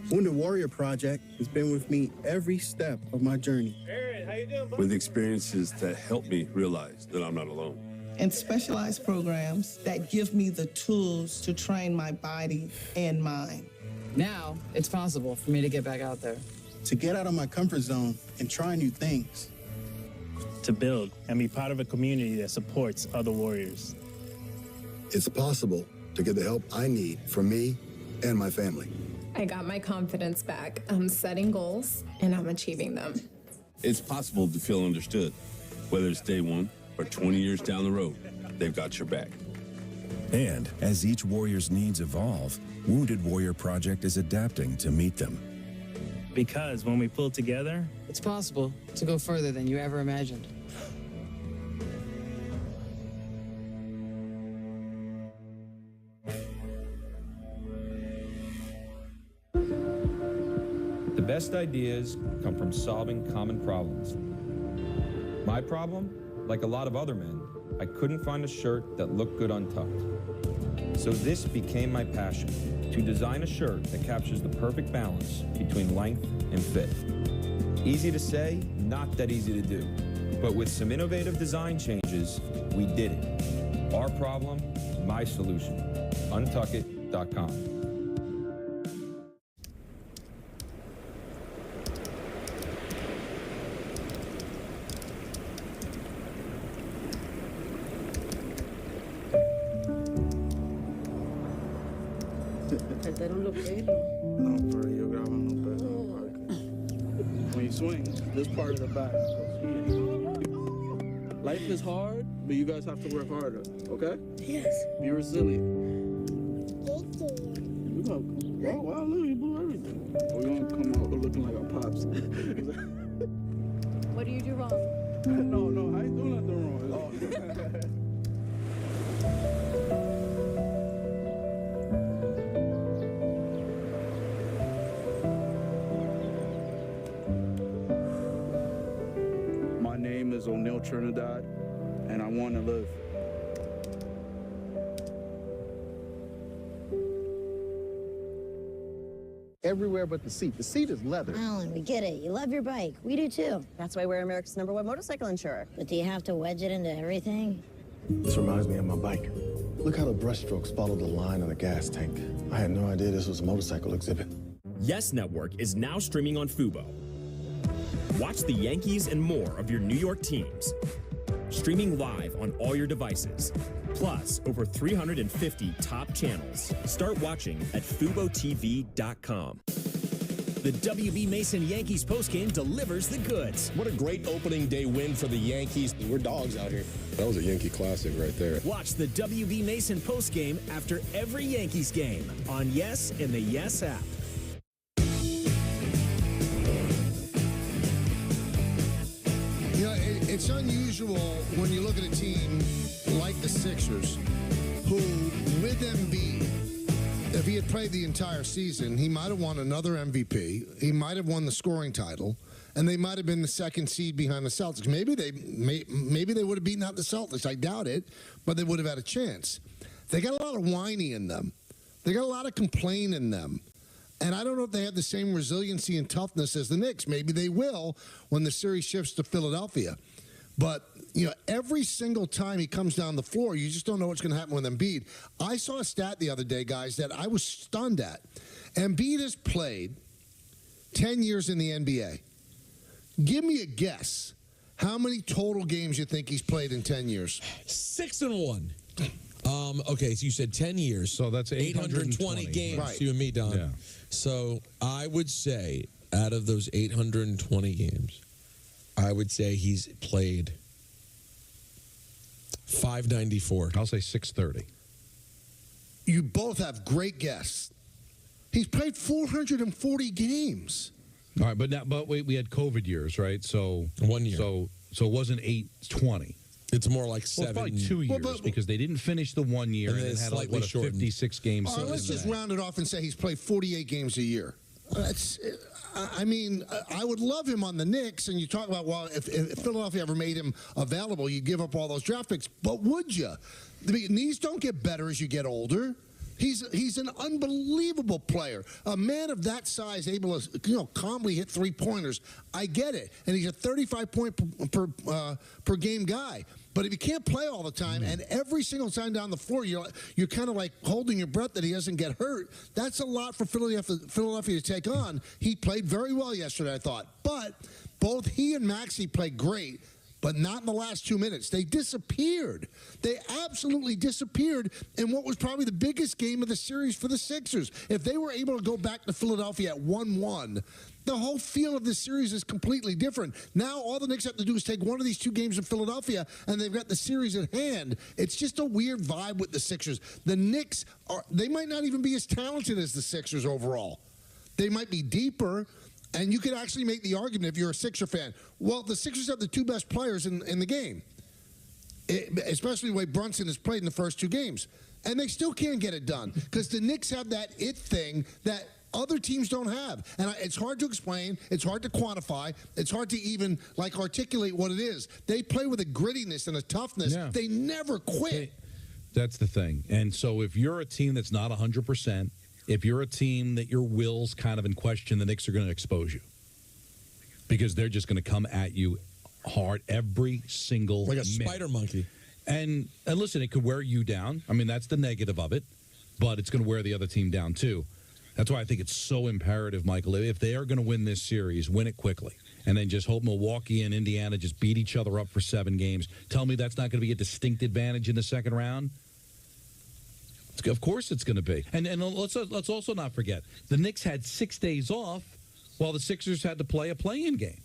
Wounded Warrior Project has been with me every step of my journey. Aaron, how you doing, With experiences that help me realize that I'm not alone. And specialized programs that give me the tools to train my body and mind. Now, it's possible for me to get back out there. To get out of my comfort zone and try new things. To build and be part of a community that supports other warriors. It's possible to get the help I need for me and my family. I got my confidence back. I'm setting goals and I'm achieving them. It's possible to feel understood, whether it's day one or 20 years down the road, they've got your back. And as each warrior's needs evolve, Wounded Warrior Project is adapting to meet them. Because when we pull together, it's possible to go further than you ever imagined. The best ideas come from solving common problems. My problem, like a lot of other men, I couldn't find a shirt that looked good untucked. So this became my passion, to design a shirt that captures the perfect balance between length and fit. Easy to say, not that easy to do. But with some innovative design changes, we did it. Our problem, my solution. Untuckit.com. No, for real, grabando un peso en el parque. When you swing, this part of the back goes here. Life is hard, but you guys have to work harder, okay? Yes. Be resilient. You're welcome. Oh, wow, look, you blew everything. We're going to come out looking like our pops. What do you do wrong? No, I ain't doing nothing wrong. My name is O'Neal Trinidad, and I want to live. Everywhere but the seat. The seat is leather. Alan, we get it. You love your bike. We do too. That's why we're America's #1 motorcycle insurer. But do you have to wedge it into everything? This reminds me of my bike. Look how the brushstrokes follow the line on the gas tank. I had no idea this was a motorcycle exhibit. Yes Network is now streaming on Fubo. Watch the Yankees and more of your New York teams. Streaming live on all your devices. Plus, over 350 top channels. Start watching at FuboTV.com. The WB Mason Yankees postgame delivers the goods. What a great opening day win for the Yankees. We're dogs out here. That was a Yankee classic right there. Watch the WB Mason postgame after every Yankees game on Yes and the Yes app. it's unusual when you look at a team like the Sixers, who, with Embiid, if he had played the entire season, he might have won another MVP. He might have won the scoring title, and they might have been the second seed behind the Celtics. Maybe they would have beaten out the Celtics. I doubt it, but they would have had a chance. They got a lot of whiny in them. They got a lot of complain in them. And I don't know if they have the same resiliency and toughness as the Knicks. Maybe they will when the series shifts to Philadelphia. But, every single time he comes down the floor, you just don't know what's going to happen with Embiid. I saw a stat the other day, guys, that I was stunned at. Embiid has played 10 years in the NBA. Give me a guess. How many total games you think he's played in 10 years? 6 and 1. Okay, so you said 10 years. So that's 820 games, right. You and me, Don. Yeah. So I would say out of those 820 games, I would say he's played 594. I'll say 630. You both have great guess. He's played 440 games. All right, but we had COVID years, right? So 1 year. So it wasn't 820. It's more like 7. Well, probably 2 years because they didn't finish the 1 year and then had a 56 games. All right, let's just round it off and say he's played 48 games a year. I would love him on the Knicks, and you talk about, well, if Philadelphia ever made him available, you'd give up all those draft picks. But would you? The knees don't get better as you get older. He's an unbelievable player. A man of that size able to calmly hit three-pointers. I get it. And he's a 35-point per game guy. But if you can't play all the time and every single time down the floor you're kind of like holding your breath that he doesn't get hurt, that's a lot for Philadelphia to take on. He played very well yesterday, I thought. But both he and Maxey played great. But not in the last 2 minutes. They disappeared. They absolutely disappeared in what was probably the biggest game of the series for the Sixers. If they were able to go back to Philadelphia at 1-1, the whole feel of this series is completely different. Now all the Knicks have to do is take one of these 2 games in Philadelphia, and they've got the series at hand. It's just a weird vibe with the Sixers. The Knicks, they might not even be as talented as the Sixers overall. They might be deeper. And you could actually make the argument, if you're a Sixer fan, well, the Sixers have the 2 best players in the game, especially the way Brunson has played in the first 2 games. And they still can't get it done because the Knicks have that it thing that other teams don't have. And it's hard to explain. It's hard to quantify. It's hard to even, articulate what it is. They play with a grittiness and a toughness. Yeah. They never quit. That's the thing. And so if you're a team that's not 100%, if you're a team that your will's kind of in question, the Knicks are going to expose you because they're just going to come at you hard every single like a minute. Spider monkey. And listen, it could wear you down. I mean, that's the negative of it, but it's going to wear the other team down too. That's why I think it's so imperative, Michael, if they are going to win this series, win it quickly, and then just hope Milwaukee and Indiana just beat each other up for 7 games. Tell me that's not going to be a distinct advantage in the second round? Of course it's going to be. And let's also not forget, the Knicks had 6 days off while the Sixers had to play a play-in game.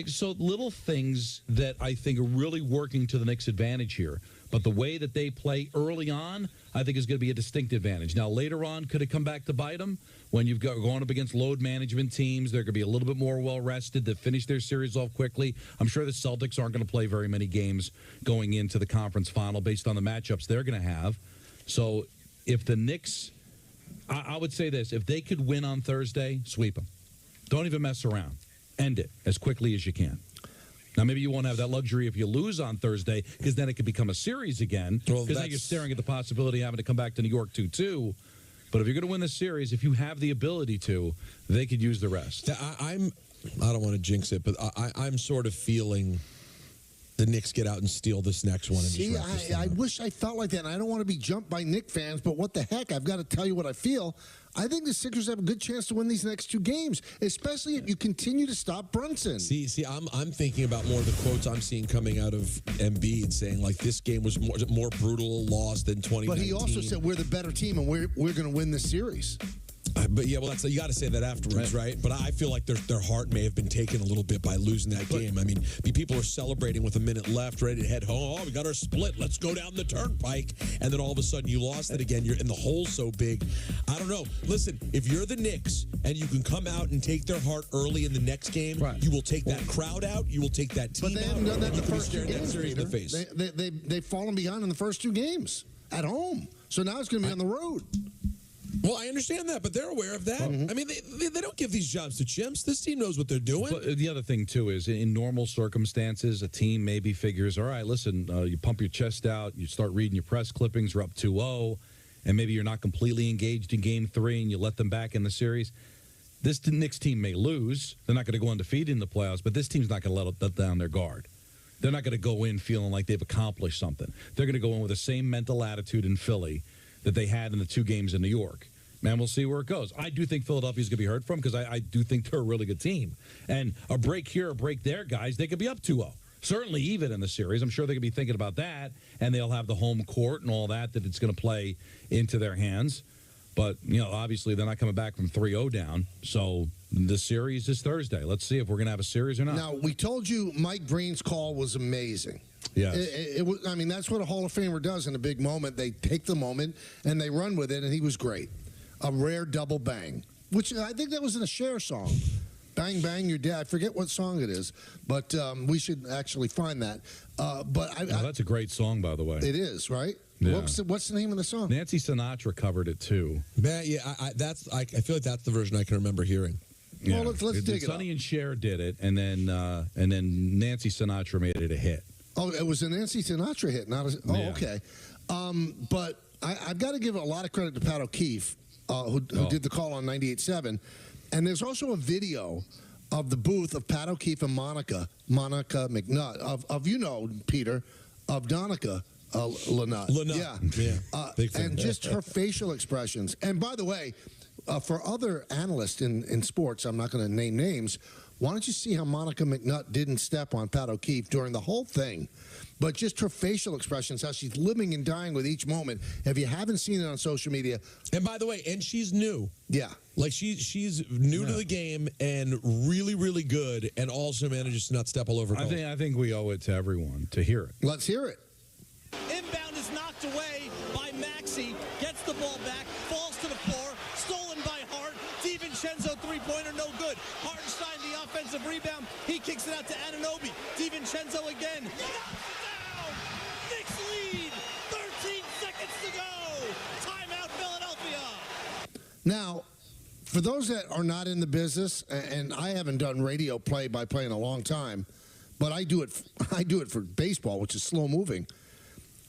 So little things that I think are really working to the Knicks' advantage here. But the way that they play early on, I think is going to be a distinct advantage. Now, later on, could it come back to bite them? When you've gone up against load management teams, they're going to be a little bit more well-rested to finish their series off quickly. I'm sure the Celtics aren't going to play very many games going into the conference final based on the matchups they're going to have. So if the Knicks, I would say this, if they could win on Thursday, sweep them. Don't even mess around. End it as quickly as you can. Now, maybe you won't have that luxury if you lose on Thursday because then it could become a series again because now you're staring at the possibility of having to come back to New York 2-2. But if you're going to win this series, if you have the ability to, they could use the rest. I don't want to jinx it, but I'm sort of feeling the Knicks get out and steal this next one. See, I wish I felt like that. And I don't want to be jumped by Knicks fans, but what the heck? I've got to tell you what I feel. I think the Sixers have a good chance to win these next 2 games, especially if you continue to stop Brunson. See, I'm thinking about more of the quotes I'm seeing coming out of Embiid saying, this game was more brutal loss than 2019. But he also said we're the better team and we're going to win this series. But yeah, well, you got to say that afterwards, right? But I feel like their heart may have been taken a little bit by losing that game. I mean, people are celebrating with a minute left, ready to head home. Oh, we got our split. Let's go down the turnpike. And then all of a sudden you lost it again. You're in the hole so big. I don't know. Listen, if you're the Knicks and you can come out and take their heart early in the next game, you will take that crowd out. You will take that team out. But they haven't done that in the first two that games. series in the face. They've fallen behind in the first two games at home. So now it's going to be on the road. Well, I understand that, but they're aware of that. I mean, they don't give these jobs to chimps. This team knows what they're doing. But the other thing, too, is in normal circumstances, a team maybe figures, all right, listen, you pump your chest out, you start reading your press clippings, you're up 2-0, and maybe you're not completely engaged in Game 3 and you let them back in the series. This Knicks team may lose. They're not going to go undefeated in the playoffs, but this team's not going to let down their guard. They're not going to go in feeling like they've accomplished something. They're going to go in with the same mental attitude in Philly that they had in the two games in New York. Man, we'll see where it goes. I do think Philadelphia's going to be heard from because I do think they're a really good team. And a break here, a break there, guys, they could be up 2-0. Certainly even in the series. I'm sure they could be thinking about that, and they'll have the home court and all that it's going to play into their hands. But, obviously they're not coming back from 3-0 down. So the series is Thursday. Let's see if we're going to have a series or not. Now, we told you Mike Breen's call was amazing. Yes. It was. I mean, that's what a Hall of Famer does in a big moment. They take the moment and they run with it, and he was great. A rare double bang, which I think that was in a Cher song. Bang, bang, you're dead. I forget what song it is, but we should actually find that. That's a great song, by the way. It is, right? Yeah. What's the name of the song? Nancy Sinatra covered it, too. Man, yeah, I feel like that's the version I can remember hearing. Yeah. Well, let's dig it up. Sonny and Cher did it, and then Nancy Sinatra made it a hit. Oh, it was a Nancy Sinatra hit, not a... Oh, Yeah. okay. But I've got to give a lot of credit to Pat O'Keefe, who did the call on 98.7. And there's also a video of the booth of Pat O'Keefe and Monica McNutt, of Peter, of Donica Lynott. Yeah. And just her facial expressions. And by the way, for other analysts in sports, I'm not going to name names, why don't you see how Monica McNutt didn't step on Pat O'Keefe during the whole thing? But just her facial expressions, how she's living and dying with each moment. If you haven't seen it on social media. And by the way, she's new. Yeah. Like she's new to the game and really, really good, and also manages to not step all over calls. I think we owe it to everyone to hear it. Let's hear it. Inbound is knocked away by Maxey. Gets the ball back, falls to the floor, stolen by Hart. DiVincenzo three-pointer, no good. Hartenstein, the offensive rebound. He kicks it out to Anunoby. DiVincenzo again. Knicks lead. 13 seconds to go. Timeout, Philadelphia. Now, for those that are not in the business, and I haven't done radio play-by-play in a long time, but I do it for baseball, which is slow-moving.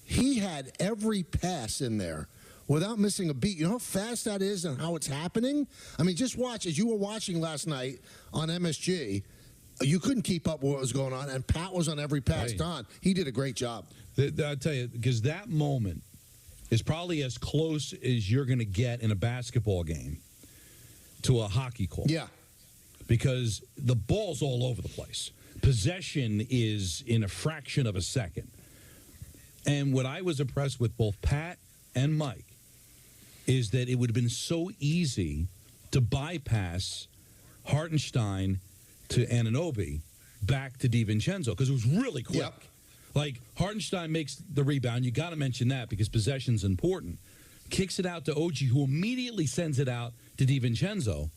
He had every pass in there without missing a beat. You know how fast that is and how it's happening? I mean, just watch. As you were watching last night on MSG, you couldn't keep up with what was going on, and Pat was on every pass on. He did a great job. I'll tell you, because that moment is probably as close as you're going to get in a basketball game to a hockey call. Yeah. Because the ball's all over the place. Possession is in a fraction of a second. And what I was impressed with both Pat and Mike is that it would have been so easy to bypass Hartenstein to Anunoby back to DiVincenzo because it was really quick. Yep. Like, Hartenstein makes the rebound. You got to mention that because possession's important. Kicks it out to OG, who immediately sends it out to DiVincenzo.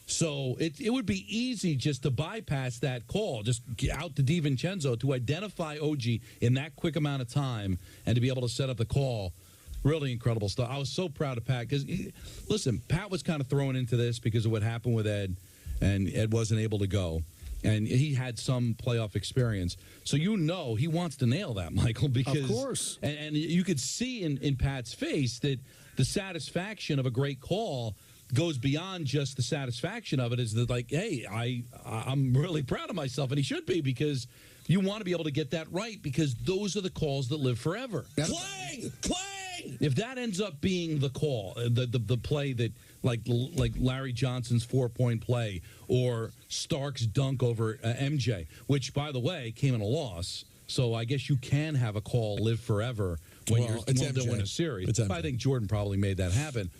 So it would be easy just to bypass that call, just out to DiVincenzo to identify OG in that quick amount of time and to be able to set up the call. Really incredible stuff. I was so proud of Pat because, listen, Pat was kind of thrown into this because of what happened with Ed, and Ed wasn't able to go. And he had some playoff experience. So he wants to nail that, Michael, because... Of course. And you could see in Pat's face that the satisfaction of a great call goes beyond just the satisfaction of it. Is that like, hey, I'm really proud of myself, and he should be, because you want to be able to get that right, because those are the calls that live forever. Clang! If that ends up being the call, the play that, like Larry Johnson's 4-point play or Stark's dunk over MJ, which, by the way, came in a loss, so I guess you can have a call live forever when you're willing to win a series. I think Jordan probably made that happen.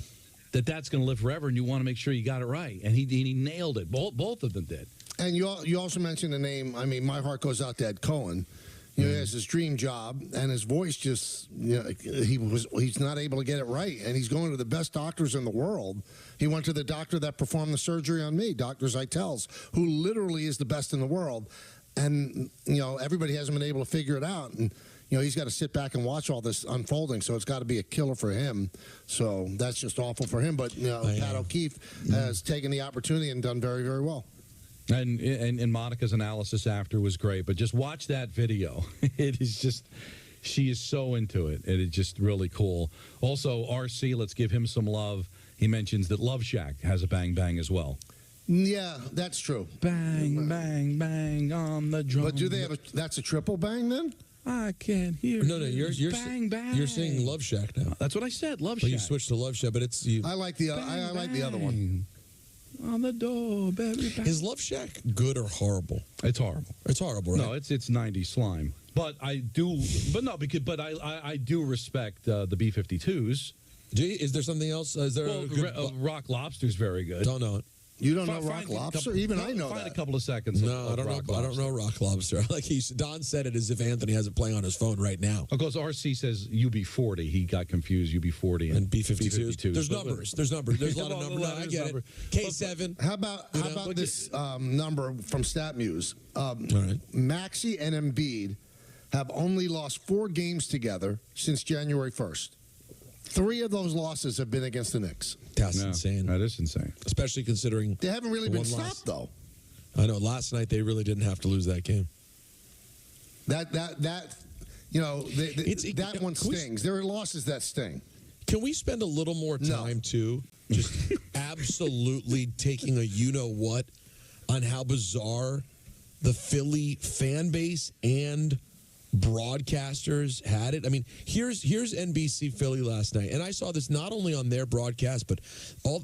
that's going to live forever, and you want to make sure you got it right. And he nailed it. Both of them did. And you also mentioned the name. I mean, my heart goes out to Ed Cohen. He has his dream job, and his voice just, he's not able to get it right. And he's going to the best doctors in the world. He went to the doctor that performed the surgery on me, Dr. Zeitels, who literally is the best in the world. And, everybody hasn't been able to figure it out. And, he's got to sit back and watch all this unfolding. So it's got to be a killer for him. So that's just awful for him. But, Pat O'Keefe has taken the opportunity and done very, very well. And Monica's analysis after was great, but just watch that video. It is just, she is so into it. It is just really cool. Also, RC, let's give him some love. He mentions that Love Shack has a bang bang as well. Yeah, that's true. Bang, bang, bang on the drum. But do they have that's a triple bang then? I can't hear. No, you're bang, bang. You're saying Love Shack now. That's what I said. Love Well, Shack. you switched to Love Shack, but it's I like the I like the other one. On the door, baby. Is Love Shack good or horrible? It's horrible. It's horrible, right? No, it's 90s slime. But I do, but I do respect the B-52s. Is there something else? Is there a good Rock Lobster's very good. Don't know it. You don't know Rock Lobster? Even I know Find that. a couple of seconds. No, I don't know. I don't know Rock Lobster. Like Don said it as if Anthony has it playing on his phone right now. Of course, RC says UB40. He got confused. UB40 and B-52s. There's numbers. There's numbers. There's a lot of numbers. No, I get it. K7. How about this number from StatMuse? All right. Maxey and Embiid have only lost 4 games together since January 1st. 3 of those losses have been against the Knicks. That's insane. That is insane. Especially considering they haven't really been stopped, though. I know. Last night they really didn't have to lose that game. That one stings. There are losses that sting. Can we spend a little more time too, just absolutely taking a you-know-what on how bizarre the Philly fan base and broadcasters had it? I mean, here's NBC Philly last night, and I saw this not only on their broadcast, but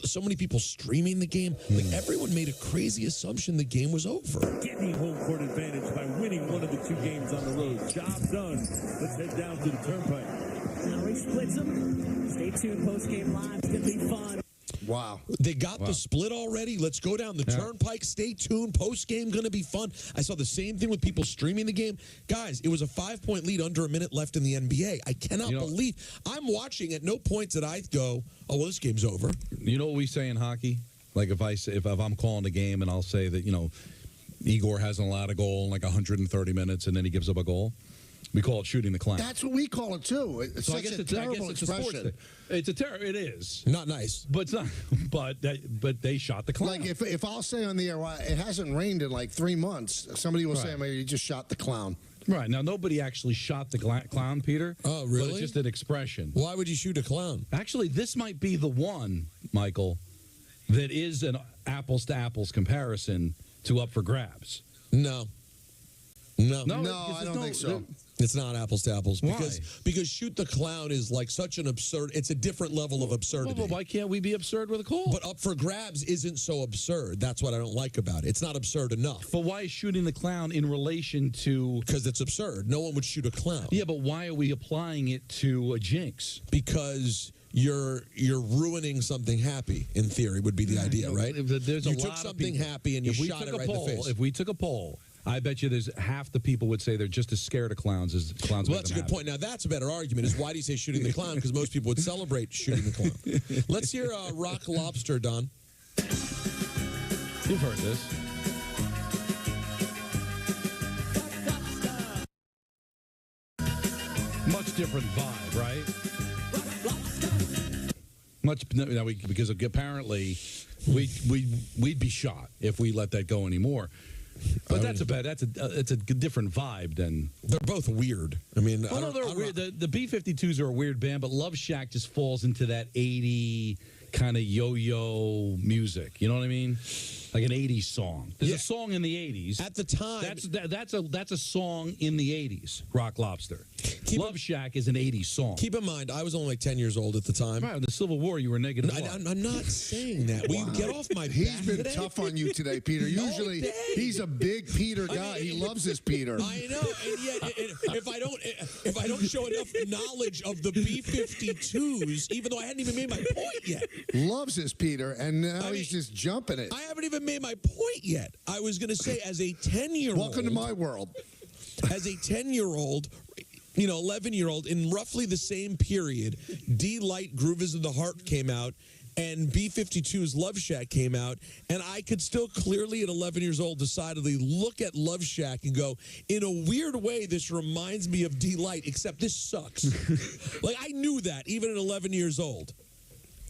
so many people streaming the game. Like everyone made a crazy assumption the game was over. Getting home court advantage by winning one of the 2 games on the road. Job done. Let's head down to the Turnpike. Lowry splits them. Stay tuned. Post game live. It's gonna be fun. Wow. They got the split already. Let's go down the Turnpike. Stay tuned. Post-game going to be fun. I saw the same thing with people streaming the game. Guys, it was a 5-point lead under a minute left in the NBA. I cannot believe. I'm watching at no point did I go, oh, well, this game's over. You know what we say in hockey? Like if I'm calling a game and I'll say that, Igor hasn't allowed a goal in like 130 minutes and then he gives up a goal. We call it shooting the clown. That's what we call it too. It's such a terrible expression. It is not nice, but it's not. But they shot the clown. Like if I'll say on the air, well, it hasn't rained in like 3 months, somebody will say, "You just shot the clown." Right now, nobody actually shot the clown, Peter. Oh, really? But it's just an expression. Why would you shoot a clown? Actually, this might be the one, Michael, that is an apples to apples comparison to up for grabs. No, I don't think so. It's not apples to apples. Why? Because shoot the clown is like such an absurd. It's a different level of absurdity. Well, why can't we be absurd with a call? But up for grabs isn't so absurd. That's what I don't like about it. It's not absurd enough. But why is shooting the clown in relation to? Because it's absurd. No one would shoot a clown. Yeah, but why are we applying it to a jinx? Because you're ruining something happy. In theory, would be the idea, right? You took something happy and you shot it right in the face. If we took a poll, I bet you there's half the people would say they're just as scared of clowns as clowns. Well, that's a good point. Now, that's a better argument, is why do you say shooting the clown? Because most people would celebrate shooting the clown. Let's hear Rock Lobster, Don. You've heard this. Much different vibe, right? Because apparently we'd be shot if we let that go anymore. But it's a different vibe than. They're both weird. I mean, they're weird. The B-52s are a weird band, but Love Shack just falls into that 80 kind of yo-yo music. You know what I mean? Like an 80s song. There's a song in the 80s. At the time. That's a song in the 80s, Rock Lobster. Love Shack is an 80s song. Keep in mind, I was only like 10 years old at the time. Right, in the Civil War, you were negative. I'm not saying that. Will you get off my back He's been today? tough on you today, Peter. Usually, he's a big Peter guy. He loves his Peter. I know, and yet if I don't show enough knowledge of the B-52s, even though I hadn't even made my point yet. Loves his Peter, and now he's just jumping it. I haven't even made my point yet. I was going to say, as a 10-year-old. Welcome to my world. As a 10-year-old, 11-year-old, in roughly the same period, D-Light, Groove is in the Heart came out, and B-52's Love Shack came out, and I could still clearly at 11 years old decidedly look at Love Shack and go, in a weird way, this reminds me of D-Light, except this sucks. Like, I knew that, even at 11 years old.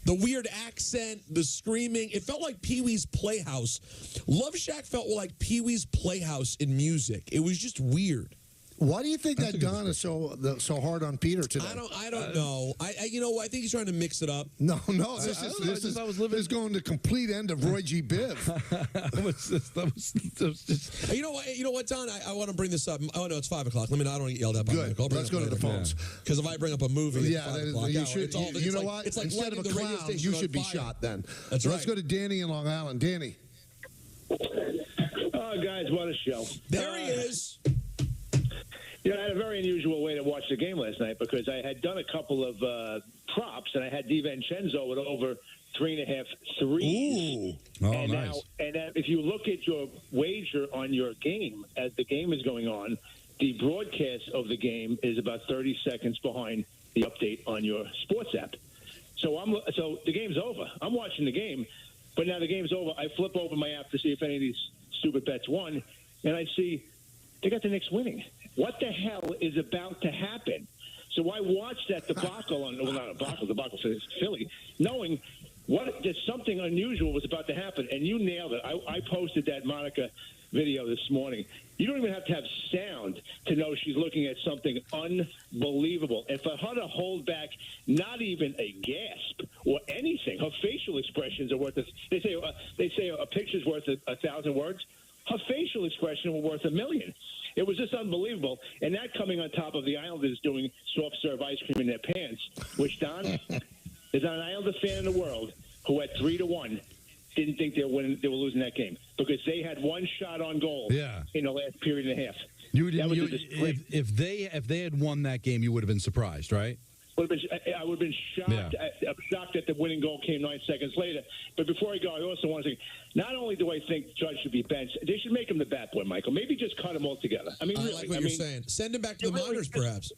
The weird accent, the screaming, it felt like Pee-wee's Playhouse. Love Shack felt like Pee-wee's Playhouse in music. It was just weird. Why do you think that Don is so hard on Peter today? I don't know. I think he's trying to mix it up. No. This is going to complete end of Roy G. Biv. You know what, Don? I want to bring this up. Oh no, it's 5 o'clock. I don't want to get yelled at by Michael. Let's go to the phones. Because if I bring up a movie, at 5 o'clock, you should. You know what? It's like instead of a clown, you should be shot. Then that's right. Let's go to Danny in Long Island. Danny. Oh, guys, what a show! There he is. I had a very unusual way to watch the game last night because I had done a couple of props, and I had DiVincenzo at over 3.5 threes. Ooh. Oh, and nice. If you look at your wager on your game as the game is going on, the broadcast of the game is about 30 seconds behind the update on your sports app. So the game's over. I'm watching the game, but now the game's over. I flip over my app to see if any of these stupid bets won, and I see they got the Knicks winning. What the hell is about to happen? So I watched that debacle not a debacle for Philly, knowing there's something unusual was about to happen, and you nailed it. I posted that Monica video this morning. You don't even have to have sound to know she's looking at something unbelievable. And for her to hold back not even a gasp or anything, her facial expressions are worth they say a picture's worth 1,000 words. Her facial expression was worth 1,000,000. It was just unbelievable. And that coming on top of the Islanders doing soft serve ice cream in their pants, which, Don, is an Islander fan in the world who at 3-1 didn't think they were losing that game because they had one shot on goal in the last period and a half. If they had won that game, you would have been surprised, right? I would have been shocked. Yeah. I'm shocked that the winning goal came 9 seconds later. But before I go, I also want to say, not only do I think Judge should be benched, they should make him the bat boy, Michael. Maybe just cut him altogether. I mean, I really, like what you're saying. Send him back to the minors, perhaps.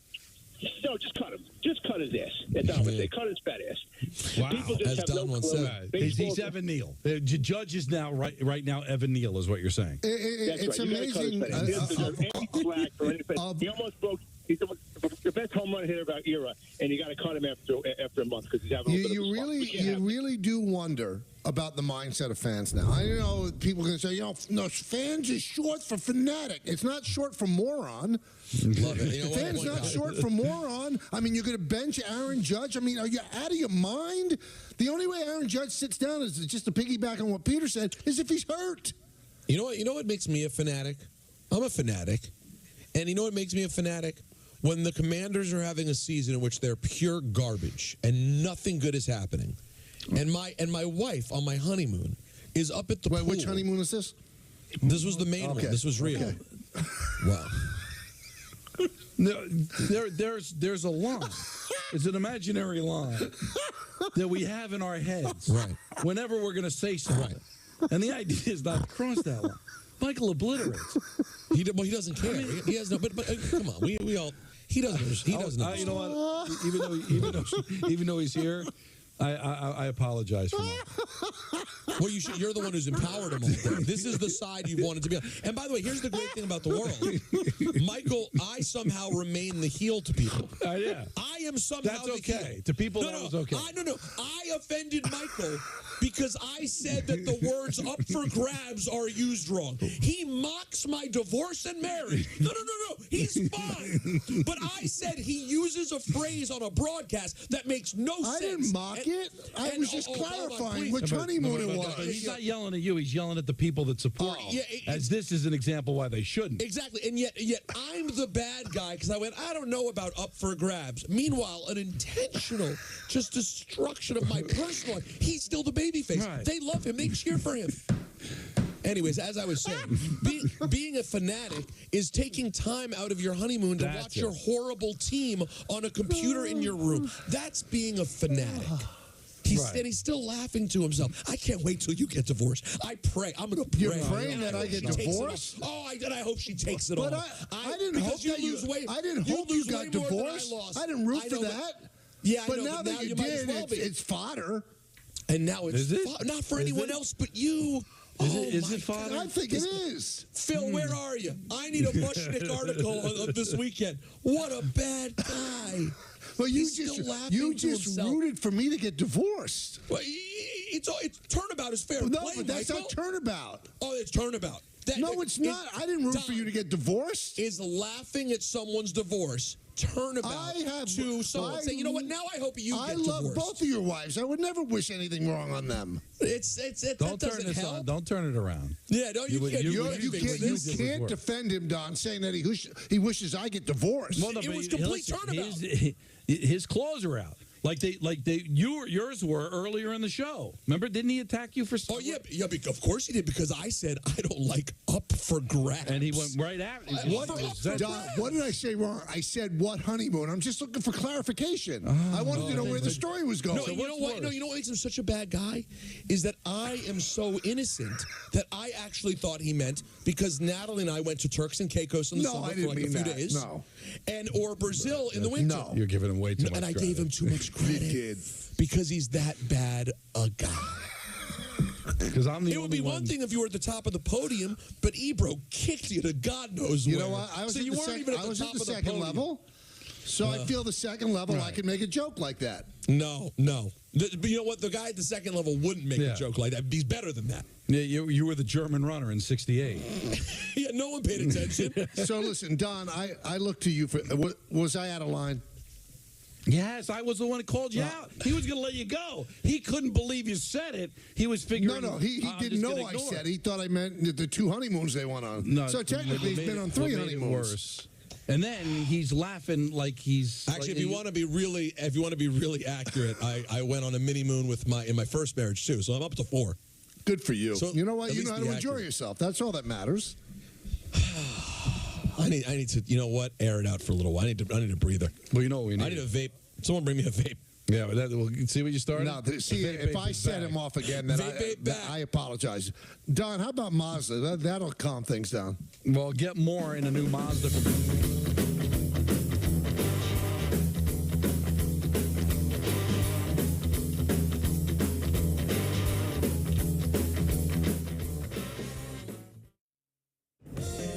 No, just cut him. Just cut his ass. That's all I would say. Cut his fat ass. Wow. People just As have Don no once clue. said. He's Evan Neal. Judge is now right now Evan Neal is what you're saying. That's it's right. amazing. He slack or anything. He almost broke. He's the best home run hitter of our era, and you got to cut him after a month because he's having. You really do wonder about the mindset of fans now. I know people are going to say, no, fans is short for fanatic. It's not short for moron. Love it. Fans not short for moron. I mean, you're going to bench Aaron Judge. I mean, are you out of your mind? The only way Aaron Judge sits down is just to piggyback on what Peter said is if he's hurt. You know what makes me a fanatic? I'm a fanatic, and you know what makes me a fanatic? When the Commanders are having a season in which they're pure garbage and nothing good is happening, and my wife on my honeymoon is up at the pool. Which honeymoon is this? This was the main one. This was real. Okay. Wow. No, there's a line. It's an imaginary line that we have in our heads. Right. Whenever we're going to say something, and the idea is not to cross that line. Michael obliterates. He doesn't care. He has no. But come on, we all. He doesn't. He doesn't. You know what? Even though he's here, I apologize for that. Well, you're the one who's empowered him all day. This is the side you've wanted to be on. And by the way, here's the great thing about the world. Michael, I somehow remain the heel to people. Yeah. I am somehow That's okay. To people, that was okay. I offended Michael because I said that the words up for grabs are used wrong. He mocks my divorce and marriage. No. He's fine. But I said he uses a phrase on a broadcast that makes no sense. I didn't mock it. I was just clarifying which honeymoon it was. He's not yelling at you. He's yelling at the people that support you. As this is an example why they shouldn't. Exactly. And yet I'm the bad guy because I went, I don't know about up for grabs. Meanwhile, an intentional just destruction of my personal life. He's still the babyface. Right. They love him. They cheer for him. Anyways, as I was saying, being a fanatic is taking time out of your honeymoon to watch your horrible team on a computer in your room. That's being a fanatic. And he's still laughing to himself. I can't wait till you get divorced. I pray. I'm going to pray. You're praying that I get divorced? Oh, I hope she takes it off. But I didn't hope that you lose weight. I didn't hope you got divorced. I didn't root for that. Yeah, but now that you did, it's fodder. And now it's not for anyone else but you. Is it fodder? I think it is. Phil, where are you? I need a Mushnick article of this weekend. What a bad guy. Well, you just rooted for me to get divorced. Well, it's turnabout is fair play, no, but that's not turnabout. Oh, it's turnabout. No, it's not. I didn't root for you to get divorced. Is laughing at someone's divorce turnabout to someone saying, you know what, now I hope you get divorced. I love both of your wives. I would never wish anything wrong on them. That doesn't help. Don't turn it around. Yeah, no, you can't defend him, Don, saying that he wishes I get divorced. Well, no, it was complete turnabout. His claws are out. Yours were earlier in the show. Remember, didn't he attack you for? Oh yeah, of course he did, because I said I don't like up for grabs, and he went right after. What did I say wrong? I said what honeymoon? I'm just looking for clarification. I wanted to know where the story was going. No, you know what? No, you know what makes him such a bad guy is that I am so innocent that I actually thought he meant because Natalie and I went to Turks and Caicos in the summer for like a few days. No, or Brazil in the winter. No, you're giving him way too much. And I gave him too much credit because he's that bad a guy. Because it would be one thing if you were at the top of the podium, but Ebro kicked you to God knows where. You know what? I was so you weren't even at the top of the second level. So I feel the second level, I can make a joke like that. No. But you know what? The guy at the second level wouldn't make a joke like that. He's better than that. Yeah, you were the German runner in '68. Yeah, no one paid attention. So listen, Don, I look to you for. Was I out of line? Yes, I was the one that called you out. He was going to let you go. He couldn't believe you said it. He was figuring. No, he didn't know I said it. He thought I meant the 2 honeymoons they went on. No, so technically, he's been on 3 honeymoons. Worse. And then he's laughing like he's actually. If you want to be really accurate, I went on a mini moon in my first marriage too. So I'm up to 4. Good for you. So you know what? You know how to enjoy yourself. That's all that matters. I need to, you know what? Air it out for a little while. I need a breather. Well, you know what we need. I need a vape. Someone bring me a vape. Yeah, but we'll see what you started. No, if I set him off again, then I apologize. Don, how about Mazda? That'll calm things down. Well, get more in a new Mazda.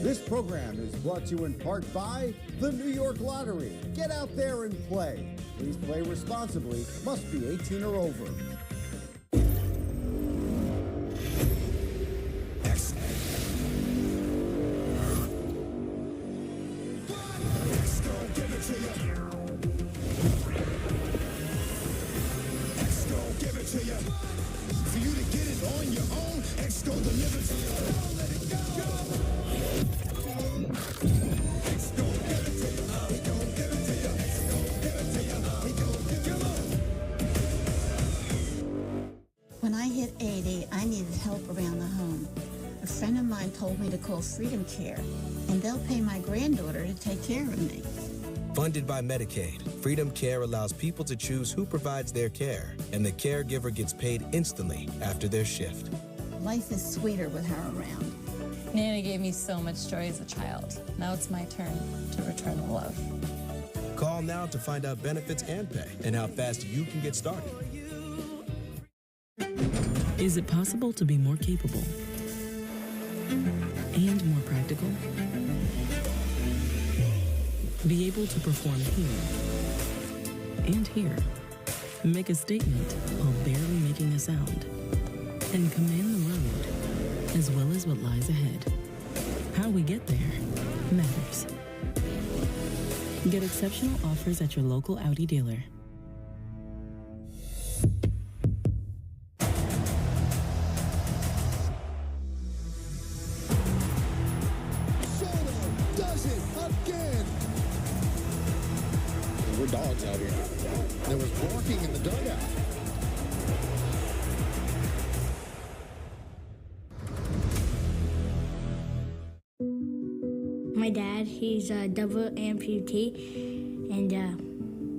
This program is brought to you in part by the New York Lottery. Get out there and play. Please play responsibly. Must be 18 or over. For you to get it on your own, X gon' deliver to you. Don't let it go. X gon' give it to you. He gon' give it to you. X gon' give it to you. He gon' give it to you. When I hit 80, I needed help around the home. A friend of mine told me to call Freedom Care, and they'll pay my granddaughter to take care of me. Funded by Medicaid, Freedom Care allows people to choose who provides their care, and the caregiver gets paid instantly after their shift. Life is sweeter with her around. Nana gave me so much joy as a child. Now it's my turn to return the love. Call now to find out benefits and pay and how fast you can get started. Is it possible to be more capable and more practical? Be able to perform here and here. Make a statement while barely making a sound. and command the road, as well as what lies ahead. How we get there matters. Get exceptional offers at your local Audi dealer. Does it again. We're dogs out here. There was barking in the dugout. My dad, he's a double amputee, and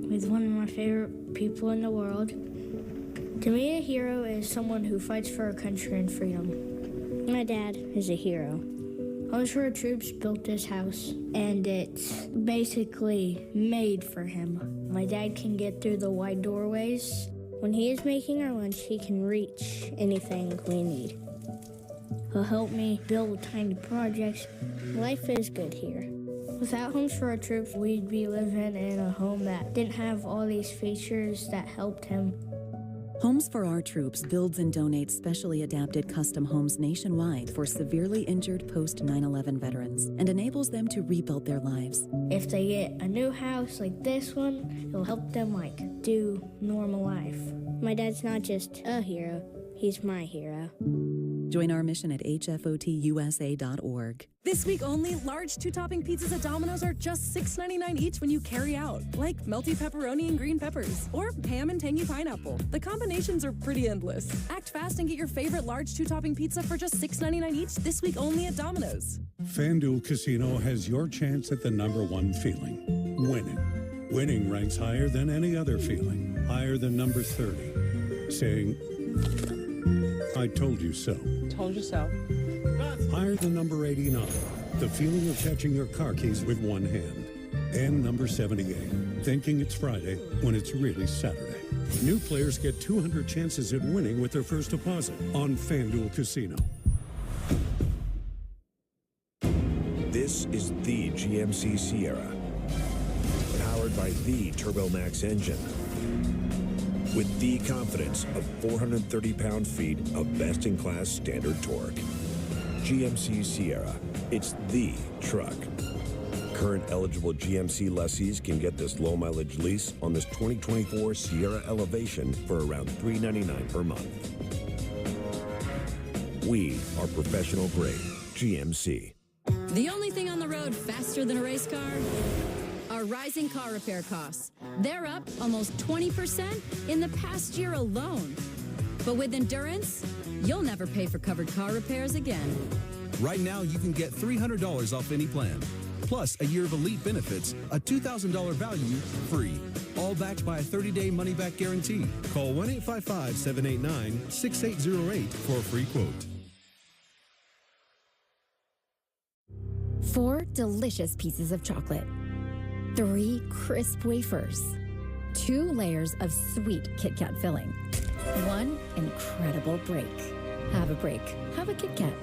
he's one of my favorite people in the world. To me, a hero is someone who fights for our country and freedom. My dad is a hero. Homes for Our Troops built this house, and it's basically made for him. My dad can get through the wide doorways. When he is making our lunch, he can reach anything we need. He'll help me build tiny projects. Life is good here. Without Homes for Our Troops, we'd be living in a home that didn't have all these features that helped him. Homes for Our Troops builds and donates specially adapted custom homes nationwide for severely injured post-9/11 veterans and enables them to rebuild their lives. If they get a new house like this one, it'll help them do normal life. My dad's not just a hero, he's my hero. Join our mission at hfotusa.org. This week only, large 2-topping pizzas at Domino's are just $6.99 each when you carry out, like melty pepperoni and green peppers, or ham and tangy pineapple. The combinations are pretty endless. Act fast and get your favorite large 2-topping pizza for just $6.99 each this week only at Domino's. FanDuel Casino has your chance at the #1 feeling, winning. Winning ranks higher than any other feeling, higher than number 30. Saying, I told you so. Told you so. Higher than number 89, the feeling of catching your car keys with one hand. And number 78, thinking it's Friday when it's really Saturday. New players get 200 chances at winning with their first deposit on FanDuel Casino. This is the GMC Sierra, powered by the TurboMax engine, with the confidence of 430 pound-feet of best-in-class standard torque. GMC Sierra, it's the truck. Current eligible GMC lessees can get this low-mileage lease on this 2024 Sierra Elevation for around $399 per month. We are professional-grade GMC. The only thing on the road faster than a race car are rising car repair costs. They're up almost 20% in the past year alone. But with Endurance, you'll never pay for covered car repairs again. Right now, you can get $300 off any plan, plus a year of elite benefits, a $2,000 value free. All backed by a 30-day money-back guarantee. Call 1-855-789-6808 for a free quote. 4 delicious pieces of chocolate. 3 crisp wafers. 2 layers of sweet Kit Kat filling. 1 incredible break. Have a break. Have a Kit Kat.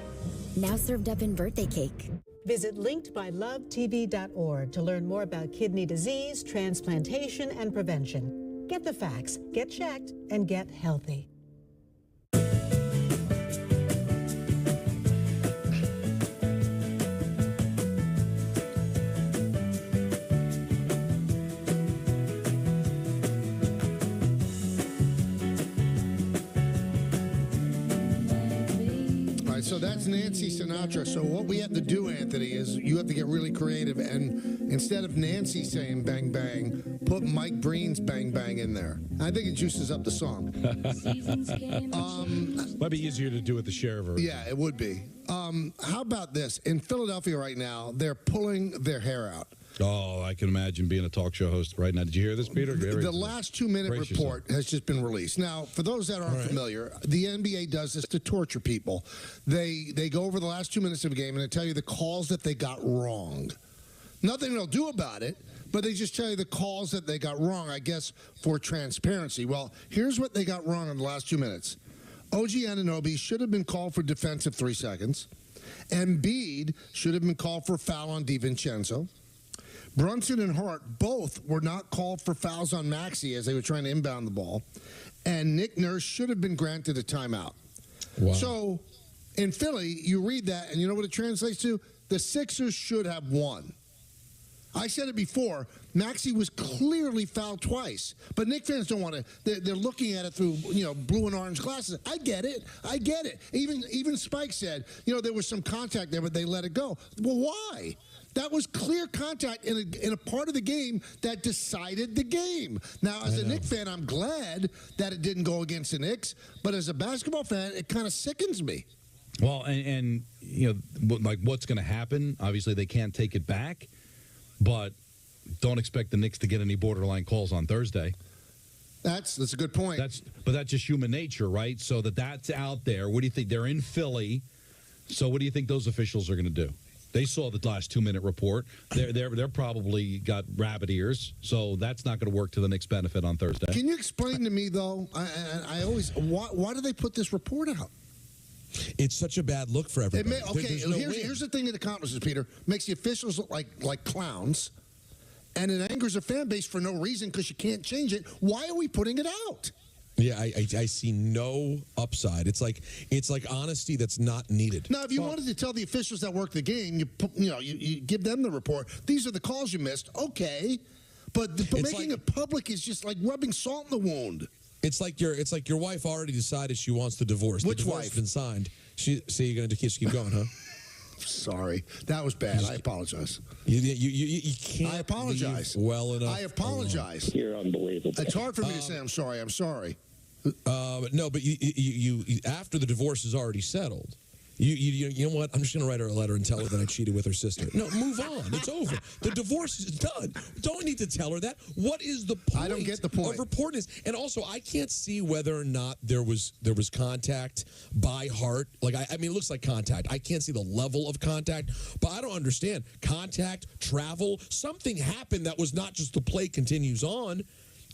Now served up in birthday cake. Visit linkedbylovetv.org to learn more about kidney disease, transplantation, and prevention. Get the facts, get checked, and get healthy. So that's Nancy Sinatra. So what we have to do, Anthony, is you have to get really creative, and instead of Nancy saying bang bang, put Mike Breen's bang bang in there. I think it juices up the song. Might be easier to do with the share version. Yeah, it would be. How about this? In Philadelphia right now, they're pulling their hair out. Oh, I can imagine being a talk show host right now. Did you hear this, Peter? The last 2-minute report has just been released. Now, for those that aren't familiar, the NBA does this to torture people. They go over the last 2 minutes of a game and they tell you the calls that they got wrong. Nothing they'll do about it, but they just tell you the calls that they got wrong, I guess, for transparency. Well, here's what they got wrong in the last 2 minutes. OG Anunoby should have been called for defensive 3 seconds. Embiid should have been called for foul on DiVincenzo. Brunson and Hart both were not called for fouls on Maxey as they were trying to inbound the ball. And Nick Nurse should have been granted a timeout. Wow. So in Philly, you read that, and you know what it translates to? The Sixers should have won. I said it before. Maxey was clearly fouled twice, but Knicks fans don't want to. They're looking at it through blue and orange glasses. I get it. Even Spike said there was some contact there, but they let it go. Well, why? That was clear contact in a part of the game that decided the game. Now, as a Knicks fan, I'm glad that it didn't go against the Knicks, but as a basketball fan, it kind of sickens me. Well, and like what's going to happen? Obviously, they can't take it back, but don't expect the Knicks to get any borderline calls on Thursday. That's a good point. But that's just human nature, right? So that's out there. What do you think? They're in Philly. So what do you think those officials are going to do? They saw the last 2-minute report. They're probably got rabbit ears. So that's not going to work to the Knicks' benefit on Thursday. Can you explain to me though? I always why do they put this report out? It's such a bad look for everybody. Here's the thing it accomplishes, Peter. Makes the officials look like clowns, and it angers a fan base for no reason because you can't change it. Why are we putting it out? Yeah, I see no upside. It's like honesty that's not needed. Now, if you wanted to tell the officials that work the game, you give them the report. These are the calls you missed. Okay, but making it public is just like rubbing salt in the wound. It's like your wife already decided she wants the divorce. Which the divorce wife? has been signed. So you're going to keep going, huh? Sorry, that was bad. I apologize. You can't. I apologize. Well enough. I apologize. You're unbelievable. It's hard for me to say I'm sorry. I'm sorry. No, but you after the divorce is already settled. You know what? I'm just going to write her a letter and tell her that I cheated with her sister. No, move on. It's over. The divorce is done. Don't need to tell her that. What is the point? I don't get the point of reporting this. And also, I can't see whether or not there was contact by heart. Like I mean, it looks like contact. I can't see the level of contact, but I don't understand contact, travel. Something happened that was not just the play continues on.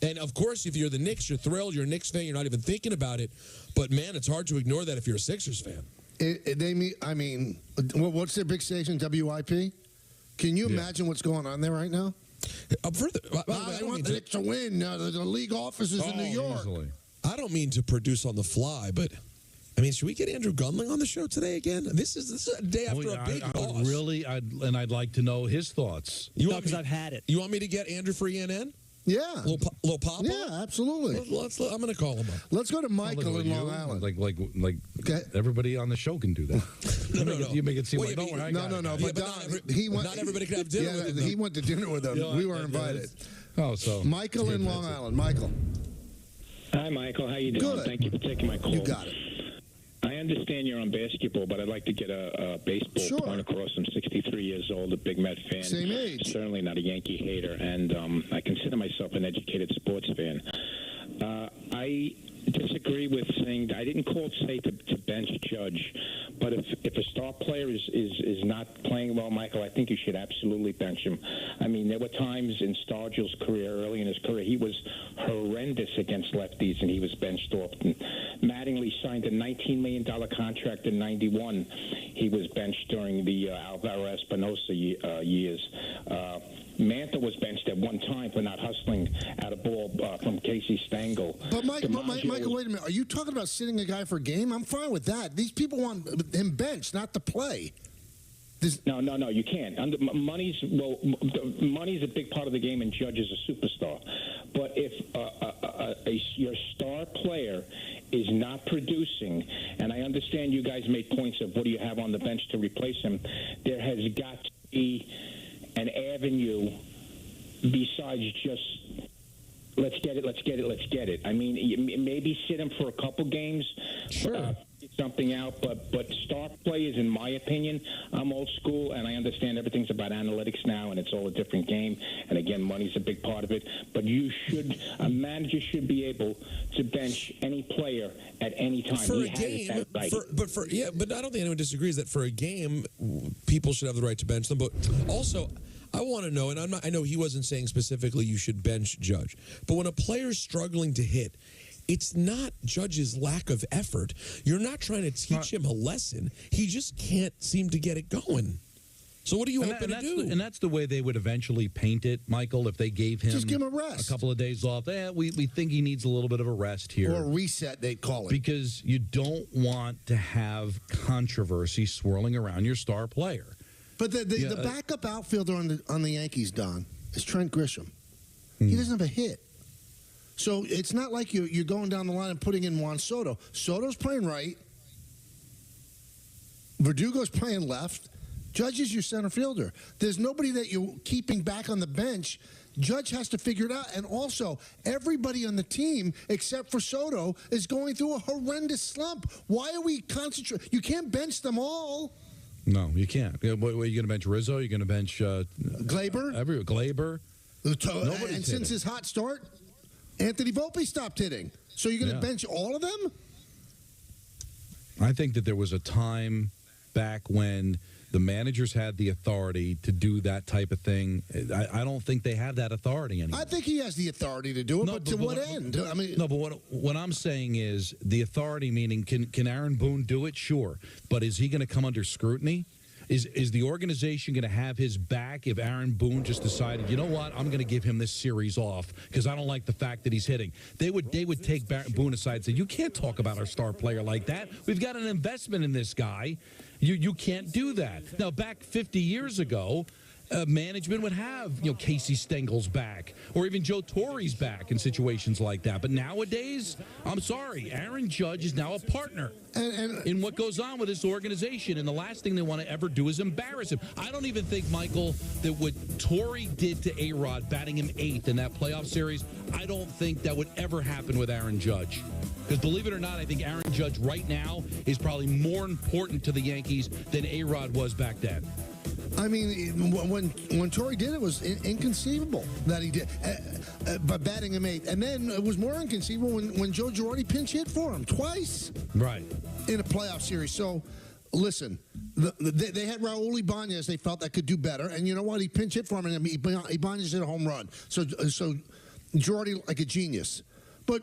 And, of course, if you're the Knicks, you're thrilled. You're a Knicks fan. You're not even thinking about it. But, man, it's hard to ignore that if you're a Sixers fan. What's their big station, WIP? Can you imagine what's going on there right now? I want the Knicks to win. The league offices in New York. Easily. I don't mean to produce on the fly, but, I mean, should we get Andrew Gunling on the show today again? This is a day after a big loss. I'd like to know his thoughts. Because I've had it. You want me to get Andrew for ENN? Yeah. Little Papa? Yeah, absolutely. I'm going to call him up. Let's go to Michael in Long Island. Like everybody on the show can do that. No. You make it seem like, no. But not everybody can have dinner with him. He went to dinner with them. We were invited. So Michael in Long Island. Michael. Hi, Michael. How you doing? Good. Thank you for taking my call. You got it. I understand you're on basketball, but I'd like to get a baseball point across. I'm 63 years old, a big Met fan. Same age. Certainly not a Yankee hater, and I consider myself an educated sports fan. I disagree with saying I didn't call it say to bench Judge, but if a star player is not playing well, Michael, I think you should absolutely bench him. I mean, there were times in Stargell's career, early in his career, he was horrendous against lefties, and he was benched often. Mattingly signed a $19 million contract in '91. He was benched during the Alvaro Espinosa years. Manta was benched at one time for not hustling at a ball from Casey Stengel. But Michael, wait a minute. Are you talking about sitting a guy for a game? I'm fine with that. These people want him benched, not to play. No, you can't. Money's a big part of the game, and Judge is a superstar. But if your star player is not producing, and I understand you guys made points of what do you have on the bench to replace him, there has got to be an avenue besides just let's get it. I mean, maybe sit him for a couple games, get something out. But star players, in my opinion, I'm old school, and I understand everything's about analytics now, and it's all a different game. And again, money's a big part of it. But a manager should be able to bench any player at any time. For a game, but I don't think anyone disagrees that for a game, people should have the right to bench them. But also, I want to know, and I know he wasn't saying specifically you should bench Judge, but when a player's struggling to hit, it's not Judge's lack of effort. You're not trying to teach him a lesson. He just can't seem to get it going. So what are you and hoping to do? And that's the way they would eventually paint it, Michael, if they gave him Just give him a rest. couple of days off. We think he needs a little bit of a rest here. Or a reset, they'd call it. Because you don't want to have controversy swirling around your star player. But the backup outfielder on the Yankees, Don, is Trent Grisham. He doesn't have a hit. So it's not like you're going down the line and putting in Juan Soto. Soto's playing right. Verdugo's playing left. Judge is your center fielder. There's nobody that you're keeping back on the bench. Judge has to figure it out. And also, everybody on the team, except for Soto, is going through a horrendous slump. Why are we concentrating? You can't bench them all. No, you can't. What, are you going to bench Rizzo? You're going to bench Gleyber? Gleyber. And since his hot start, Anthony Volpe stopped hitting. So you're going to bench all of them? I think that there was a time back when the managers had the authority to do that type of thing. I don't think they have that authority anymore. I think he has the authority to do it, but to what end? I mean, no, but what I'm saying is the authority, meaning can Aaron Boone do it? Sure. But is he going to come under scrutiny? Is the organization going to have his back if Aaron Boone just decided, you know what, I'm going to give him this series off because I don't like the fact that he's hitting? They would take Boone aside and say, you can't talk about our star player like that. We've got an investment in this guy. You can't do that. Now, back 50 years ago, management would have, Casey Stengel's back or even Joe Torre's back in situations like that. But nowadays, I'm sorry, Aaron Judge is now a partner in what goes on with this organization. And the last thing they want to ever do is embarrass him. I don't even think, Michael, that what Torre did to A-Rod, batting him 8th in that playoff series, I don't think that would ever happen with Aaron Judge. Because believe it or not, I think Aaron Judge right now is probably more important to the Yankees than A-Rod was back then. I mean, when Torre did it was inconceivable that he did, by batting him 8th. And then it was more inconceivable when Joe Girardi pinch hit for him twice. Right. In a playoff series. So, listen, they had Raul Ibanez. They felt that could do better. And you know what? He pinch hit for him, and Ibanez hit a home run. So Girardi like a genius. But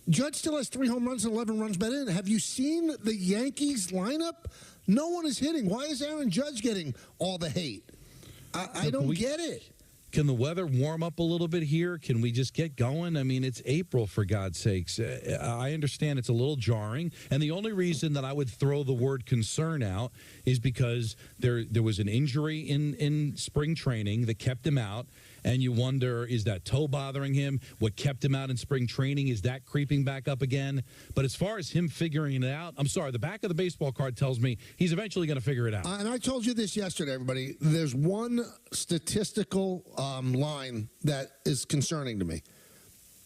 Judge still has 3 home runs and 11 runs batted in. Have you seen the Yankees lineup? No one is hitting. Why is Aaron Judge getting all the hate? I don't get it. Can the weather warm up a little bit here? Can we just get going? I mean, it's April, for God's sakes. I understand it's a little jarring. And the only reason that I would throw the word concern out is because there was an injury in spring training that kept him out. And you wonder, is that toe bothering him? What kept him out in spring training, is that creeping back up again? But as far as him figuring it out, I'm sorry, the back of the baseball card tells me he's eventually going to figure it out. And I told you this yesterday, everybody. There's one statistical line that is concerning to me.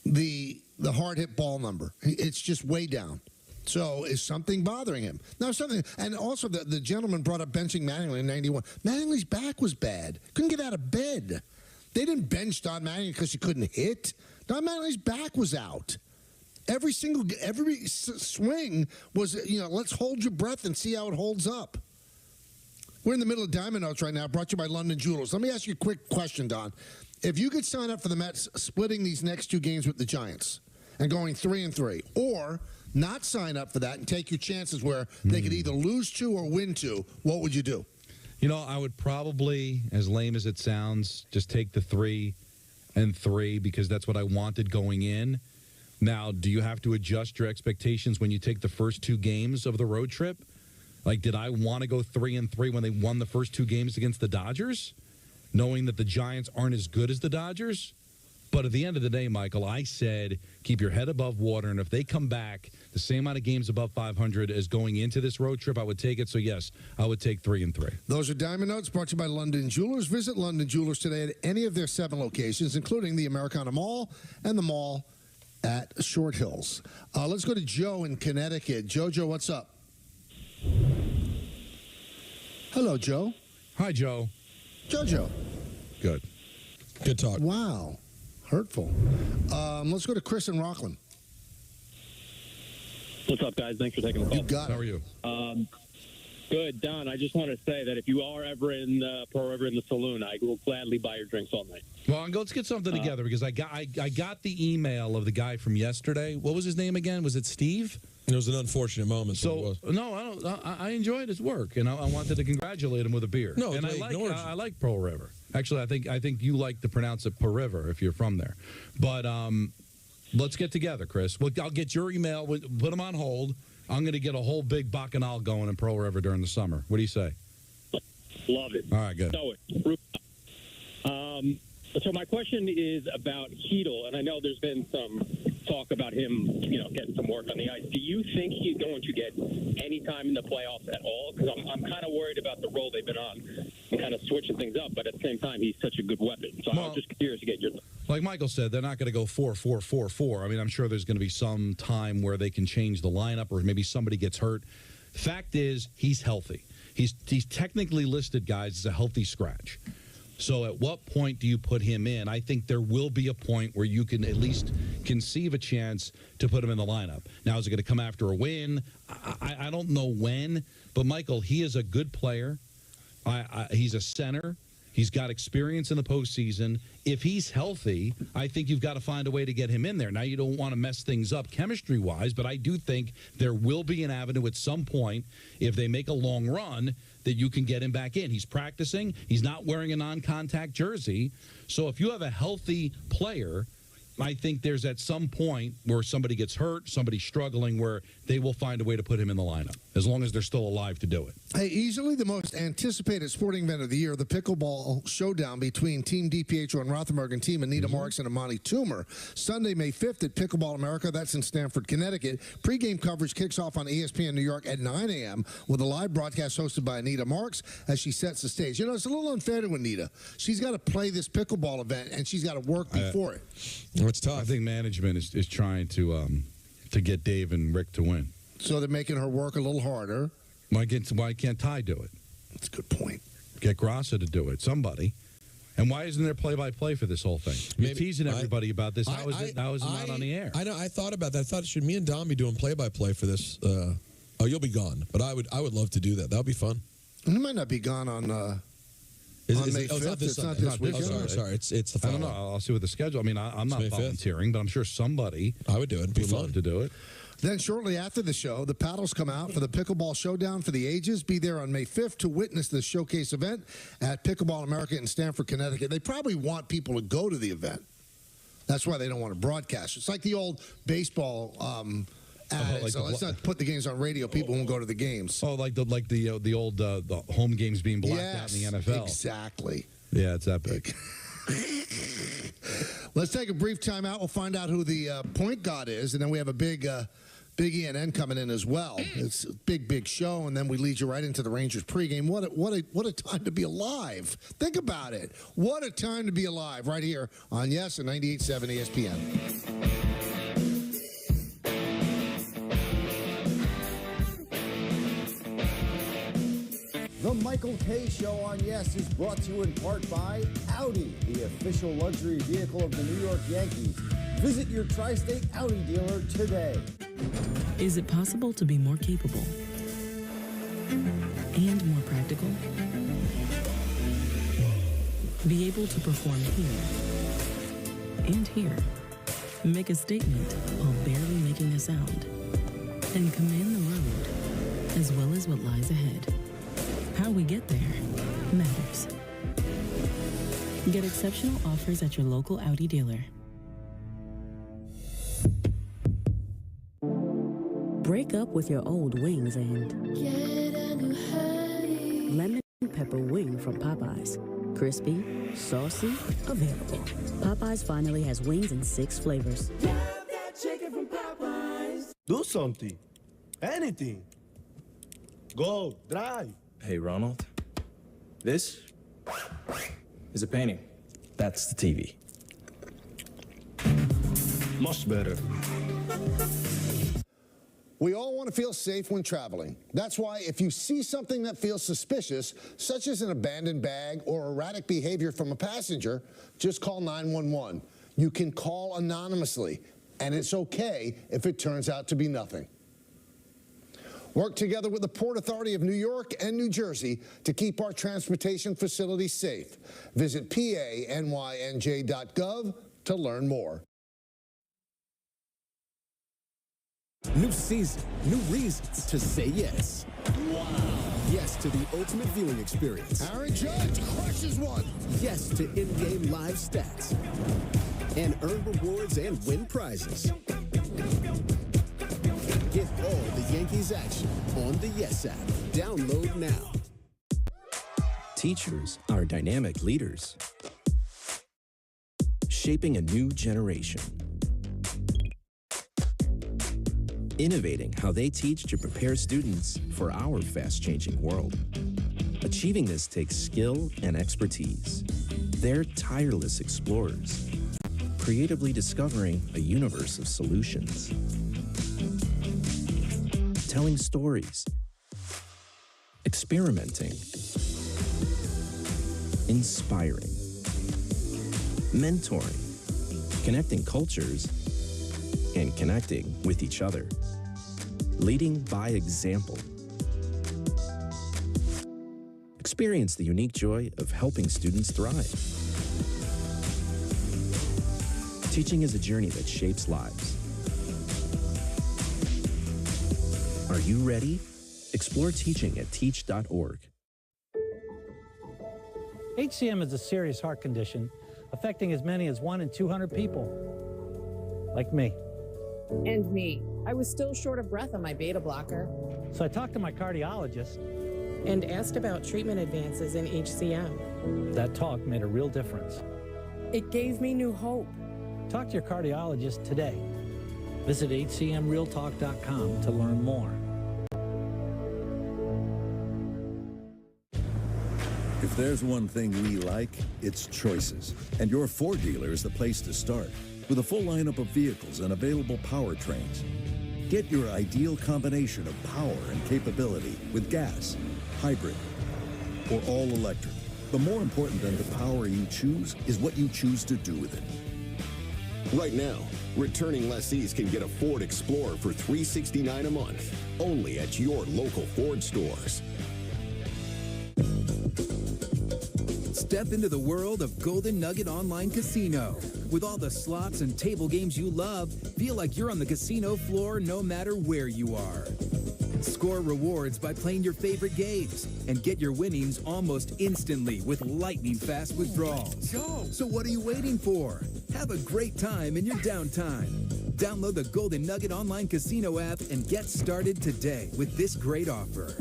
The hard hit ball number. It's just way down. So is something bothering him? No, something. And also the gentleman brought up benching Mattingly in 91. Mattingly's back was bad. Couldn't get out of bed. They didn't bench Don Mattingly because he couldn't hit. Don Mattingly's back was out. Every swing was, let's hold your breath and see how it holds up. We're in the middle of Diamond Notes right now, brought to you by London Jewelers. Let me ask you a quick question, Don. If you could sign up for the Mets splitting these next 2 games with the Giants and going 3-3, or not sign up for that and take your chances where they could either lose 2 or win 2, what would you do? I would probably, as lame as it sounds, just take the 3-3 because that's what I wanted going in. Now, do you have to adjust your expectations when you take the first 2 games of the road trip? Like, did I want to go 3-3 when they won the first 2 games against the Dodgers, knowing that the Giants aren't as good as the Dodgers? But at the end of the day, Michael, I said keep your head above water, and if they come back the same amount of games above 500 as going into this road trip, I would take it. So, yes, I would take 3-3. Those are Diamond Notes brought to you by London Jewelers. Visit London Jewelers today at any of their 7 locations, including the Americana Mall and the mall at Short Hills. Let's go to Joe in Connecticut. Joe, what's up? Hello, Joe. Hi, Joe. Jojo. Good talk. Wow. Hurtful. Let's go to Chris in Rockland. What's up, guys? Thanks for taking the call. You got it. How are you? Good, Don. I just want to say that if you are ever in Pearl River in the saloon, I will gladly buy your drinks all night. Well, let's get something together because I got the email of the guy from yesterday. What was his name again? Was it Steve? It was an unfortunate moment. So no, I don't. I enjoyed his work, and I wanted to congratulate him with a beer. No, and I like Pearl River. Actually, I think you like to pronounce it Pearl River if you're from there. But let's get together, Chris. Well, I'll get your email. Put them on hold. I'm going to get a whole big bacchanal going in Pearl River during the summer. What do you say? Love it. All right, good. Know it. So my question is about Heedle, and I know there's been some talk about him, getting some work on the ice. Do you think he's going to get any time in the playoffs at all? Because I'm kind of worried about the role they've been on and kind of switching things up, but at the same time, he's such a good weapon. So I'm just curious to get your thoughts. Like Michael said, they're not going to go 4-4-4-4. I mean, I'm sure there's going to be some time where they can change the lineup or maybe somebody gets hurt. Fact is, he's healthy. He's technically listed, guys, as a healthy scratch. So at what point do you put him in? I think there will be a point where you can at least conceive a chance to put him in the lineup. Now, is it going to come after a win? I don't know when. But, Michael, he is a good player. He's a center. He's got experience in the postseason. If he's healthy, I think you've got to find a way to get him in there. Now, you don't want to mess things up chemistry-wise, but I do think there will be an avenue at some point, if they make a long run, that you can get him back in. He's practicing. He's not wearing a non-contact jersey. So if you have a healthy player, I think there's at some point where somebody gets hurt, somebody's struggling, where they will find a way to put him in the lineup, as long as they're still alive to do it. Hey, easily the most anticipated sporting event of the year, the pickleball showdown between Team DiPietro and Rothenberg and Team Anita Marks and Amani Toomer. Sunday, May 5th at Pickleball America. That's in Stamford, Connecticut. Pre-game coverage kicks off on ESPN New York at 9 a.m. with a live broadcast hosted by Anita Marks as she sets the stage. You know, it's a little unfair to Anita. She's got to play this pickleball event, and she's got to work before it. It's tough. I think management is trying to get Dave and Rick to win. So they're making her work a little harder. Why can't Ty do it? That's a good point. Get Grassa to do it. Somebody. And why isn't there play-by-play for this whole thing? You're teasing everybody about this. How is it not on the air? I know. I thought about that. I thought, should me and Dom be doing play-by-play for this? You'll be gone. But I would love to do that. That would be fun. And you might not be gone on May 5th. It's not this weekend. Oh, sorry. It's the I fall. don't know. I'll see what the schedule. I mean, I'm not May 5th. volunteering, but I'm sure somebody I would do it. It'd be would fun love to do it. Then shortly after the show, the paddles come out for the Pickleball Showdown for the ages. Be there on May 5th to witness the showcase event at Pickleball America in Stamford, Connecticut. They probably want people to go to the event. That's why they don't want to broadcast. It's like the old baseball ads. Let's not put the games on radio. People won't go to the games. Oh, like the old home games being blacked out in the NFL. Exactly. Yeah, it's that big. Let's take a brief time out. We'll find out who the point guard is, and then we have a big ENN coming in as well. It's a big show, and then we lead you right into the Rangers pregame. What a time to be alive. Think about it. What a time to be alive right here on Yes and 98.7 ESPN. The Michael K. Show on Yes is brought to you in part by Audi, the official luxury vehicle of the New York Yankees. Visit your tri-state Audi dealer today. Is it possible to be more capable and more practical? Be able to perform here and here. Make a statement while barely making a sound. And command the road, as well as what lies ahead. How we get there matters. Get exceptional offers at your local Audi dealer. Break up with your old wings and lemon pepper wing from Popeyes. Crispy, saucy, available. Popeyes finally has wings in 6 flavors. Chicken from Popeyes. Do something. Anything. Go, drive. Hey, Ronald. This is a painting. That's the TV. Much better. We all want to feel safe when traveling. That's why if you see something that feels suspicious, such as an abandoned bag or erratic behavior from a passenger, just call 911. You can call anonymously, and it's okay if it turns out to be nothing. Work together with the Port Authority of New York and New Jersey to keep our transportation facilities safe. Visit PANYNJ.gov to learn more. New season, new reasons to say yes. Wow. Yes to the ultimate viewing experience. Aaron Judge crushes one. Yes to in-game live stats. And earn rewards and win prizes. Get all the Yankees action on the Yes app. Download now. Teachers are dynamic leaders, shaping a new generation. Innovating how they teach to prepare students for our fast-changing world. Achieving this takes skill and expertise. They're tireless explorers, creatively discovering a universe of solutions. Telling stories, experimenting, inspiring, mentoring, connecting cultures, and connecting with each other. Leading by example. Experience the unique joy of helping students thrive. Teaching is a journey that shapes lives. Are you ready? Explore teaching at teach.org. HCM is a serious heart condition affecting as many as 1 in 200 people. Like me. And me. I was still short of breath on my beta blocker. So I talked to my cardiologist. And asked about treatment advances in HCM. That talk made a real difference. It gave me new hope. Talk to your cardiologist today. Visit hcmrealtalk.com to learn more. If there's one thing we like, it's choices. And your Ford dealer is the place to start. With a full lineup of vehicles and available powertrains. Get your ideal combination of power and capability with gas, hybrid, or all electric. But more important than the power you choose is what you choose to do with it. Right now, returning lessees can get a Ford Explorer for $369 a month, only at your local Ford stores. Step into the world of Golden Nugget Online Casino. With all the slots and table games you love, feel like you're on the casino floor no matter where you are. Score rewards by playing your favorite games and get your winnings almost instantly with lightning-fast withdrawals. Go! So what are you waiting for? Have a great time in your downtime. Download the Golden Nugget Online Casino app and get started today with this great offer.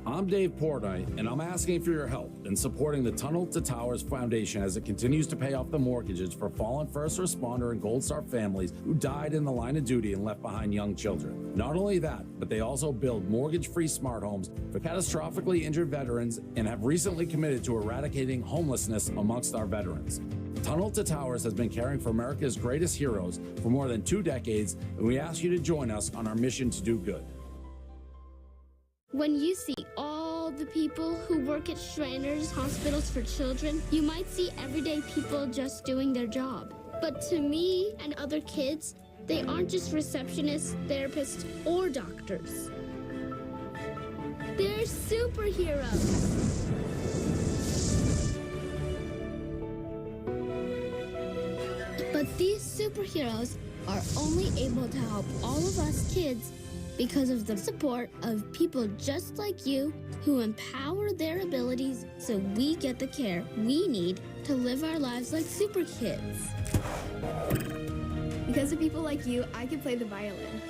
I'm Dave Portnoy, and I'm asking for your help in supporting the Tunnel to Towers Foundation as it continues to pay off the mortgages for fallen first responder and Gold Star families who died in the line of duty and left behind young children. Not only that, but they also build mortgage-free smart homes for catastrophically injured veterans and have recently committed to eradicating homelessness amongst our veterans. Tunnel to Towers has been caring for America's greatest heroes for more than 2 decades, and we ask you to join us on our mission to do good. When you see all the people who work at Shriners Hospitals for Children, you might see everyday people just doing their job. But to me and other kids, they aren't just receptionists, therapists, or doctors. They're superheroes. But these superheroes are only able to help all of us kids because of the support of people just like you who empower their abilities so we get the care we need to live our lives like super kids. Because of people like you, I can play the violin.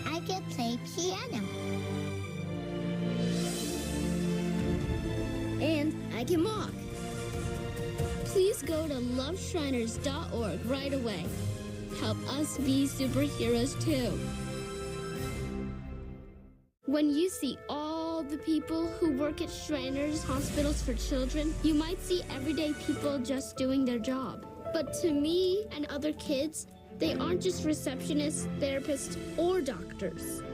I can play piano. And I can walk. Please go to loveshriners.org right away. Help us be superheroes too. When you see all the people who work at Shriners Hospitals for Children, you might see everyday people just doing their job. But to me and other kids, they aren't just receptionists, therapists, or doctors.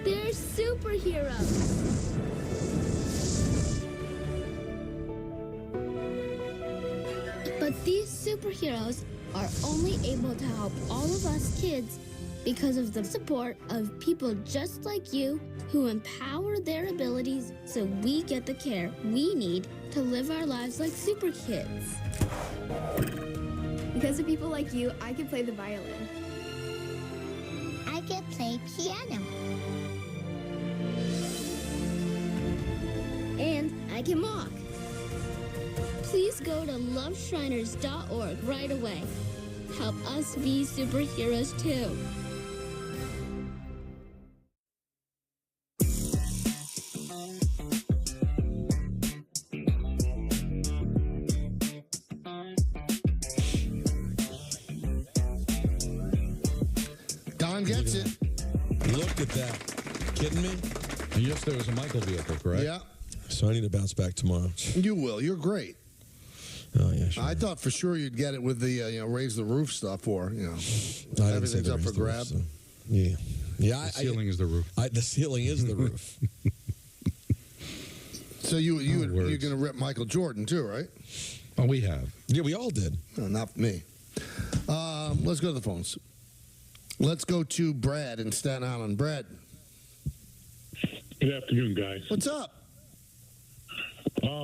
They're superheroes. But these superheroes are only able to help all of us kids because of the support of people just like you who empower their abilities so we get the care we need to live our lives like super kids. Because of people like you, I can play the violin. I can play piano. And I can walk. Please go to loveshriners.org right away. Help us be superheroes too. Don gets it. Look at that. Kidding me? And yes, there was a Michael vehicle, correct? Yeah. So I need to bounce back tomorrow. You will. You're great. Oh, yeah, sure. I thought for sure you'd get it with the raise the roof stuff, or I didn't everything's say up for raise the roof, grab. so- Yeah. Yeah. The ceiling is the roof. The ceiling is the roof. So you're going to rip Michael Jordan too, right? Oh, we have. Yeah, we all did. No, not me. Let's go to the phones. Let's go to Brad in Staten Island. Brad, Good afternoon, guys. what's up?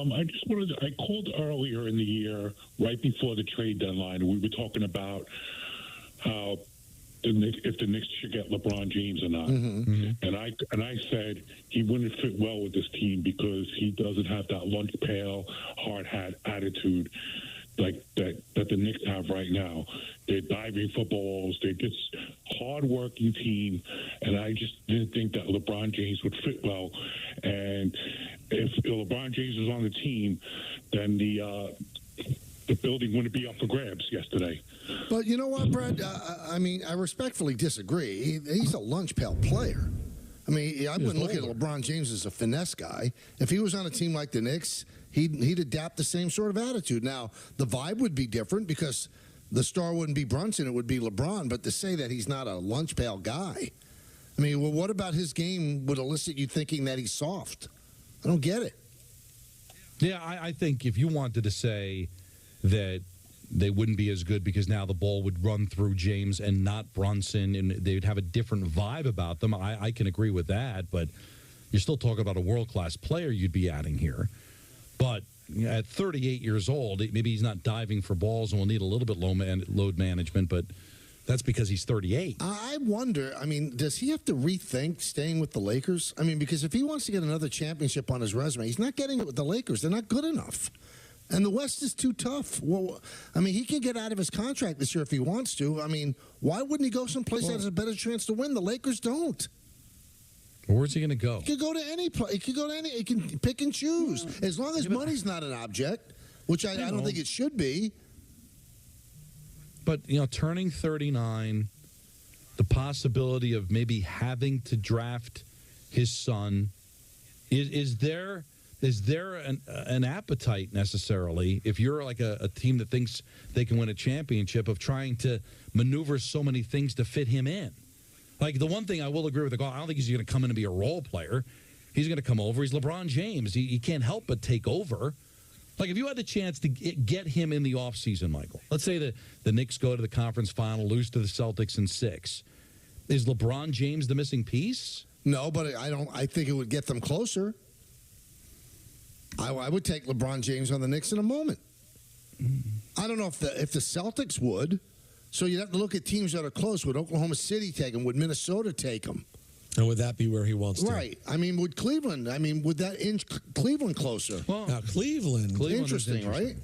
I just wanted I called earlier in the year, right before the trade deadline, and we were talking about how if the Knicks should get LeBron James or not. And I said he wouldn't fit well with this team because he doesn't have that lunch pail, hard hat attitude like that the Knicks have right now. They're diving for balls. They're just hard-working team, and I just didn't think that LeBron James would fit well. And if LeBron James was on the team, then the building wouldn't be up for grabs yesterday. But you know what, Brad? I respectfully disagree. He's a lunch pail player. I mean, I wouldn't look at LeBron James as a finesse guy. If he was on a team like the Knicks, he'd adapt the same sort of attitude. Now, the vibe would be different because the star wouldn't be Brunson, it would be LeBron. But to say that he's not a lunch pail guy, I mean, well, what about his game would elicit you thinking that he's soft? I don't get it. Yeah, I think if you wanted to say that they wouldn't be as good because now the ball would run through James and not Brunson, and they'd have a different vibe about them, I can agree with that. But you're still talking about a world-class player you'd be adding here. But at 38 years old, maybe he's not diving for balls and will need a little bit load management, but that's because he's 38. I wonder, I mean, does he have to rethink staying with the Lakers? I mean, because if he wants to get another championship on his resume, he's not getting it with the Lakers. They're not good enough. And the West is too tough. Well, I mean, he can get out of his contract this year if he wants to. I mean, why wouldn't he go someplace that has a better chance to win? The Lakers don't. Where's he going to go? He could go to any place. He could go to any. He can pick and choose. As long as money's not an object, which I don't think it should be. But, turning 39, the possibility of maybe having to draft his son, is there an appetite necessarily, if you're like a team that thinks they can win a championship, of trying to maneuver so many things to fit him in? Like, the one thing I will agree with I don't think he's going to come in and be a role player. He's going to come over. He's LeBron James. He can't help but take over. Like, if you had the chance to get him in the offseason, Michael, let's say the Knicks go to the conference final, lose to the Celtics in 6. Is LeBron James the missing piece? No, but I think it would get them closer. I would take LeBron James on the Knicks in a moment. I don't know if the Celtics would. So you'd have to look at teams that are close. Would Oklahoma City take him? Would Minnesota take him? And would that be where he wants to? Right. I mean, would Cleveland? I mean, would that inch Cleveland closer? Well, now, Cleveland interesting, right?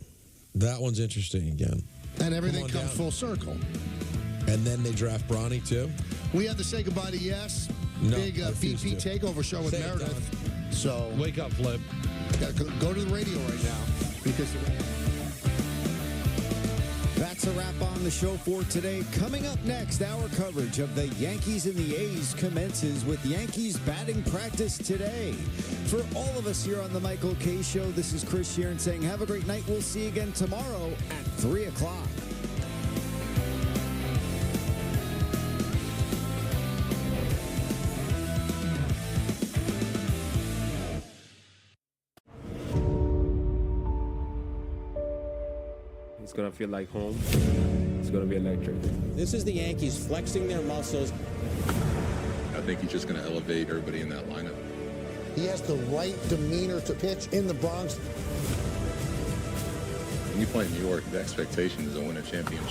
That one's interesting again. And everything comes full circle. And then they draft Bronny, too? We have to say goodbye to Yes. No, Big BP Takeover show with Say it, Meredith. So wake up, Flip. Got to go to the radio right now because. That's a wrap on the show for today. Coming up next, our coverage of the Yankees and the A's commences with Yankees batting practice today. For all of us here on the Michael K. Show, this is Chris Sheeran saying have a great night. We'll see you again tomorrow at 3 o'clock. It's gonna feel like home. It's going to be electric. This is the Yankees flexing their muscles. I think he's just going to elevate everybody in that lineup. He has the right demeanor to pitch in the Bronx. When you play in New York, the expectation is to win a championship.